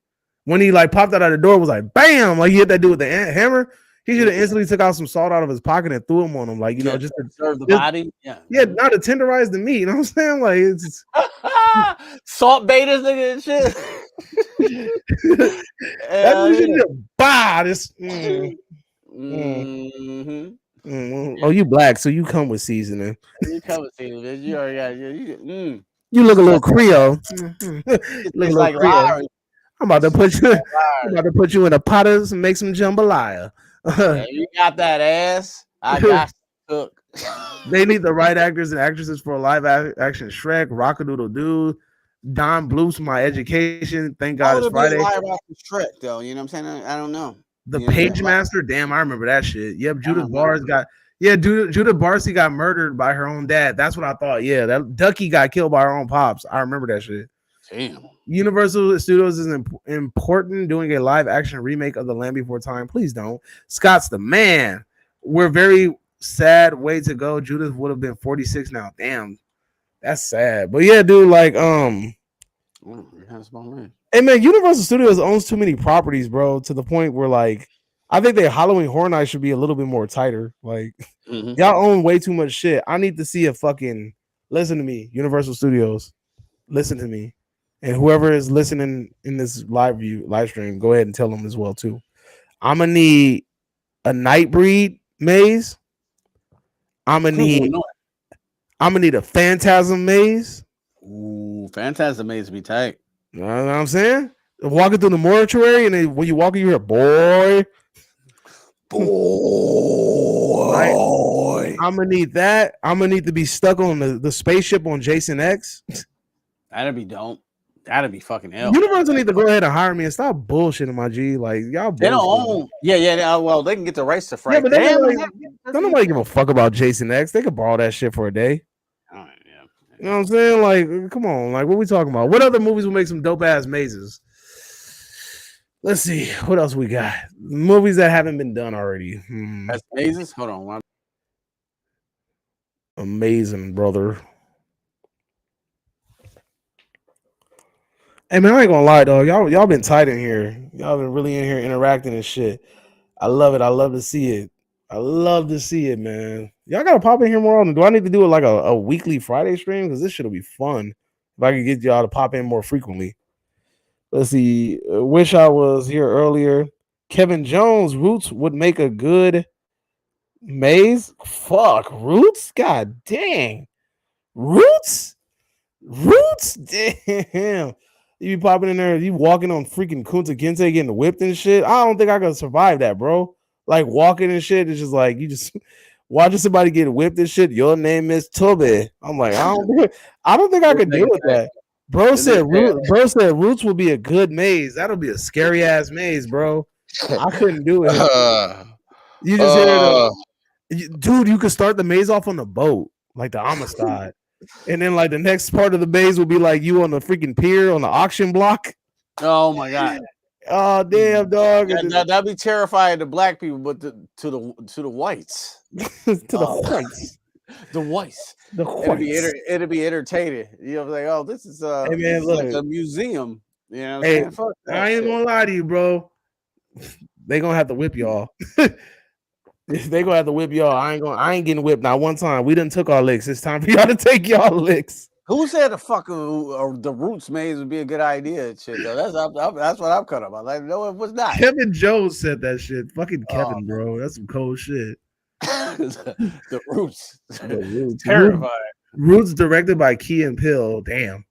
when he like popped out of the door, it was like bam, like he hit that dude with the hammer. He should have instantly took out some salt out of his pocket and threw him on him, like just to serve the body. Yeah, not to tenderize the meat. You know what I'm saying? Like it's salt baitas, nigga, and shit. Oh, you black, so you come with seasoning. You come with seasoning. You already got You look a little Creole. Look like Creole. I'm about to put you in a potters and make some jambalaya. You got that ass. I got to cook. They need the right actors and actresses for a live action Shrek, Rockadoodle Doo, Don Bluth's My Education. Thank God it's Friday. Live action Shrek, though. You know what I'm saying? I don't know. The Page Master. Damn, I remember that shit. Yep, Judith Barsi got murdered by her own dad. That's what I thought. Yeah, that Ducky got killed by her own pops. I remember that shit. Damn. Universal Studios is important doing a live action remake of The Land Before Time. Please don't. Scott's the man. We're very sad way to go. Judith would have been 46 now. Damn. That's sad. But yeah, dude, like hey man, Universal Studios owns too many properties, bro, to the point where like I think their Halloween Horror Nights should be a little bit more tighter. Like y'all own way too much shit. I need to see a fucking listen to me, Universal Studios. Listen to me. And whoever is listening in this live stream, go ahead and tell them as well too. I'm gonna need a Nightbreed maze. I'm gonna need a Phantasm maze. Ooh, Phantasm maze be tight. You know what I'm saying? Walking through the mortuary, and then when you walk in, you hear boy. Right? I'm gonna need that. I'm gonna need to be stuck on the spaceship on Jason X. That'd be dope. That'd be fucking hell. Universal need to go ahead and hire me and stop bullshitting, my G. Like y'all, they don't own. Yeah. Well, they can get the rights to Frank. Yeah, but don't nobody give a fuck about Jason X. They could borrow that shit for a day. Yeah. You know what I'm saying? Like, come on. Like, what we talking about? What other movies will make some dope ass mazes? Let's see. What else we got? Movies that haven't been done already. That's mazes. Hold on. Amazing, brother. Hey man, I ain't gonna lie, dog. Y'all been tight in here. Y'all been really in here interacting and shit. I love it. I love to see it. I love to see it, man. Y'all gotta pop in here more often. Do I need to do it like a weekly Friday stream? Because this shit'll be fun if I could get y'all to pop in more frequently. Let's see. Wish I was here earlier. Kevin Jones, Roots would make a good maze. Fuck, Roots? God dang. Roots? Damn. You be popping in there, you walking on freaking Kunta Kinte getting whipped and shit. I don't think I could survive that, bro. Like walking and shit, it's just like you just watching somebody get whipped and shit. Your name is Toby. I'm like, I don't think I could deal with that. Bro said Roots will be a good maze. That'll be a scary ass maze, bro. I couldn't do it. You just hear dude, you could start the maze off on the boat, like the Amistad. And then like the next part of the maze will be like you on the freaking pier on the auction block. Oh my god. Oh damn, dog. That'd be terrifying to black people, but to the whites. The whites. The whites. The whites. It'd be entertaining. You know, like, oh, this is hey man, look, like a museum. You know, hey, I ain't gonna lie to you, bro. They gonna have to whip y'all. They gonna have to whip y'all. I ain't getting whipped not one time. We done took our licks. It's time for y'all to take y'all licks. Who said the fucking the Roots maze would be a good idea and shit though? That's what I'm cutting about. Like, no, it was not. Kevin Jones said that shit. Fucking Kevin, bro. That's some cold shit. The Roots. The Roots. Terrifying. Roots directed by Key and Peele. Damn.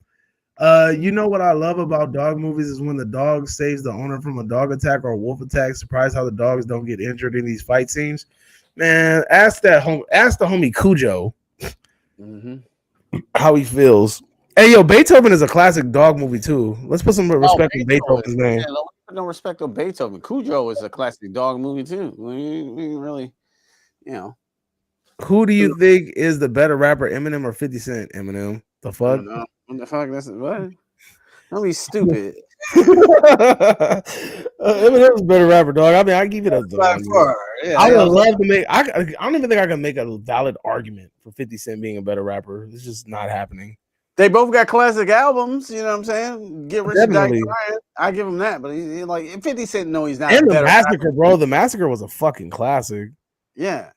You know what I love about dog movies is when the dog saves the owner from a dog attack or a wolf attack. Surprised how the dogs don't get injured in these fight scenes. Man, ask the homie Cujo how he feels. Hey, yo, Beethoven is a classic dog movie too. Let's put some respect on Beethoven's name. Yeah, no respect on Beethoven. Cujo is a classic dog movie too. We really, you know. Who do you think is the better rapper, Eminem or 50 Cent? Eminem. The fuck? What the fuck? That's what? Don't be stupid. Eminem's a better rapper, dog. I mean, I give it a dog. Yeah, I would love to make. I don't even think I can make a valid argument for 50 Cent being a better rapper. It's just not happening. They both got classic albums. You know what I'm saying? Get Rich or Die Trying. I give him that, but he's like 50 Cent. No, he's not. And the Massacre, bro. The Massacre was a fucking classic. Yeah.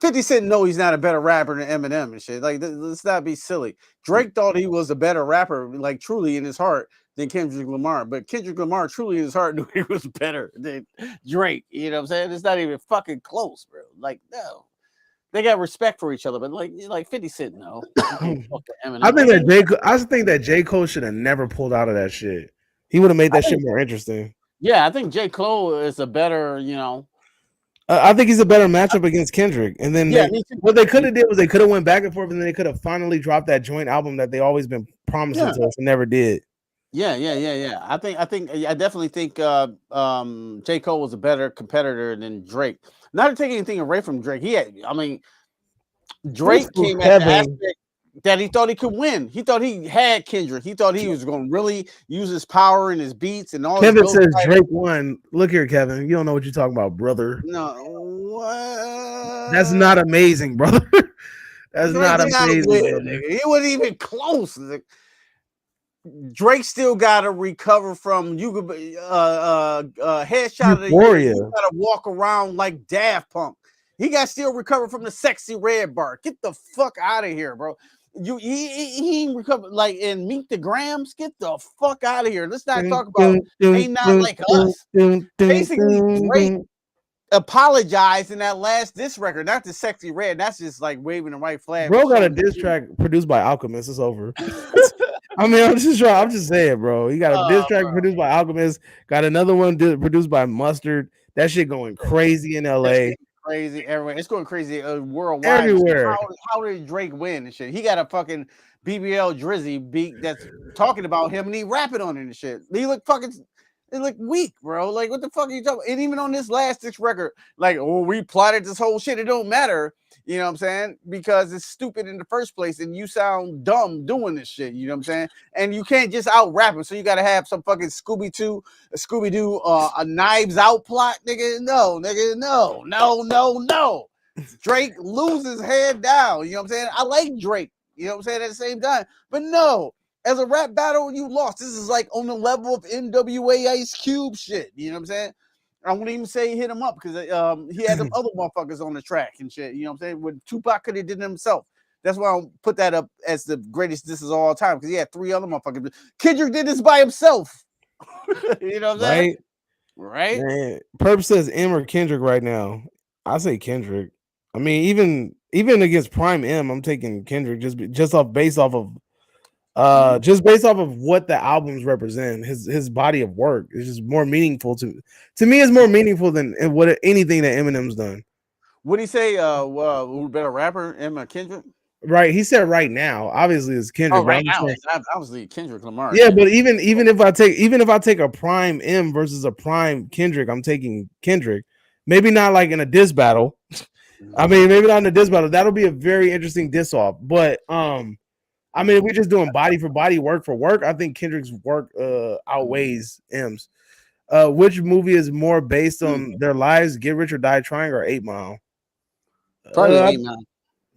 50 Cent, no, he's not a better rapper than Eminem and shit. Like, let's not be silly. Drake thought he was a better rapper, like truly in his heart, than Kendrick Lamar. But Kendrick Lamar truly in his heart knew he was better than Drake. You know what I'm saying? It's not even fucking close, bro. Like, no. They got respect for each other, but like 50 Cent, no. I think that J. Cole should have never pulled out of that shit. He would have made that shit more interesting. Yeah, I think J. Cole is a better, you know. I think he's a better matchup against Kendrick. And then what they could have did was they could have went back and forth, and then they could have finally dropped that joint album that they always been promising to us and never did. Yeah. I definitely think J. Cole was a better competitor than Drake. Not to take anything away from Drake. Drake came at the aspect that he thought he could win. He thought he had Kendrick. He thought he was going to really use his power and his beats and all. Kevin says Drake won. Look here, Kevin. You don't know what you're talking about, brother. No, what? That's not amazing, brother. That's not amazing. It wasn't even close. Drake still got to recover from headshot. Euphoria. He got to walk around like Daft Punk. He got to still recover from the Sexy Red bar. Get the fuck out of here, bro. He ain't recovered like in Meet the Grams. Get the fuck out of here. Let's not talk about ain't not like us. Basically, Drake apologized in that last diss record, not the Sexy Red. That's just like waving the white flag. Bro got a diss track produced by Alchemist. It's over. I mean, I'm just saying, bro. He got a diss track produced by Alchemist. Got another one produced by Mustard. That shit going crazy in LA. Crazy everywhere. It's going crazy worldwide. Everywhere. How did Drake win and shit? He got a fucking BBL Drizzy beat that's talking about him and he rapping on it and shit. He look weak, bro. Like, what the fuck are you talking about? And even on this last record, like, oh, we plotted this whole shit. It don't matter. You know what I'm saying? Because it's stupid in the first place and you sound dumb doing this shit. You know what I'm saying? And you can't just out rap him. So you got to have some fucking Scooby-Doo, a Knives Out plot, nigga. No, nigga. No. Drake loses head down. You know what I'm saying? I like Drake. You know what I'm saying? At the same time. But no. As a rap battle, you lost. This is like on the level of NWA Ice Cube shit. You know what I'm saying? I wouldn't even say hit him up because he had them other motherfuckers on the track and shit. You know what I'm saying? When Tupac could have did it himself. That's why I put that up as the greatest this is all time because he had 3 other motherfuckers. Kendrick did this by himself. You know what I'm saying? Right? Man, Perp says M or Kendrick right now. I say Kendrick. I mean, even against Prime M, I'm taking Kendrick just based off of what the albums represent. His body of work is just more meaningful to me. It's more meaningful than anything that Eminem's done. What do you say? Who better rapper, M or Kendrick? Right, he said right now. Obviously, it's Kendrick. Oh, right now, obviously Kendrick Lamar. Yeah, but even if I take a Prime M versus a Prime Kendrick, I'm taking Kendrick. Maybe not like in a diss battle. I mean, maybe not in a diss battle. That'll be a very interesting diss off. But I mean, if we're just doing body for body, work for work, I think Kendrick's work outweighs M's. Which movie is more based on their lives? Get Rich or Die Trying or 8 Mile? Probably 8 Mile.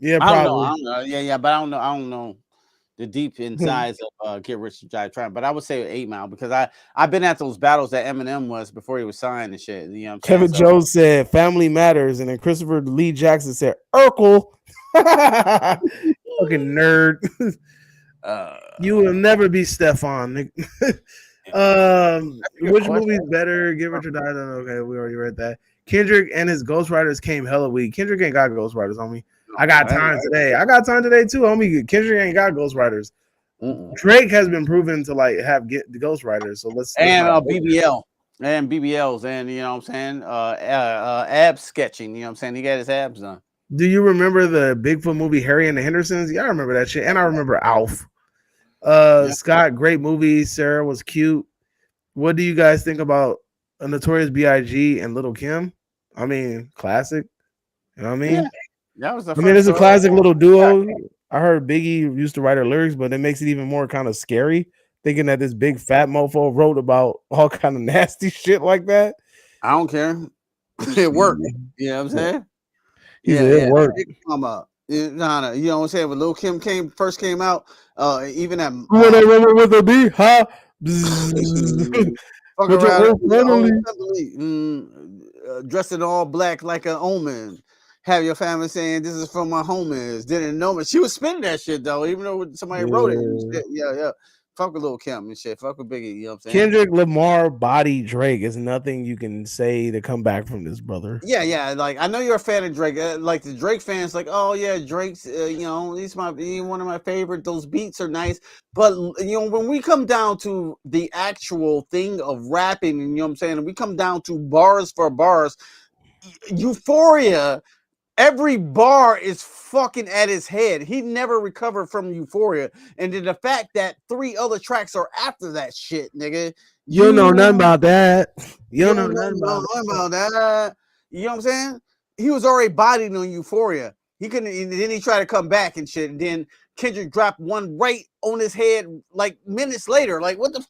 Yeah, probably. I don't know. Yeah, but I don't know the deep insides of Get Rich or Die Trying. But I would say 8 Mile because I've been at those battles that Eminem was before he was signed and shit. You know what I'm saying? Kevin Jones said family matters, and then Christopher Lee Jackson said Urkel. Fucking nerd. You will never be Stefan. Which movie's better? Get Rich or Die Trying. Okay, we already read that. Kendrick and his Ghostwriters came hella weak. Kendrick ain't got Ghostwriters, homie. I got time today. I got time today too, homie. Kendrick ain't got Ghostwriters. Drake has been proven to like have the Ghostwriters. So let's BBL and BBLs and you know what I'm saying ab sketching. You know what I'm saying? He got his abs done. Do you remember the Bigfoot movie Harry and the Hendersons? Yeah, I remember that shit. And I remember Alf. Scott, great movie. Sarah was cute. What do you guys think about a Notorious B.I.G. and Little Kim? I mean, classic. You know what I mean? Yeah. That was it's a classic little duo. I heard Biggie used to write her lyrics, but it makes it even more kind of scary, thinking that this big fat mofo wrote about all kind of nasty shit like that. I don't care. It worked. You know what I'm saying? It worked. You know what I'm saying? When Lil Kim first came out, even at whatever with a B, huh? Dressed in all black like an omen. Have your family saying this is from my homies. Didn't know me. She was spinning that shit though, even though somebody wrote it. Yeah. Fuck with Lil Kim and shit. Fuck with Biggie. You know what I'm saying? Kendrick Lamar body Drake is nothing you can say to come back from this, brother. Yeah. Like I know you're a fan of Drake. Like the Drake fans, like, oh yeah, Drake's. You know, he's one of my favorite. Those beats are nice, but you know, when we come down to the actual thing of rapping, and you know what I'm saying, and we come down to bars for bars, Euphoria. Every bar is fucking at his head. He never recovered from Euphoria. And then the fact that 3 other tracks are after that shit, nigga. You don't know nothing about that. You don't know nothing about that. You know what I'm saying? He was already bodied on Euphoria. He couldn't, and then he tried to come back and shit. And then Kendrick dropped one right on his head like minutes later. Like, what the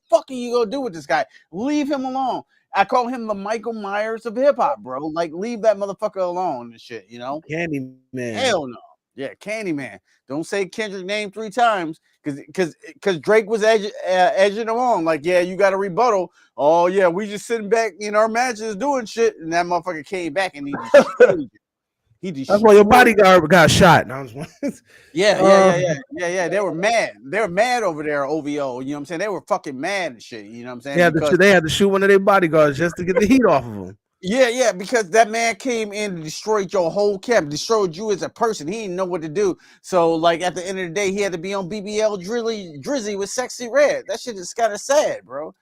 fuck are you gonna do with this guy? Leave him alone. I call him the Michael Myers of hip hop, bro. Like, leave that motherfucker alone and shit, you know? Candyman. Hell no. Yeah, Candyman. Don't say Kendrick name 3 times because Drake was edging along. Like, yeah, you got a rebuttal. Oh, yeah, we just sitting back in our matches doing shit. And that motherfucker came back and he destroyed you. That's why your bodyguard got shot. Yeah. They were mad. They were mad over there, OVO. You know what I'm saying? They were fucking mad and shit. You know what I'm saying? They had to shoot one of their bodyguards just to get the heat off of them. Yeah, because that man came in and destroyed your whole camp, destroyed you as a person. He didn't know what to do. So, like, at the end of the day, he had to be on BBL Drizzy with Sexy Red. That shit is kind of sad, bro.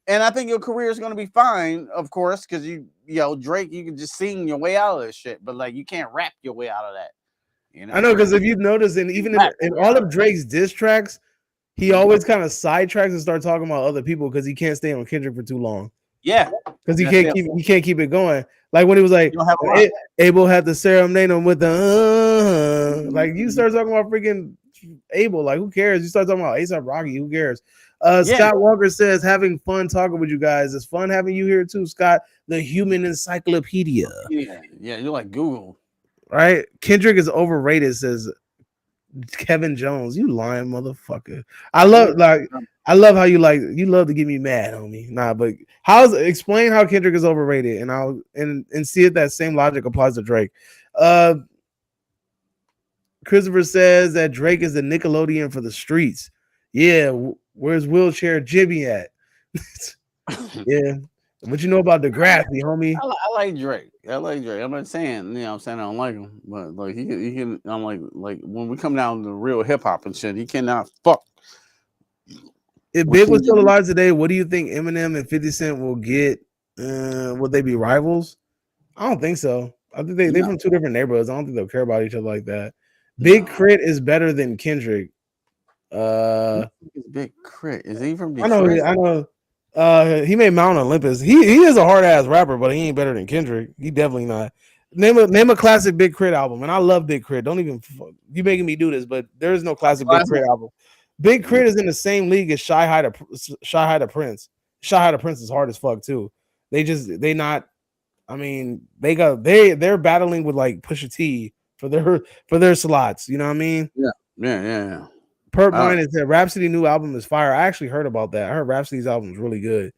And I think your career is going to be fine, of course, because Drake, you can just sing your way out of this shit, but like you can't rap your way out of that. You know? I know, because if you've noticed, and even in all of Drake's diss tracks, he always kind of sidetracks and start talking about other people because he can't stay on Kendrick for too long. Yeah, because he can't keep it going. Like when he was like, Abel had to serenade him with the like you start talking about freaking Abel, like who cares? You start talking about A$AP Rocky, who cares? Scott Walker says, having fun talking with you guys. It's fun having you here too, Scott, the human encyclopedia. Yeah, you're like Google. Right? Kendrick is overrated, says Kevin Jones. You lying motherfucker. I love how you love to get me mad, homie. Nah, but explain how Kendrick is overrated, and I'll see if that same logic applies to Drake. Christopher says that Drake is the Nickelodeon for the streets. Yeah, where's Wheelchair Jimmy at? Yeah. What you know about Degrassi, homie? I like Drake. I'm not saying, I'm saying I don't like him, but like he can. I'm like when we come down to real hip hop and shit, he cannot fuck. If Big was still alive today, what do you think Eminem and 50 Cent will get? Would they be rivals? I don't think so. I think they're from 2 different neighborhoods. I don't think they'll care about each other like that. Big Crit is better than Kendrick. Big Crit is he from Detroit? I know. He made Mount Olympus. He is a hard ass rapper, but he ain't better than Kendrick. He definitely not. Name a classic Big Crit album, and I love Big Crit. Don't even you making me do this, but there is no classic Big Crit album. Big Crit is in the same league as Shy High to Prince. Shy High to Prince is hard as fuck too. They're battling with like Pusha T for their slots. You know what I mean? Yeah. Perp Minus said Rhapsody new album is fire. I actually heard about that. I heard Rhapsody's album is really good.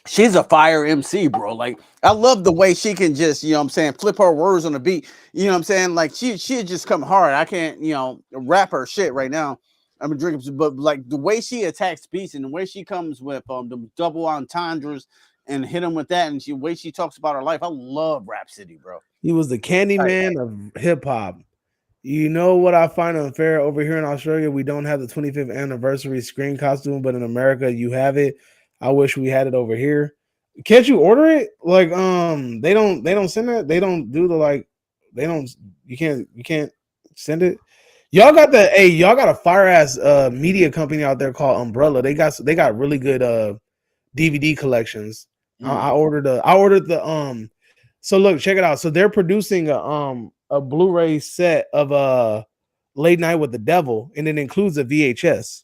She's a fire MC, bro. Like, I love the way she can just, you know what I'm saying, flip her words on the beat. You know what I'm saying? Like, she just come hard. I can't, you know, rap her shit right now. I'm a drinker, but like the way she attacks beats and the way she comes with the double entendres and hit them with that, and the way she talks about her life, I love Rhapsody, bro. He was the Candyman of hip hop. You know what I find unfair over here in Australia? We don't have the 25th anniversary screen costume, but in America you have it. I wish we had it over here. Can't you order it? Like, they don't send it. They don't do the like. They don't. You can't send it. Y'all got a fire ass media company out there called Umbrella. They got really good DVD collections. I ordered the So look, check it out. So they're producing a Blu-ray set of Late Night with the Devil, and it includes a VHS.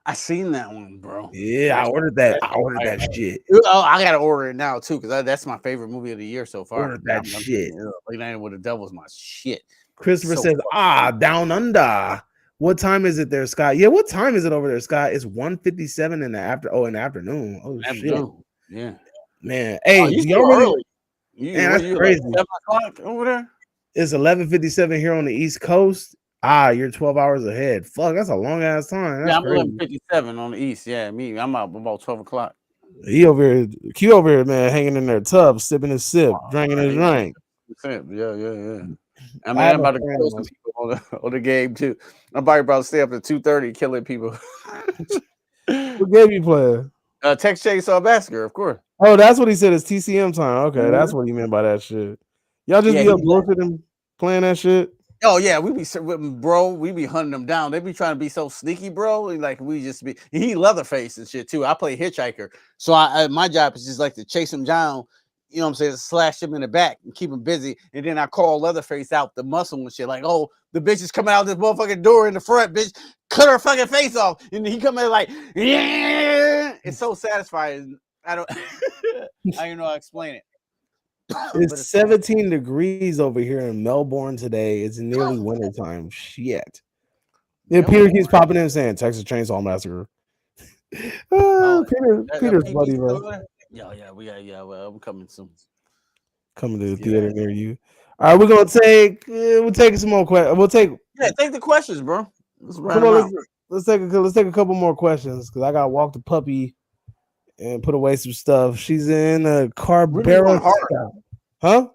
I seen that one, bro. Yeah, I ordered that. I ordered that shit. Oh, I gotta order it now too, because that's my favorite movie of the year so far. Ordered that shit. Late Night with the Devil is my shit. Christopher says, down under. What time is it there, Scott? Yeah, what time is it over there, Scott? It's 1:57 in the afternoon. Oh shit. Yeah. Man. Hey, y'all really? Man, that's crazy. Like 7 o'clock over there? It's 11:57 here on the East Coast. You're 12 hours ahead. Fuck, that's a long ass time. That's I'm 11:57 on the East. Yeah, I'm out about 12 o'clock. He over here, Q over here, man, hanging in their tub, sipping his sip, drinking his drink. Yeah. I mean, I'm about to kill some people on the game too. I'm about to stay up at 2:30 killing people. What game you playing? Text Chainsaw Massacre, of course. Oh, that's what he said. It's TCM time. Okay, that's what he meant by that shit. Y'all just be up bullshit and playing that shit. Oh yeah, we be hunting them down. They be trying to be so sneaky, bro. Like we just be Leatherface and shit too. I play Hitchhiker, so my job is just like to chase him down. You know what I'm saying? Slash him in the back and keep him busy. And then I call Leatherface out the muscle and shit. Like, oh, the bitch is coming out this motherfucking door in the front, bitch. Cut her fucking face off. And he come in like, yeah. It's so satisfying. I don't even know how to explain it. It's 17 degrees over here in Melbourne today. It's nearly wintertime. Shit. Yeah, Peter keeps popping in saying Texas Chainsaw Massacre. Peter's buddy, bro. Well, I'm coming soon. Coming to the theater near you. All right, we're gonna take. We'll take some more questions. Take the questions, bro. Let's take a couple more questions because I gotta walk the puppy and put away some stuff. She's in a Carbera. Huh?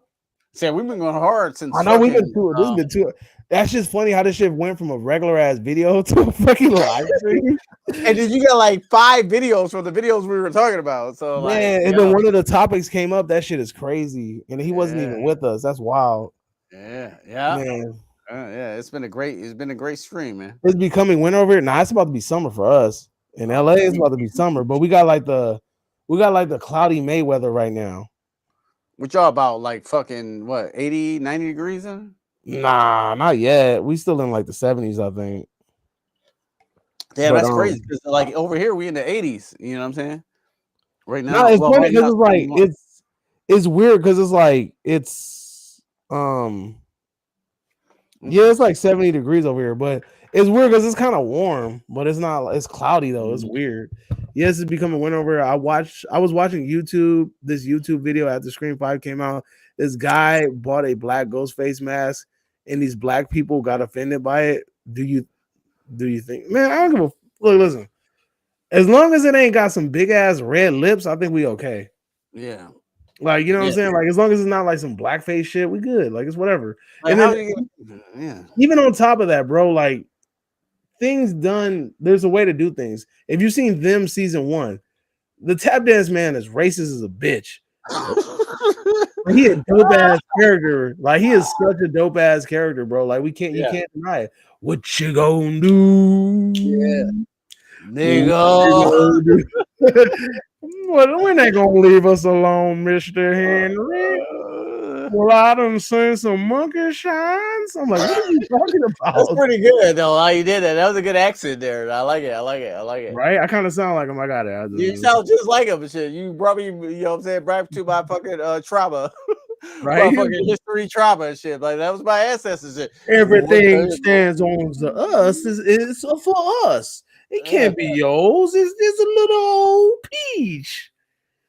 Say we've been going hard since. I know we've been too. This has been too. That's just funny how this shit went from a regular ass video to a fucking live stream. And then you got like 5 videos from the videos we were talking about. So man, and then one of the topics came up. That shit is crazy, and he wasn't even with us. That's wild. Yeah, man. It's been a great stream, man. It's becoming winter over here. Now it's about to be summer for us in LA. It's about to be summer, but we got like the cloudy May weather right now. What y'all about? Like fucking what? 80, 90 degrees in? Nah, not yet. We still in like the 70s, I think. Yeah, that's crazy. Because like over here, we in the 80s. You know what I'm saying? Right now, no, it's funny because it's like it's weird because it's like it's it's like 70 degrees over here, but it's weird because it's kind of warm, but it's not. It's cloudy though. It's weird. Yes, it's becoming winter over here. I was watching this YouTube video after Scream 5 came out. This guy bought a black ghost face mask, and these black people got offended by it. Do you think, man? I don't give a look. Listen, as long as it ain't got some big ass red lips, I think we okay. Yeah, like you know what I'm saying. Like as long as it's not like some blackface shit, we good. Like it's whatever. Like, and then, even on top of that, bro, like things done. There's a way to do things. If you've seen Them season 1, the tap dance man is racist as a bitch. He a dope ass character. Like he is such a dope ass character, bro. Like you can't deny it. What you gonna do? Yeah, nigga. When they gonna leave us alone, Mr. Henry? Well, I done seen some monkey shines. I'm like, what are you talking about? That's pretty good though. How you did that? That was a good accent there. I like it. Right? I kind of sound like him. I got it. You sound just like him and shit. You brought me, you know what I'm saying, back to my fucking trauma. Right? Fucking history trauma and shit. Like that was my ancestors. Shit. Everything stands on the us is for us. It can't be yours. It's a little old peach.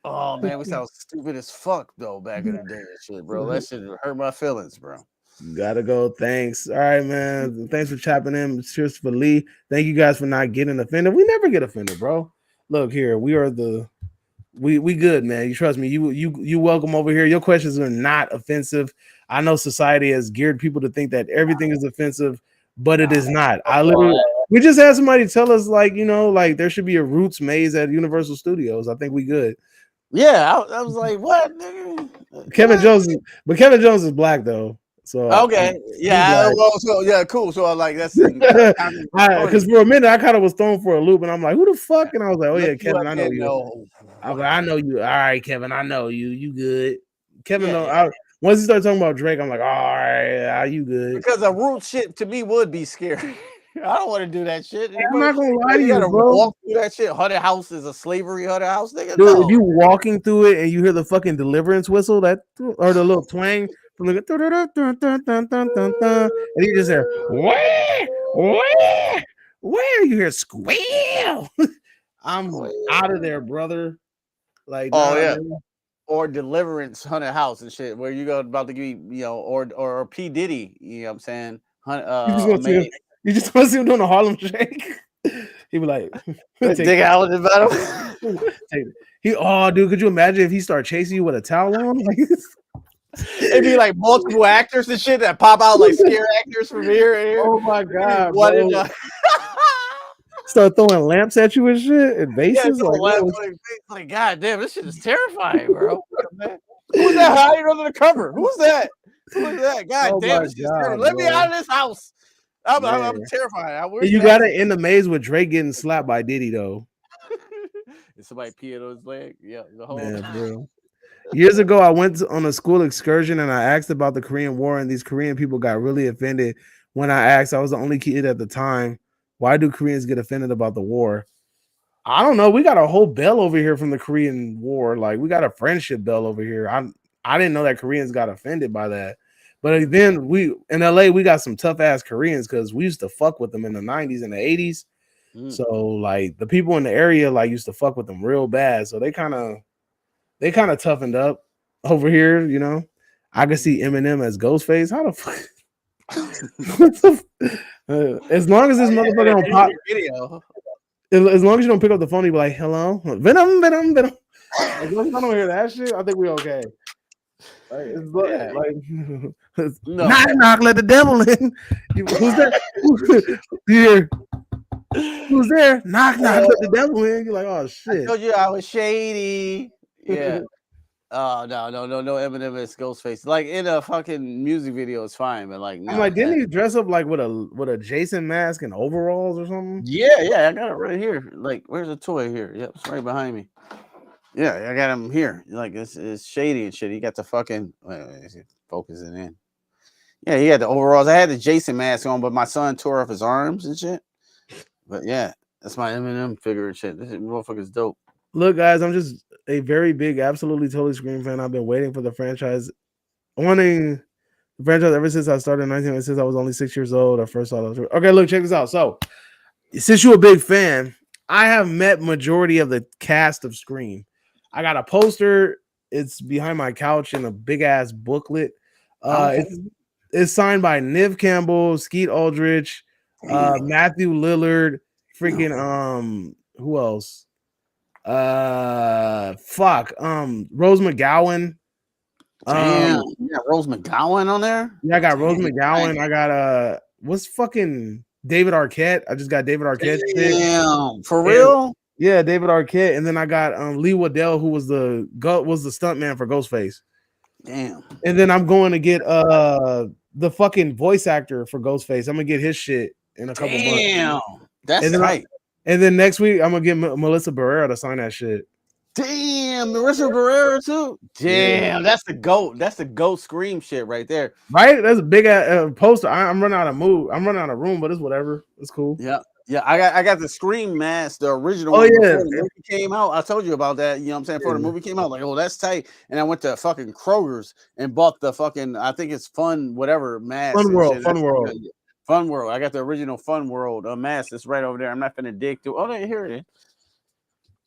Oh man, we sound stupid as fuck though back in the day and shit, bro. That shit hurt my feelings, bro. Gotta go. Thanks. All right, man. Thanks for chopping in. Cheers for Lee. Thank you guys for not getting offended. We never get offended, bro. Look here, we are we good, man. You trust me. You welcome over here. Your questions are not offensive. I know society has geared people to think that everything is offensive, but it is not. We just had somebody tell us, like, you know, like there should be a Roots maze at Universal Studios. I think we good. Yeah, I was like, what? Kevin Jones is black though. So okay, yeah, well, so yeah, cool. So like that's because for a minute I kind of was thrown for a loop, and I'm like, who the fuck? And I was like, oh yeah, Kevin, I know you. I was like, I know you. All right, Kevin, I know you. You good? Kevin, once he started talking about Drake, I'm like, all right, you good? Because a root shit to me would be scary. I don't want to do that shit. I'm not gonna lie to you, bro. Walk through that shit. Haunted house is a slavery haunted house, nigga. Dude, if you walking through it and you hear the fucking deliverance whistle, or the little twang from the and you just hear where you hear squeal. I'm out of there, brother. Like, man. Or deliverance haunted house and shit, where you go about to be, you know, or P Diddy, you know what I'm saying? You just want to see him doing a Harlem Shake. He be like, dig out the battle. Dude, could you imagine if he started chasing you with a towel on? It'd be like multiple actors and shit that pop out like scare actors from here and here. Oh my god! Start throwing lamps at you and shit and vases. Like, god damn, this shit is terrifying, bro. Who's that hiding under the cover? Who's that? God damn, this shit's terrifying. Let me out of this house. I'm terrified. You got to end the maze with Drake getting slapped by Diddy though. Is somebody peeing on his leg? Yeah, the whole bro. Years ago, I went on a school excursion and I asked about the Korean War, and these Korean people got really offended when I asked. I was the only kid at the time. Why do Koreans get offended about the war? I don't know. We got a whole bell over here from the Korean War. Like, we got a friendship bell over here. I didn't know that Koreans got offended by that. But then in LA, we got some tough ass Koreans because we used to fuck with them in the 90s and the 80s. So like the people in the area like used to fuck with them real bad. So they kind of toughened up over here, you know. I could see Eminem as Ghostface. How the fuck? As long as this motherfucker don't pop video. As long as you don't pick up the phone, you be like, hello, Venom. As long as I don't hear that shit, I think we okay. Knock, let the devil in. Who's there? Who's there? Knock, let the devil in. You're like, oh shit. I told you I was shady. Yeah. Oh no, Eminem is Ghostface. Like in a fucking music video, it's fine, but like, I'm like, didn't he dress up like with a Jason mask and overalls or something? Yeah, I got it right here. Like, where's the toy here? Yep, it's right behind me. Yeah, I got him here. Like, it's shady and shit. He got the fucking focusing in. Yeah, he had the overalls. I had the Jason mask on, but my son tore off his arms and shit. But yeah, that's my Eminem figure and shit. This motherfucker's dope. Look, guys, I'm just a very big, absolutely totally Scream fan. I've been waiting for the franchise, wanting the franchise ever since I started in 1996. Since I was only 6 years old. I first saw those. Okay, look, check this out. So, since you're a big fan, I have met majority of the cast of Scream. I got a poster. It's behind my couch in a big ass booklet. It's signed by Neve Campbell, Skeet Ulrich, Matthew Lillard, freaking who else? Rose McGowan. Damn, you got Rose McGowan on there? Yeah, I got Rose McGowan. I got what's fucking David Arquette? I just got David Arquette. Damn, for real? Yeah, David Arquette, and then I got Lee Waddell, who was the stunt man for Ghostface. Damn. And then I'm going to get the fucking voice actor for Ghostface. I'm gonna get his shit in a couple months. Damn, that's right. And then next week I'm gonna get Melissa Barrera to sign that shit. Damn, Melissa Barrera too. Damn, that's the GOAT. That's the GOAT Scream shit right there. Right? That's a big poster. I'm running out of room, but it's whatever. It's cool. Yeah. Yeah, I got the Scream mask, the original Oh one yeah, before the movie came out. I told you about that. You know what I'm saying? Before the movie came out, like, oh, that's tight. And I went to fucking Kroger's and bought the fucking, I think it's Fun whatever mask Fun and World, shit. Fun World. Fun World. I got the original Fun World mask. It's right over there. I'm not gonna dig through. Oh, here it is.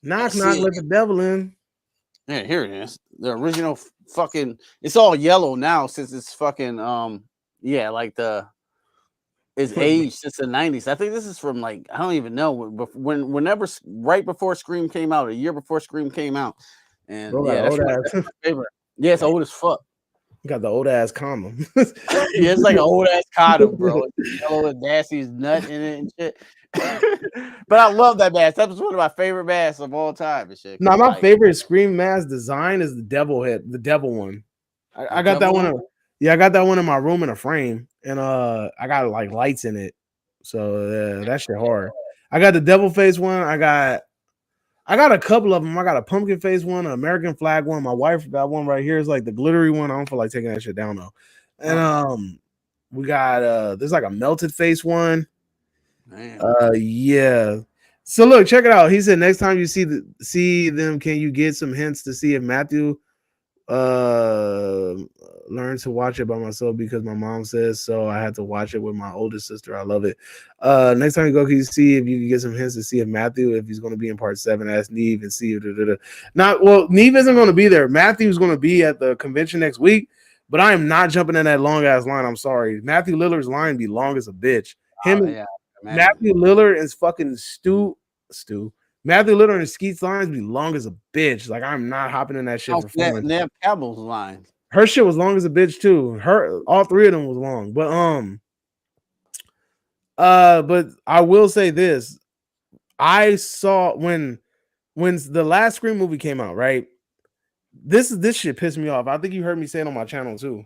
Knock, knock, let the devil in. Yeah, here it is. The original fucking. It's all yellow now since it's fucking. Yeah, like it's aged since the 90s. I think this is from like I don't even know whenever right before Scream came out, a year before Scream came out, and Bro, yeah, that's my favorite. Yeah, it's old as fuck. Got the old ass condom. Yeah, it's like an old ass condom, bro. It's yellow and Dassey's nut in it and shit. But I love that mask. That was one of my favorite masks of all time and shit. No, my favorite Scream mask design is the devil head, the devil one. I got that one. Yeah, I got that one in my room in a frame, and I got like lights in it, so that shit hard. I got the devil face one. I got a couple of them. I got a pumpkin face one, an American flag one. My wife got one right here. It's like the glittery one. I don't feel like taking that shit down though. And we got there's like a melted face one. Yeah. So look, check it out. He said next time you see them, can you get some hints to see if Matthew learned to watch it by myself because my mom says so. I had to watch it with my oldest sister. I love it. Next time you go, can you see if you can get some hints to see if Matthew, if he's going to be in part 7, ask Neve and see if Neve isn't going to be there. Matthew's going to be at the convention next week, but I am not jumping in that long ass line. I'm sorry. Matthew Lillard's line be long as a bitch. Matthew Lillard is fucking Stu. Matthew Lillard and Skeet's lines be long as a bitch. Like I'm not hopping in that shit for fun. Nev Campbell's line. Her shit was long as a bitch too. All three of them was long. But I will say this. I saw when the last Scream movie came out, right? This shit pissed me off. I think you heard me say it on my channel too.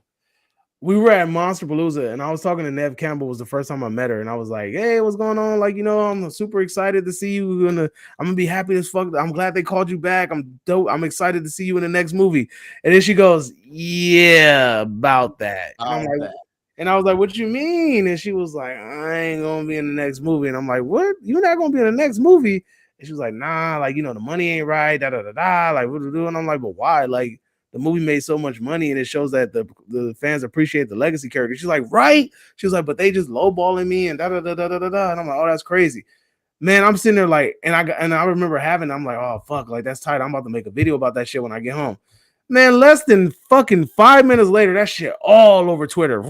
We were at Monster Palooza and I was talking to Nev Campbell. It was the first time I met her, and I was like, "Hey, what's going on? Like, I'm super excited to see you. I'm gonna be happy as fuck. I'm glad they called you back. I'm dope. I'm excited to see you in the next movie." And then she goes, "Yeah, about that." And I'm like, and I was like, "What you mean?" And she was like, "I ain't gonna be in the next movie." And I'm like, "What? You're not gonna be in the next movie?" And she was like, "Nah, like the money ain't right. Da da da da. Like, what to do?" And I'm like, "But why? Like." The movie made so much money and it shows that the fans appreciate the legacy character. She's like, right? She was like, but they just lowballing me and da da da da da da. And I'm like, oh, that's crazy. Man, I'm sitting there like, and I remember I'm like, oh fuck, like that's tight. I'm about to make a video about that shit when I get home. Man, less than fucking 5 minutes later, that shit all over Twitter.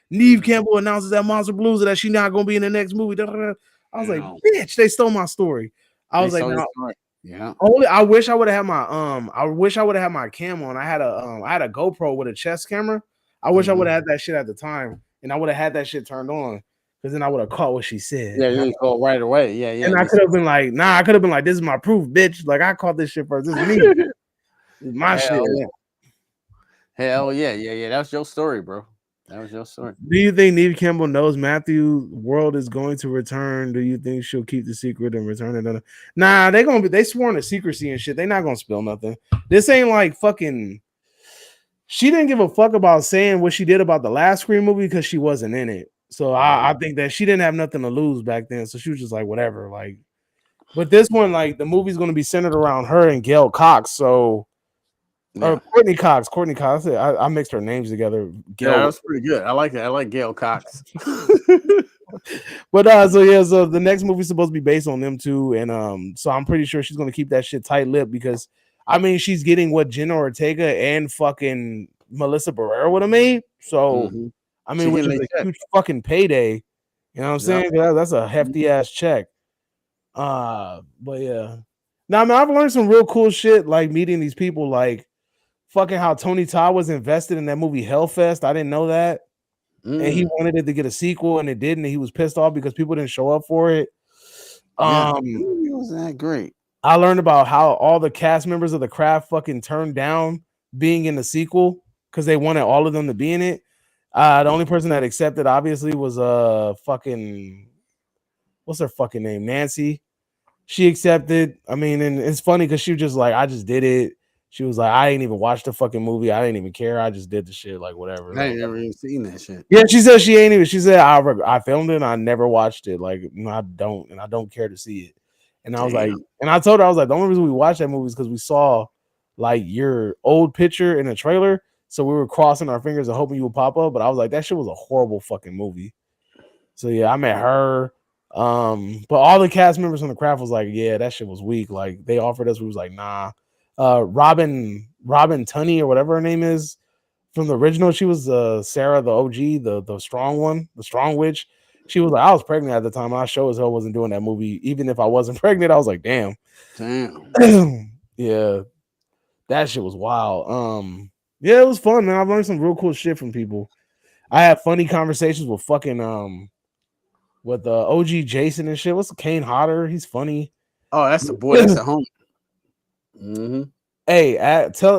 Neve Campbell announces at Monster Palooza that she's not gonna be in the next movie. I was like, bitch, they stole my story. I was like, no. Yeah. I wish I would have had my cam on. I had a GoPro with a chest camera. I wish I would have had that shit at the time, and I would have had that shit turned on, because then I would have caught what she said. Yeah, you caught right away. Yeah, yeah. And I could have been like, nah, I could have been like, this is my proof, bitch. Like I caught this shit first. This is me. This is my shit. Yeah. Hell yeah, yeah. That was your story, bro. That was your story. Do you think Neve Campbell knows Matthew World is going to return? Do you think she'll keep the secret and return it? Nah, they sworn to secrecy and shit. They're not gonna spill nothing. This ain't like fucking. She didn't give a fuck about saying what she did about the last Scream movie because she wasn't in it. So I think that she didn't have nothing to lose back then. So she was just like, whatever. Like, but this one, like, the movie's gonna be centered around her and Gail Cox. So. Or Courtney Cox. I mixed her names together. Gail, yeah, that's pretty good. I like that. I like Gail Cox. But so the next movie's supposed to be based on them too, and so I'm pretty sure she's gonna keep that shit tight-lipped, because I mean she's getting what Jenna Ortega and fucking Melissa Barrera would have made. So I mean, which is a huge fucking payday. You know what I'm saying? That's a hefty ass check. But yeah. Now I mean, I've learned some real cool shit, like meeting these people, like fucking how Tony Todd was invested in that movie Hellfest. I didn't know that. And he wanted it to get a sequel and it didn't. And he was pissed off because people didn't show up for it. It wasn't that great. I learned about how all the cast members of The Craft fucking turned down being in the sequel because they wanted all of them to be in it. The only person that accepted, obviously, was fucking, what's her fucking name? Nancy. She accepted. I mean, and it's funny because she was just like, I just did it. She was like, I didn't even watch the fucking movie. I didn't even care. I just did the shit, like whatever. I ain't never even seen that shit. Yeah, she said she ain't even. She said I filmed it and I never watched it. Like no, I don't, and I don't care to see it. And I was like, and I told her I was like, the only reason we watched that movie is because we saw like your old picture in a trailer, so we were crossing our fingers and hoping you would pop up. But I was like, that shit was a horrible fucking movie. So yeah, I met her. But all the cast members from The Craft was like, yeah, that shit was weak. Like they offered us, we was like, nah. Robin Tunney or whatever her name is from the original, she was Sarah, the OG, the strong one, the strong witch. She was like, I was pregnant at the time. I sure as hell wasn't doing that movie. Even if I wasn't pregnant, I was like, damn. Yeah, that shit was wild. Yeah, it was fun, man. I've learned some real cool shit from people. I had funny conversations with fucking with OG Jason and shit. What's Kane Hodder? He's funny. Oh, that's the boy. That's the homie. Mm-hmm. Hey,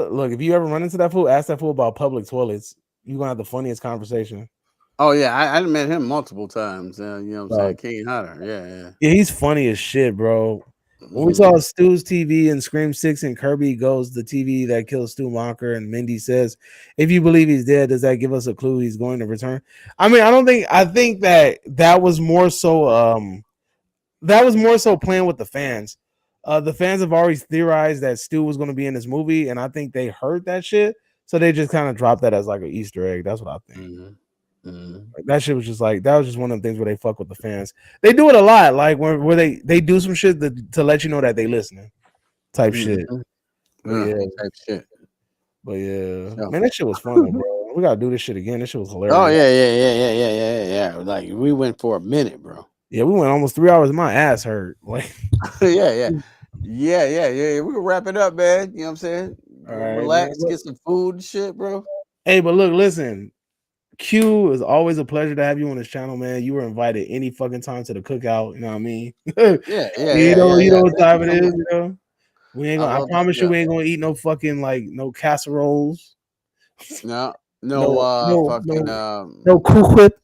look, if you ever run into that fool, ask that fool about public toilets. You're gonna have the funniest conversation. Oh yeah, I met him multiple times. You know what I'm saying? Kane Hodder. Yeah, he's funny as shit, bro. When we saw Stu's TV and Scream 6 and Kirby Goes the TV that kills Stu Macher and Mindy says, if you believe he's dead, does that give us a clue he's going to return? I mean, I think that was more so playing with the fans. The fans have always theorized that Stu was going to be in this movie, and I think they heard that shit, so they just kind of dropped that as like an Easter egg. That's what I think. Like, that shit was just like, that was just one of the things where they fuck with the fans. They do it a lot, like where they do some shit to let you know that they listening, type shit. Type shit. But yeah, man, that shit was fun, bro. We gotta do this shit again. This shit was hilarious. Oh yeah. Like we went for a minute, bro. Yeah, we went almost 3 hours. My ass hurt. Like, yeah. We can wrap it up, man. You know what I'm saying? All right, relax, get some food and shit, bro. Hey, but look, listen. Q, is always a pleasure to have you on this channel, man. You were invited any fucking time to the cookout. You know what I mean? You know what time it is. You know, we ain't gonna. I promise you, we ain't gonna eat no fucking like no casseroles. No Cool Whip.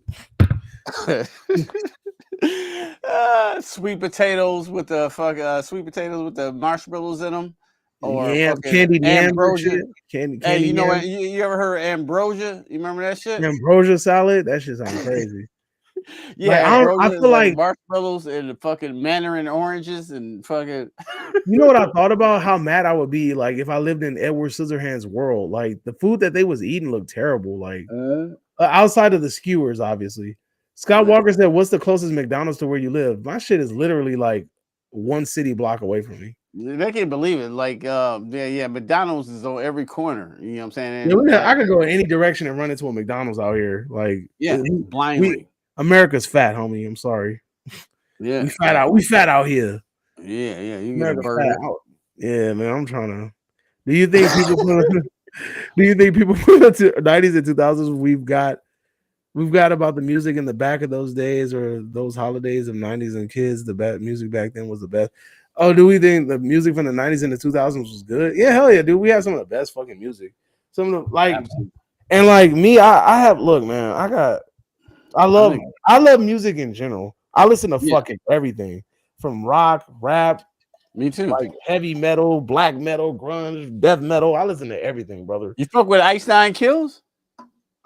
Sweet potatoes with the marshmallows in them. Or candy ambrosia. Hey, you know what? You ever heard of ambrosia? You remember that shit? Ambrosia salad? That shit sounds crazy. Yeah, like, I feel like marshmallows and the fucking mandarin oranges and fucking. You know what I thought about? How mad I would be like if I lived in Edward Scissorhands' world. Like the food that they was eating looked terrible. Like outside of the skewers, obviously. Scott Walker said, "What's the closest McDonald's to where you live?" My shit is literally like 1 city block away from me. They can't believe it. Like, McDonald's is on every corner. You know what I'm saying? And, I could go in any direction and run into a McDonald's out here. Like, blindly. America's fat, homie. I'm sorry. Yeah, we fat out here. Yeah. You get a burger. Yeah, man. I'm trying to. Do you think people put into 90s and 2000s? We've got about the music in the back of those days or those holidays of 90s and kids. The best music back then was the best. Oh, do we think the music from the 90s and the 2000s was good? Yeah, hell yeah, dude. We have some of the best fucking music. Some of the and like me, I have look, man. I love music in general. I listen to fucking everything from rock, rap. Me too. Like heavy metal, black metal, grunge, death metal. I listen to everything, brother. You fuck with Einstein Kills?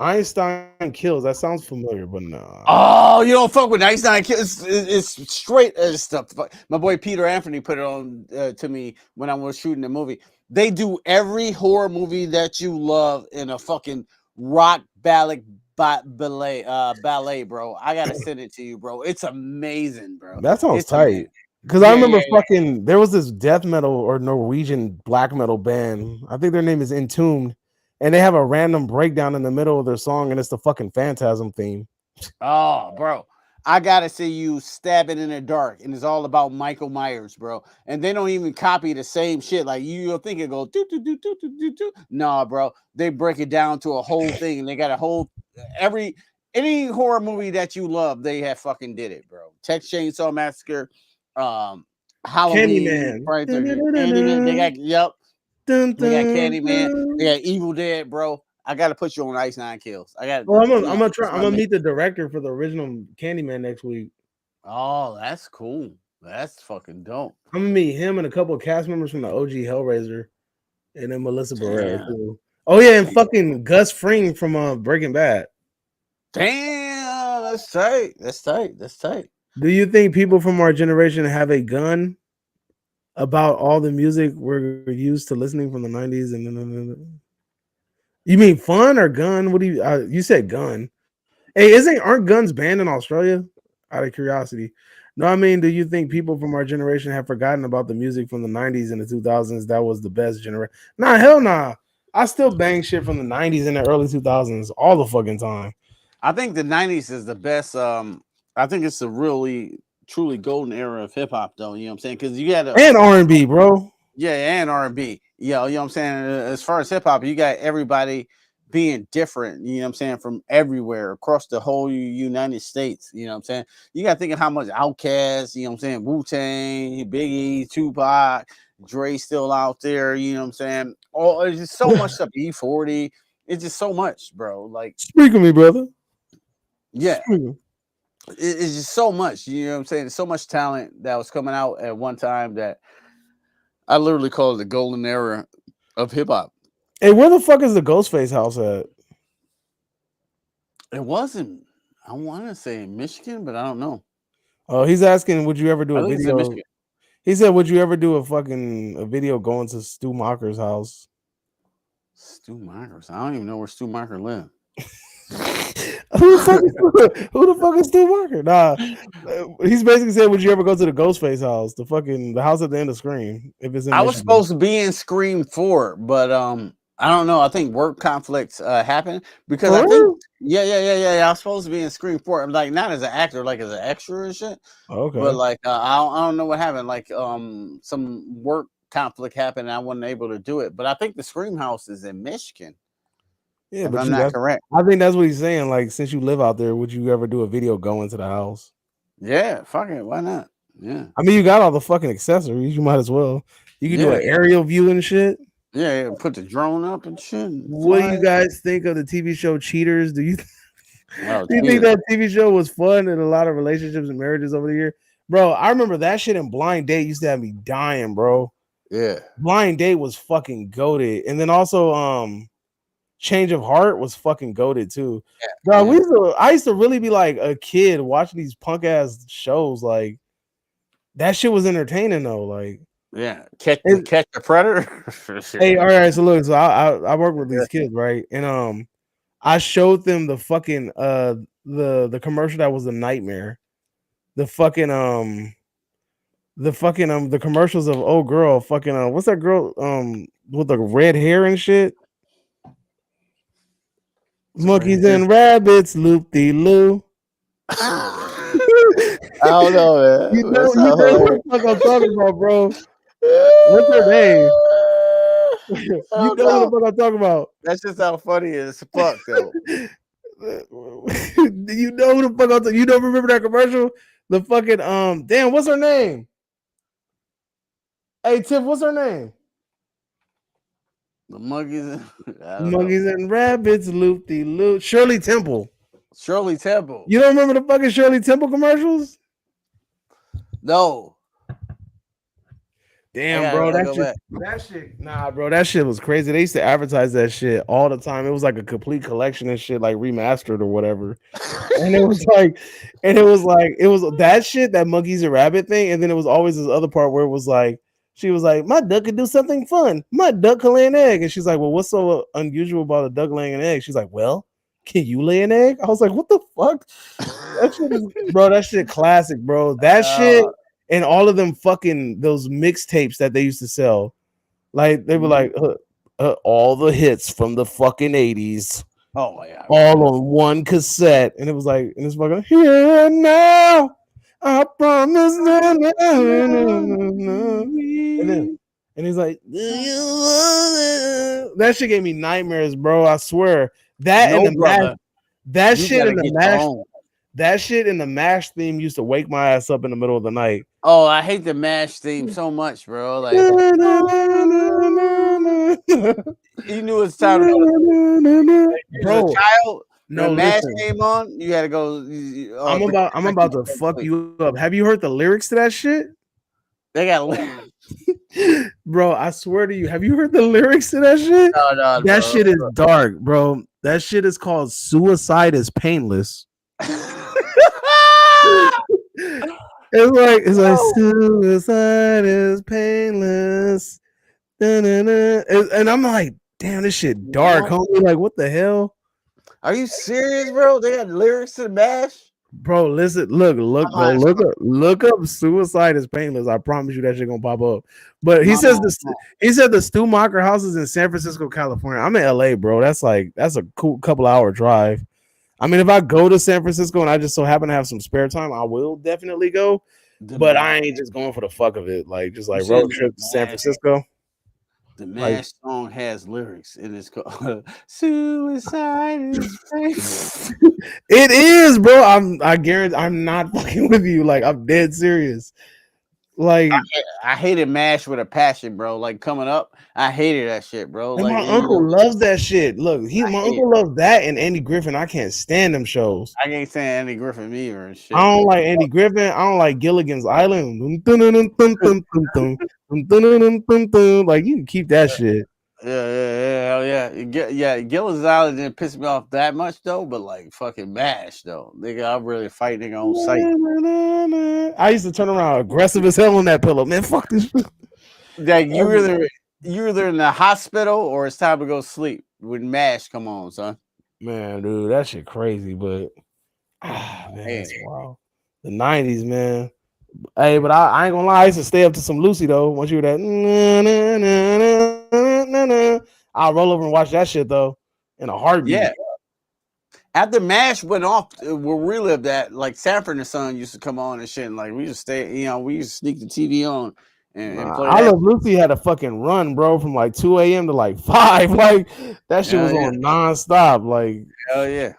Einstein Kills. That sounds familiar, but no. Oh, you don't fuck with Einstein Kills? It's straight stuff. My boy Peter Anthony put it on to me when I was shooting the movie. They do every horror movie that you love in a fucking rock ballet, bro. I gotta send it to you, bro. It's amazing, bro. That sounds tight. Because I remember fucking there was this death metal or Norwegian black metal band. I think their name is Entombed. And they have a random breakdown in the middle of their song, and it's the fucking Phantasm theme. Oh, bro. I gotta see you Stabbing in the Dark, and it's all about Michael Myers, bro. And they don't even copy the same shit. Like you'll think it go do do do do do do do. Nah, bro. They break it down to a whole thing, and they got a whole any horror movie that you love, they have fucking did it, bro. Texas Chainsaw Massacre, Halloween, Candyman. They got They got Candyman. They got Evil Dead, bro. I gotta put you on Ice Nine Kills. I'm gonna meet the director for the original Candyman next week. Oh, that's cool. That's fucking dope. I'm gonna meet him and a couple of cast members from the OG Hellraiser And then Melissa Barrera too. Oh yeah, and fucking Gus Fring from Breaking Bad. Damn, that's tight. That's tight. That's tight. Do you think people from our generation have a gun about all the music we're used to listening from the 90s? And you mean fun or gun? What do you said gun? Hey, aren't guns banned in Australia? Out of curiosity. No, I mean, do you think people from our generation have forgotten about the music from the 90s and the 2000s? That was the best generation. Nah, hell nah. I still bang shit from the 90s and the early 2000s all the fucking time. I think the 90s is the best. I think it's a really, truly golden era of hip hop, though. You know what I'm saying? Because you got and R&B, bro. Yeah, and R&B. Yeah, you know what I'm saying? As far as hip hop, you got everybody being different, you know what I'm saying, from everywhere across the whole United States. You know what I'm saying? You got thinking how much Outkast, you know what I'm saying, Wu-Tang, Biggie, Tupac, Dre still out there, you know what I'm saying? Oh, it's just so much stuff. E40. It's just so much, bro. Like, speak of me, brother. Yeah. It's just so much, you know what I'm saying? There's so much talent that was coming out at one time that I literally call it the golden era of hip hop. Hey, where the fuck is the Ghostface house at? It wasn't. I want to say Michigan, but I don't know. Oh, he's asking, would you ever do a video? He said, would you ever do a video going to Stu Macher's house? Stu Macher's? I don't even know where Stu Macher lives. Who the fuck is Stu Macher? Nah, he's basically saying, would you ever go to the Ghostface house, the house at the end of Scream? If it's in I was supposed to be in Scream 4, but I don't know. I think work conflicts happened because I think I was supposed to be in Scream 4. I'm like not as an actor, like as an extra and shit. Okay, but like I don't know what happened. Like some work conflict happened, and I wasn't able to do it. But I think the Scream house is in Michigan. Yeah, but I'm not correct. I think that's what he's saying. Like, since you live out there, would you ever do a video going to the house? Yeah, fuck it. Why not? Yeah. I mean, you got all the fucking accessories. You might as well. You can do an aerial view and shit. Yeah, put the drone up and shit. What do you guys think of the TV show Cheaters? Do you think that TV show was fun in a lot of relationships and marriages over the year? Bro, I remember that shit in Blind Date used to have me dying, bro. Yeah. Blind Date was fucking goated. And then also Change of Heart was fucking goated too. Yeah, bro, I used to really be like a kid watching these punk ass shows. Like that shit was entertaining though. Like catch the predator. Hey, all right. So look, I work with these kids, right? And I showed them the fucking the commercial that was a nightmare. The commercials of old girl fucking what's that girl with the red hair and shit? Monkeys and rabbits, loop de loo. I don't know, man. You know what the fuck I'm talking about, bro. What's her name? You know what the fuck I'm talking about. That's just how funny it is. Fuck, though. You know who the fuck I'm talking. You don't remember that commercial? The fucking damn, what's her name? Hey Tiff, what's her name? The monkeys and rabbits, loop de loop. Shirley Temple. Shirley Temple. You don't remember the fucking Shirley Temple commercials? No. Damn, bro, that shit, nah, bro, that shit was crazy. They used to advertise that shit all the time. It was like a complete collection and shit, like remastered or whatever. And it was that shit, that monkeys and rabbit thing, and then it was always this other part where it was like, she was like, my duck could do something fun. My duck can lay an egg. And she's like, well, what's so unusual about a duck laying an egg? She's like, well, can you lay an egg? I was like, what the fuck? That shit classic, bro. That shit and all of them fucking those mixtapes that they used to sell. Like, they were like, all the hits from the fucking 80s. Oh, my God. All on one cassette. And it was like, and it's fucking, here and now. I promise and he's like, do you want it? That shit gave me nightmares, bro. I swear. That in the MASH, that shit in the MASH theme used to wake my ass up in the middle of the night. Oh, I hate the MASH theme so much, bro. Like, you knew it's time to bro. Child. No, MASH came on. You had to go. I'm about to fuck you up. Have you heard the lyrics to that shit? They got lyrics. Bro, I swear to you, have you heard the lyrics to that shit? No, That bro. shit is dark, bro. That shit is called Suicide is Painless. It's like suicide is painless. Da-na-na. And I'm like, damn, this shit dark, homie. Like, what the hell? Are you serious, bro? They got lyrics to the Mash? Bro, listen, look up suicide is painless. I promise you that shit gonna pop up. But he said the Stumacher house is in San Francisco, California. I'm in LA, bro. That's a cool couple hour drive. I mean, if I go to San Francisco and I just so happen to have some spare time, I will definitely go. But I ain't just going for the fuck of it. Like, just like road trip to San Francisco. The Mash song has lyrics, and it's called "Suicide is Painless." It is, bro. I guarantee I'm not fucking with you. Like, I'm dead serious. Like, I hated Mash with a passion, bro. Like, coming up, I hated that shit, bro. And like, my uncle loves that shit. Look, my uncle loves that and Andy Griffin. I can't stand them shows. I can't stand Andy Griffin either and shit. I don't like Andy Griffin. I don't like Gilligan's Island. Like, you can keep that shit. Yeah. Gilligan's Island didn't piss me off that much though, but like fucking Mash though, nigga, I'm really fighting on sight. I used to turn around aggressive as hell on that pillow, man. Fuck this. Like you're either in the hospital or it's time to go sleep when Mash come on, son. Man, dude, that shit crazy, but man, that's wild. The 90s, man. Hey, but I ain't gonna lie, I used to stay up to some Lucy though. Once you hear that, I'll roll over and watch that shit though in a heartbeat. Yeah. After Mash went off, where we lived at, like Sanford and Son used to come on and shit, and like we used to stay, we used to sneak the TV on and play. I Love Lucy had a fucking run, bro, from like 2 a.m. to like 5. Like that shit was on nonstop. Like, hell yeah.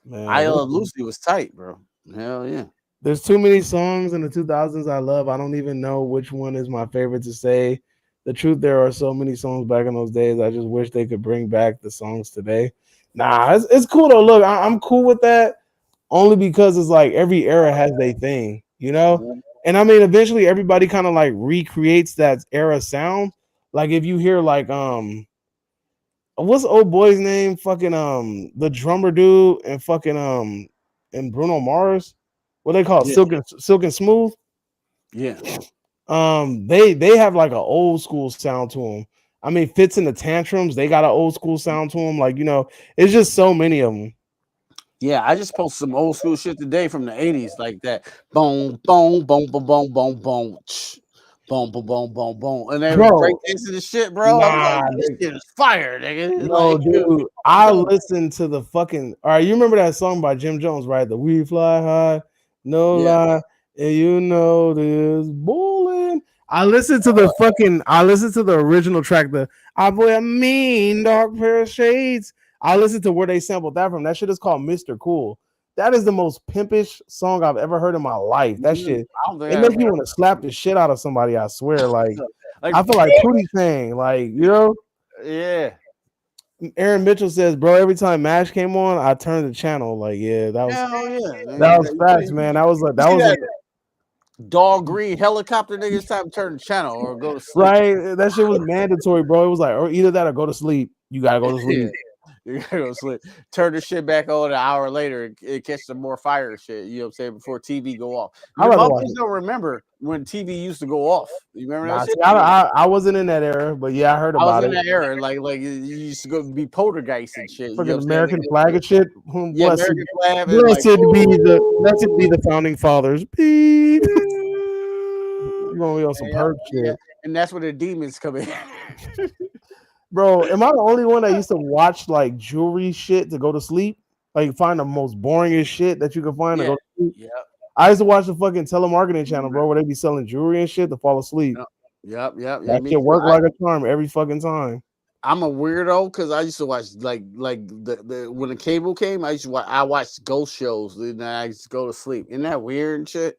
Man, I Love Lucy was tight, bro. Hell yeah. There's too many songs in the 2000s I love. I don't even know which one is my favorite to say. The truth, there are so many songs back in those days. I just wish they could bring back the songs today. Nah, it's cool though. Look, I'm cool with that only because it's like every era has their thing, you know? And I mean, eventually everybody kind of like recreates that era sound. Like if you hear like, what's the old boy's name? Fucking, the drummer dude and fucking, and Bruno Mars. What they call it? Silk and Smooth. Yeah. They have like an old school sound to them. I mean, Fits in the Tantrums, they got an old school sound to them. Like, it's just so many of them. Yeah, I just posted some old school shit today from the 80s, like that. Boom, boom, boom, boom, boom, boom, boom. Boom, boom, boom, boom, boom. And they break into the shit, bro. Nah, this shit is fire, nigga. No, like, dude, I listened to the fucking. All right, you remember that song by Jim Jones, right? The We Fly High, No Lie, and you know this bowling. I listened to the original track, I wear a mean dark pair of shades. I listened to where they sampled that from. That shit is called Mr. Cool. That is the most pimpish song I've ever heard in my life. That shit, it makes me want to slap the shit out of somebody, I swear. Like I feel like Pootie saying, like, Yeah. Aaron Mitchell says, bro, every time MASH came on, I turned the channel. Like, yeah, that was facts, man. That was Dog Green helicopter nigga. It's time to turn the channel or go to sleep. Right. That shit was mandatory, bro. It was like, or either that or go to sleep. You gotta go to sleep. You gotta go to sleep. Turn the shit back on an hour later and catch some more fire shit. You know what I'm saying? Before TV go off. I don't remember when TV used to go off. You remember that shit? I wasn't in that era, but yeah, I heard about it. I was in that era. Like you used to go be poltergeist and shit. Fucking American flag and shit. Yeah, American flag. Blessed be the founding fathers. Beep. You're gonna be on some perk shit. And that's where the demons come in. Bro, am I the only one that used to watch like jewelry shit to go to sleep? Like find the most boringest shit that you can find to go to sleep? Yeah. I used to watch the fucking telemarketing channel, bro, where they be selling jewelry and shit to fall asleep. Yep. That shit work like a charm every fucking time. I'm a weirdo because I used to watch like the when the cable came, I watched ghost shows and I used to go to sleep. Isn't that weird and shit?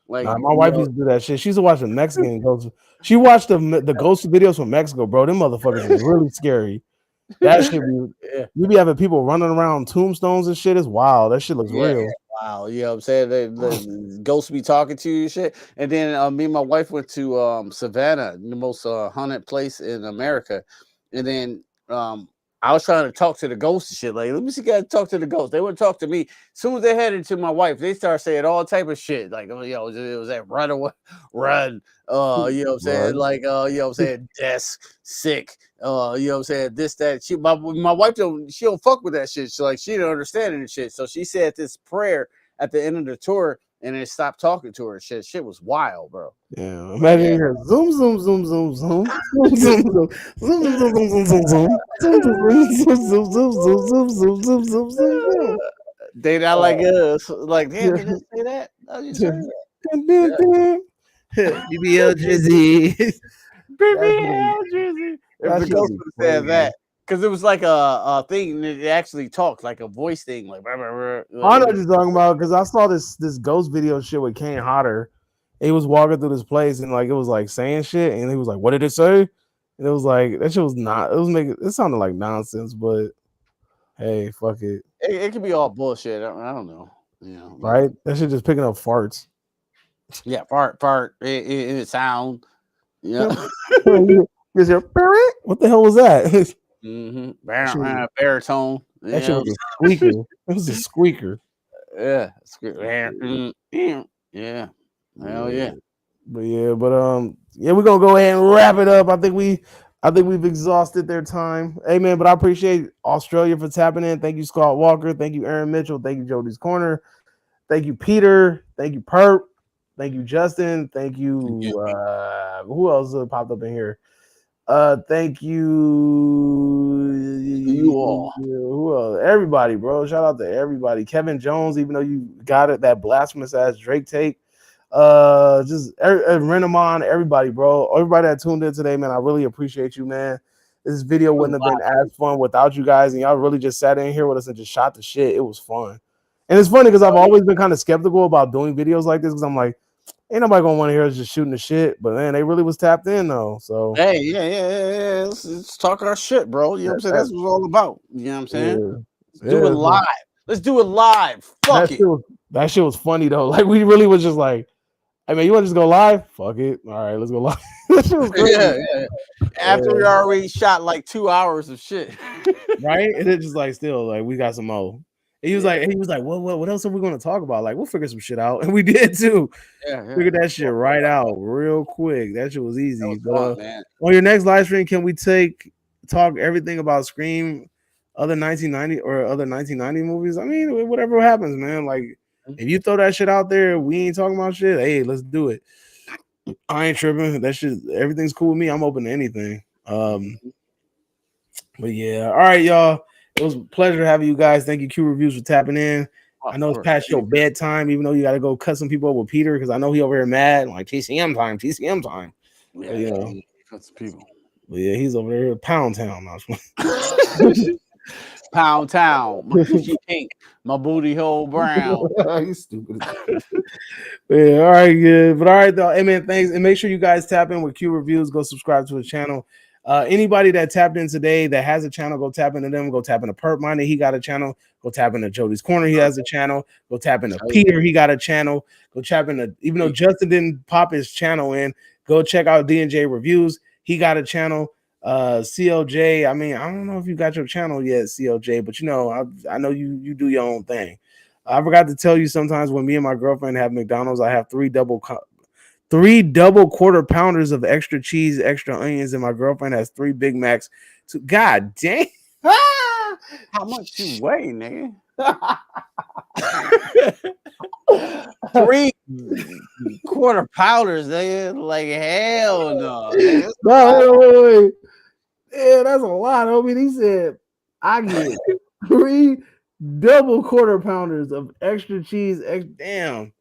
Like my wife used to do that shit. She used to watch the Mexican ghosts. She watched the ghost videos from Mexico, bro. Them motherfuckers are really scary. That shit you be having people running around tombstones and shit. It's wild. That shit looks real. Wow, you know what I'm saying? The ghosts be talking to you and shit. And then me and my wife went to Savannah, the most haunted place in America. And then I was trying to talk to the ghosts and shit. Like, let me see, guys talk to the ghosts. They wouldn't talk to me. As soon as they headed to my wife, they started saying all type of shit. Like, oh, yo, it was that run away, run. You know what I'm saying? Like, you know what I'm saying? Desk, sick. You know what I'm saying? This, that. My wife she don't fuck with that shit. So like, she don't understand it and shit. So she said this prayer at the end of the tour, and it stopped talking to her. Shit was wild, bro. Yeah, imagine you hear zoom, zoom, zoom, zoom, zoom, zoom, zoom, zoom, zoom, zoom, zoom, zoom, zoom, zoom, zoom, zoom, zoom, zoom. They not like us. Like, damn, you didn't say that. I just heard that. BBL Drizzy. BBL Drizzy. If the ghost would have said that, because it was like a thing that it actually talked, like a voice thing. Like, I know what you're talking about, because I saw this ghost video shit with Kane Hodder. He was walking through this place and like it was like saying shit, and he was like, "What did it say?" And it was like that shit was not. It was making it sounded like nonsense, but hey, fuck it. It could be all bullshit. I don't know. You know, right? That shit just picking up farts. Yeah, fart. It sound. Yeah. Is your what the hell was that? Mm-hmm. Baritone. That shit was a squeaker. It was a squeaker. Yeah. Yeah. Hell yeah. But yeah, we're gonna go ahead and wrap it up. I think we've exhausted their time. Hey man, but I appreciate Australia for tapping in. Thank you, Scott Walker. Thank you, Aaron Mitchell. Thank you, Jody's Corner. Thank you, Peter. Thank you, Perp. Thank you, Justin. Thank you. Who else popped up in here? Thank you all. Who else? Everybody, bro. Shout out to everybody. Kevin Jones, even though you got it, that blasphemous ass Drake take. Just Renamon, everybody, bro. Everybody that tuned in today, man. I really appreciate you, man. This video wouldn't have been as fun without you guys, and y'all really just sat in here with us and just shot the shit. It was fun. And it's funny because I've always been kind of skeptical about doing videos like this because I'm like, ain't nobody gonna want to hear us just shooting the shit. But man, they really was tapped in though. So hey, yeah. Let's talk our shit, bro. You know what I'm saying? That's what it's all about. You know what I'm saying? Let's do it live. Let's do it live. Fuck it. That shit was funny though. Like we really was just like, hey man, you want to just go live? Fuck it. All right, let's go live. Yeah. After we already shot like 2 hours of shit, right? And it just like still like we got some more. And he was like, what else are we going to talk about? Like, we'll figure some shit out, and we did too. Figured that shit right out real quick. That shit was easy. Was fun, man. On your next live stream, can we talk everything about Scream, other 1990 or other 1990 movies? I mean, whatever happens, man. Like, if you throw that shit out there, we ain't talking about shit. Hey, let's do it. I ain't tripping. That shit, everything's cool with me. I'm open to anything. But yeah, all right, y'all. It was a pleasure having you guys. Thank you, Q Reviews, for tapping in. I know it's past your bedtime, even though you got to go cut some people up with Peter because I know he over here mad. Like TCM time. Yeah, but, you know, cut some people. But yeah, he's over here Pound Town. Pound Town. My coochie pink. My booty hole brown. You stupid. Yeah, all right, good. But all right, though. Hey, man, thanks. And make sure you guys tap in with Q Reviews. Go subscribe to his channel. Anybody that tapped in today that has a channel, go tap into them. Go tap into Perp Minded. He got a channel. Go tap into Jody's Corner. He has a channel. Go tap into Peter. He got a channel. Go tap into, even though Justin didn't pop his channel in, go check out D&J Reviews. He got a channel. CLJ, I mean, I don't know if you got your channel yet, CLJ, but you know, I know you do your own thing. I forgot to tell you, sometimes when me and my girlfriend have McDonald's, I have three double quarter pounders of extra cheese, extra onions, and my girlfriend has 3 Big Macs. So, God dang. How much you weigh, nigga? 3 quarter pounders, nigga. Like, hell no. No, wait. Yeah, that's a lot, homie. He said, I get 3 double quarter pounders of extra cheese. Damn.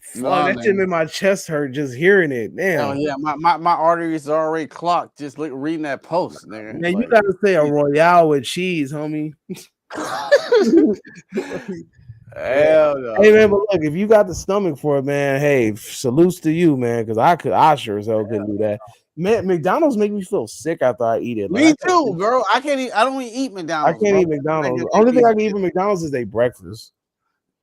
Fuck, that shit made my chest hurt just hearing it. Damn. Oh yeah, my arteries are already clocked just reading that post, nigga. Man, like, you gotta say a Royale with cheese, homie. Hell no. Hey man, but look, if you got the stomach for it, man, hey, salutes to you, man, because I sure as hell couldn't do that. Man, McDonald's make me feel sick after I eat it. Like, me too, bro. I don't even eat McDonald's. I can't eat McDonald's. The only thing I can eat from McDonald's is their breakfast.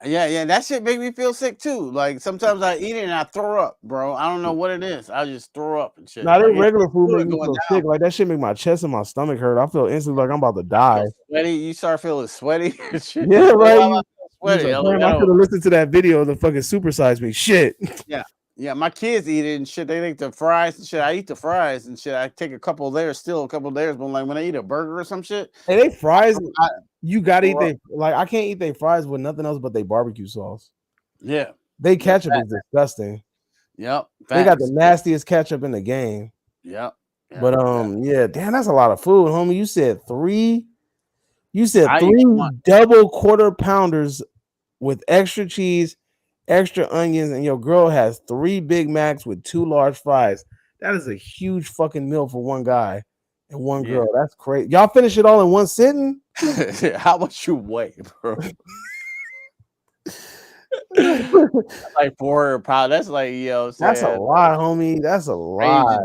Yeah, that shit make me feel sick too. Like sometimes I eat it and I throw up, bro. I don't know what it is. I just throw up and shit. Now, Like that regular food make me going feel down. sick. Like that shit make my chest and my stomach hurt. I feel instantly like I'm about to die. Sweaty, you start feeling sweaty and shit. Yeah, Like, right. why am I sweaty? Like, I could have listened to that video of the fucking Super Size Me. Shit. Yeah, my kids eat it and shit. They like the fries and shit. I eat the fries and shit. I take a couple there, but like when I eat a burger or some shit. Hey, they fries. You gotta eat they like. I can't eat they fries with nothing else but they barbecue sauce. Yeah, they ketchup is disgusting. Yep, they got the nastiest ketchup in the game. Yep. But yeah, damn, that's a lot of food, homie. You said three. You said three double quarter pounders with extra cheese, extra onions, and your girl has 3 Big Macs with 2 large fries. That is a huge fucking meal for one guy and one girl. That's crazy. Y'all finish it all in one sitting? How much you weigh, bro? Like 400 pounds. That's like, that's a lot, homie. That's a lot.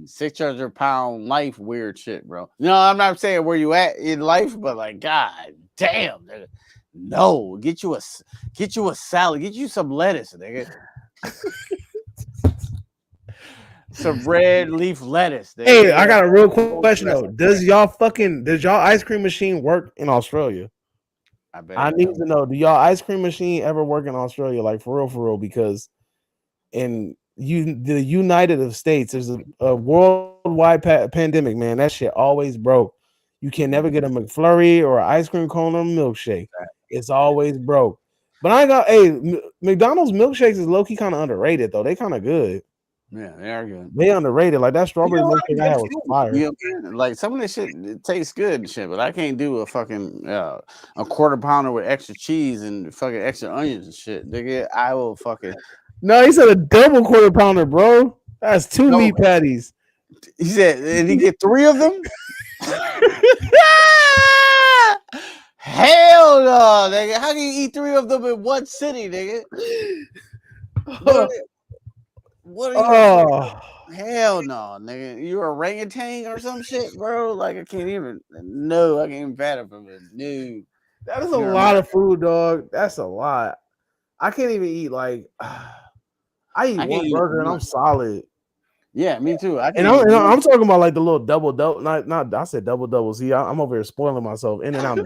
600 pound life, weird shit, bro. No, I'm not saying where you at in life, but like, god damn, nigga. No, get you a salad, get you some lettuce, nigga. Some red leaf lettuce. Nigga. Hey, I got a real quick question though. Does y'all ice cream machine work in Australia? I need to know. Do y'all ice cream machine ever work in Australia? Like for real? Because in the United States, there's a worldwide pandemic, man. That shit always broke. You can never get a McFlurry or an ice cream cone or a milkshake. It's always broke. But I got McDonald's milkshakes is low key kind of underrated though. They kind of good. Yeah, they are good. They underrated. Like that strawberry milkshake I had was fire. Like some of this shit, it tastes good and shit, but I can't do a fucking a quarter pounder with extra cheese and fucking extra onions and shit. Nigga, I will fucking. No, he said a double quarter pounder, bro. That's 2 meat patties. He said, and he get 3 of them. Hell no, nigga. How can you eat 3 of them in one city, nigga? What are you hell no, nigga. You a orangutan or some shit, bro? Like I can't even fathom it. No. That is a lot of food, dog. That's a lot. I can't even eat like I eat one burger and I'm solid. Yeah, me too. I'm talking about like the little double. Not I said double. See, I'm over here spoiling myself. In and out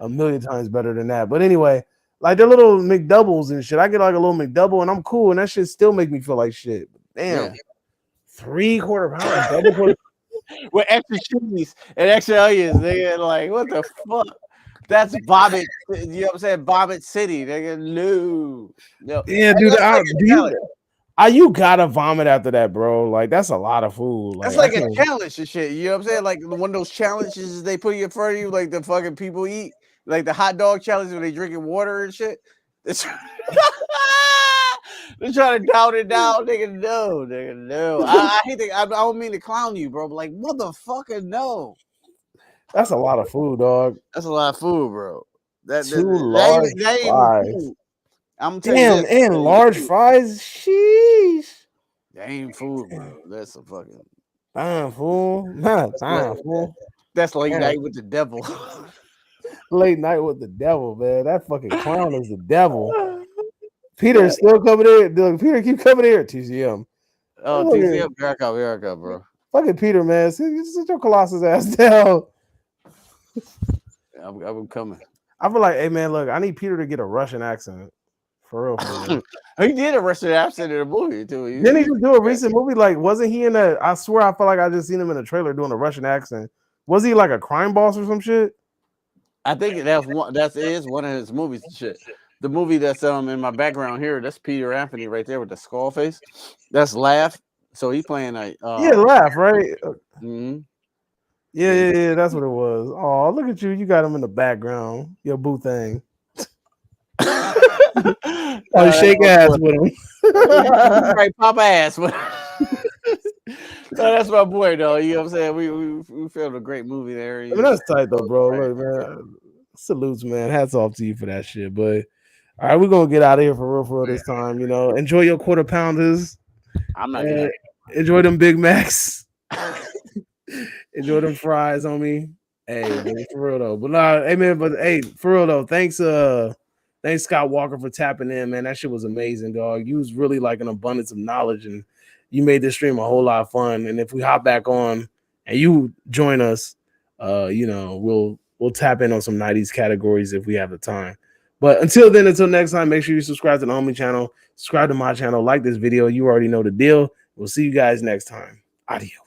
a million times better than that. But anyway, like the little McDoubles and shit. I get like a little McDouble and I'm cool, and that shit still make me feel like shit. Damn, 3/4 pound double quarter with extra cheese and extra onions. Nigga, like what the fuck? That's vomit. You know what I'm saying? Vomit City. Nigga, no. Yeah, dude. You gotta vomit after that, bro. Like that's a lot of food. That's like a challenge and shit. You know what I'm saying? Like one of those challenges they put in front of you, like the fucking people eat, like the hot dog challenge when they drinking water and shit. They're trying to down it down, nigga. No. I hate that. I don't mean to clown you, bro. But like, motherfucker, no. That's a lot of food, dog. That's a lot of food, bro. That ain't food. I'm telling you, and large fries. Sheesh. That ain't food, bro. That's a fucking fool. Not fool. That's late night with the devil. Late night with the devil, man. That fucking clown is the devil. Peter is still coming in. Peter, keep coming here. TCM. Oh, TCM. Here I come, bro. Fucking Peter, man. Sit your Colossus ass down. I'm coming. I feel like, hey, man, look, I need Peter to get a Russian accent. For real. He did a Russian accent in a movie, too. Didn't he just do a recent movie? Like, wasn't he in a, I swear, I feel like I just seen him in a trailer doing a Russian accent. Was he like a crime boss or some shit? I think that is one of his movies and shit. The movie that's in my background here, that's Peter Anthony right there with the skull face. That's Laugh. So he playing a Laugh, right? Mm-hmm. Yeah, that's what it was. Oh, look at you. You got him in the background. Your boo thing. Shake ass with him. Right, pop ass with him. That's my boy, though. You know what I'm saying? We filmed a great movie there. I mean, that's tight, though, bro. Look, man. Salutes, man. Hats off to you for that shit. But all right, we're gonna get out of here for real this time. You know, enjoy your quarter pounders. I'm not enjoy them Big Macs. Enjoy them fries on me. Hey, man, for real though. But hey man, for real though, thanks Thanks, Scott Walker, for tapping in, man. That shit was amazing, dog. You was really like an abundance of knowledge, and you made this stream a whole lot of fun. And if we hop back on and you join us, you know, we'll tap in on some 90s categories if we have the time. But until then, until next time, make sure you subscribe to the Homie channel, subscribe to my channel, like this video. You already know the deal. We'll see you guys next time. Adios.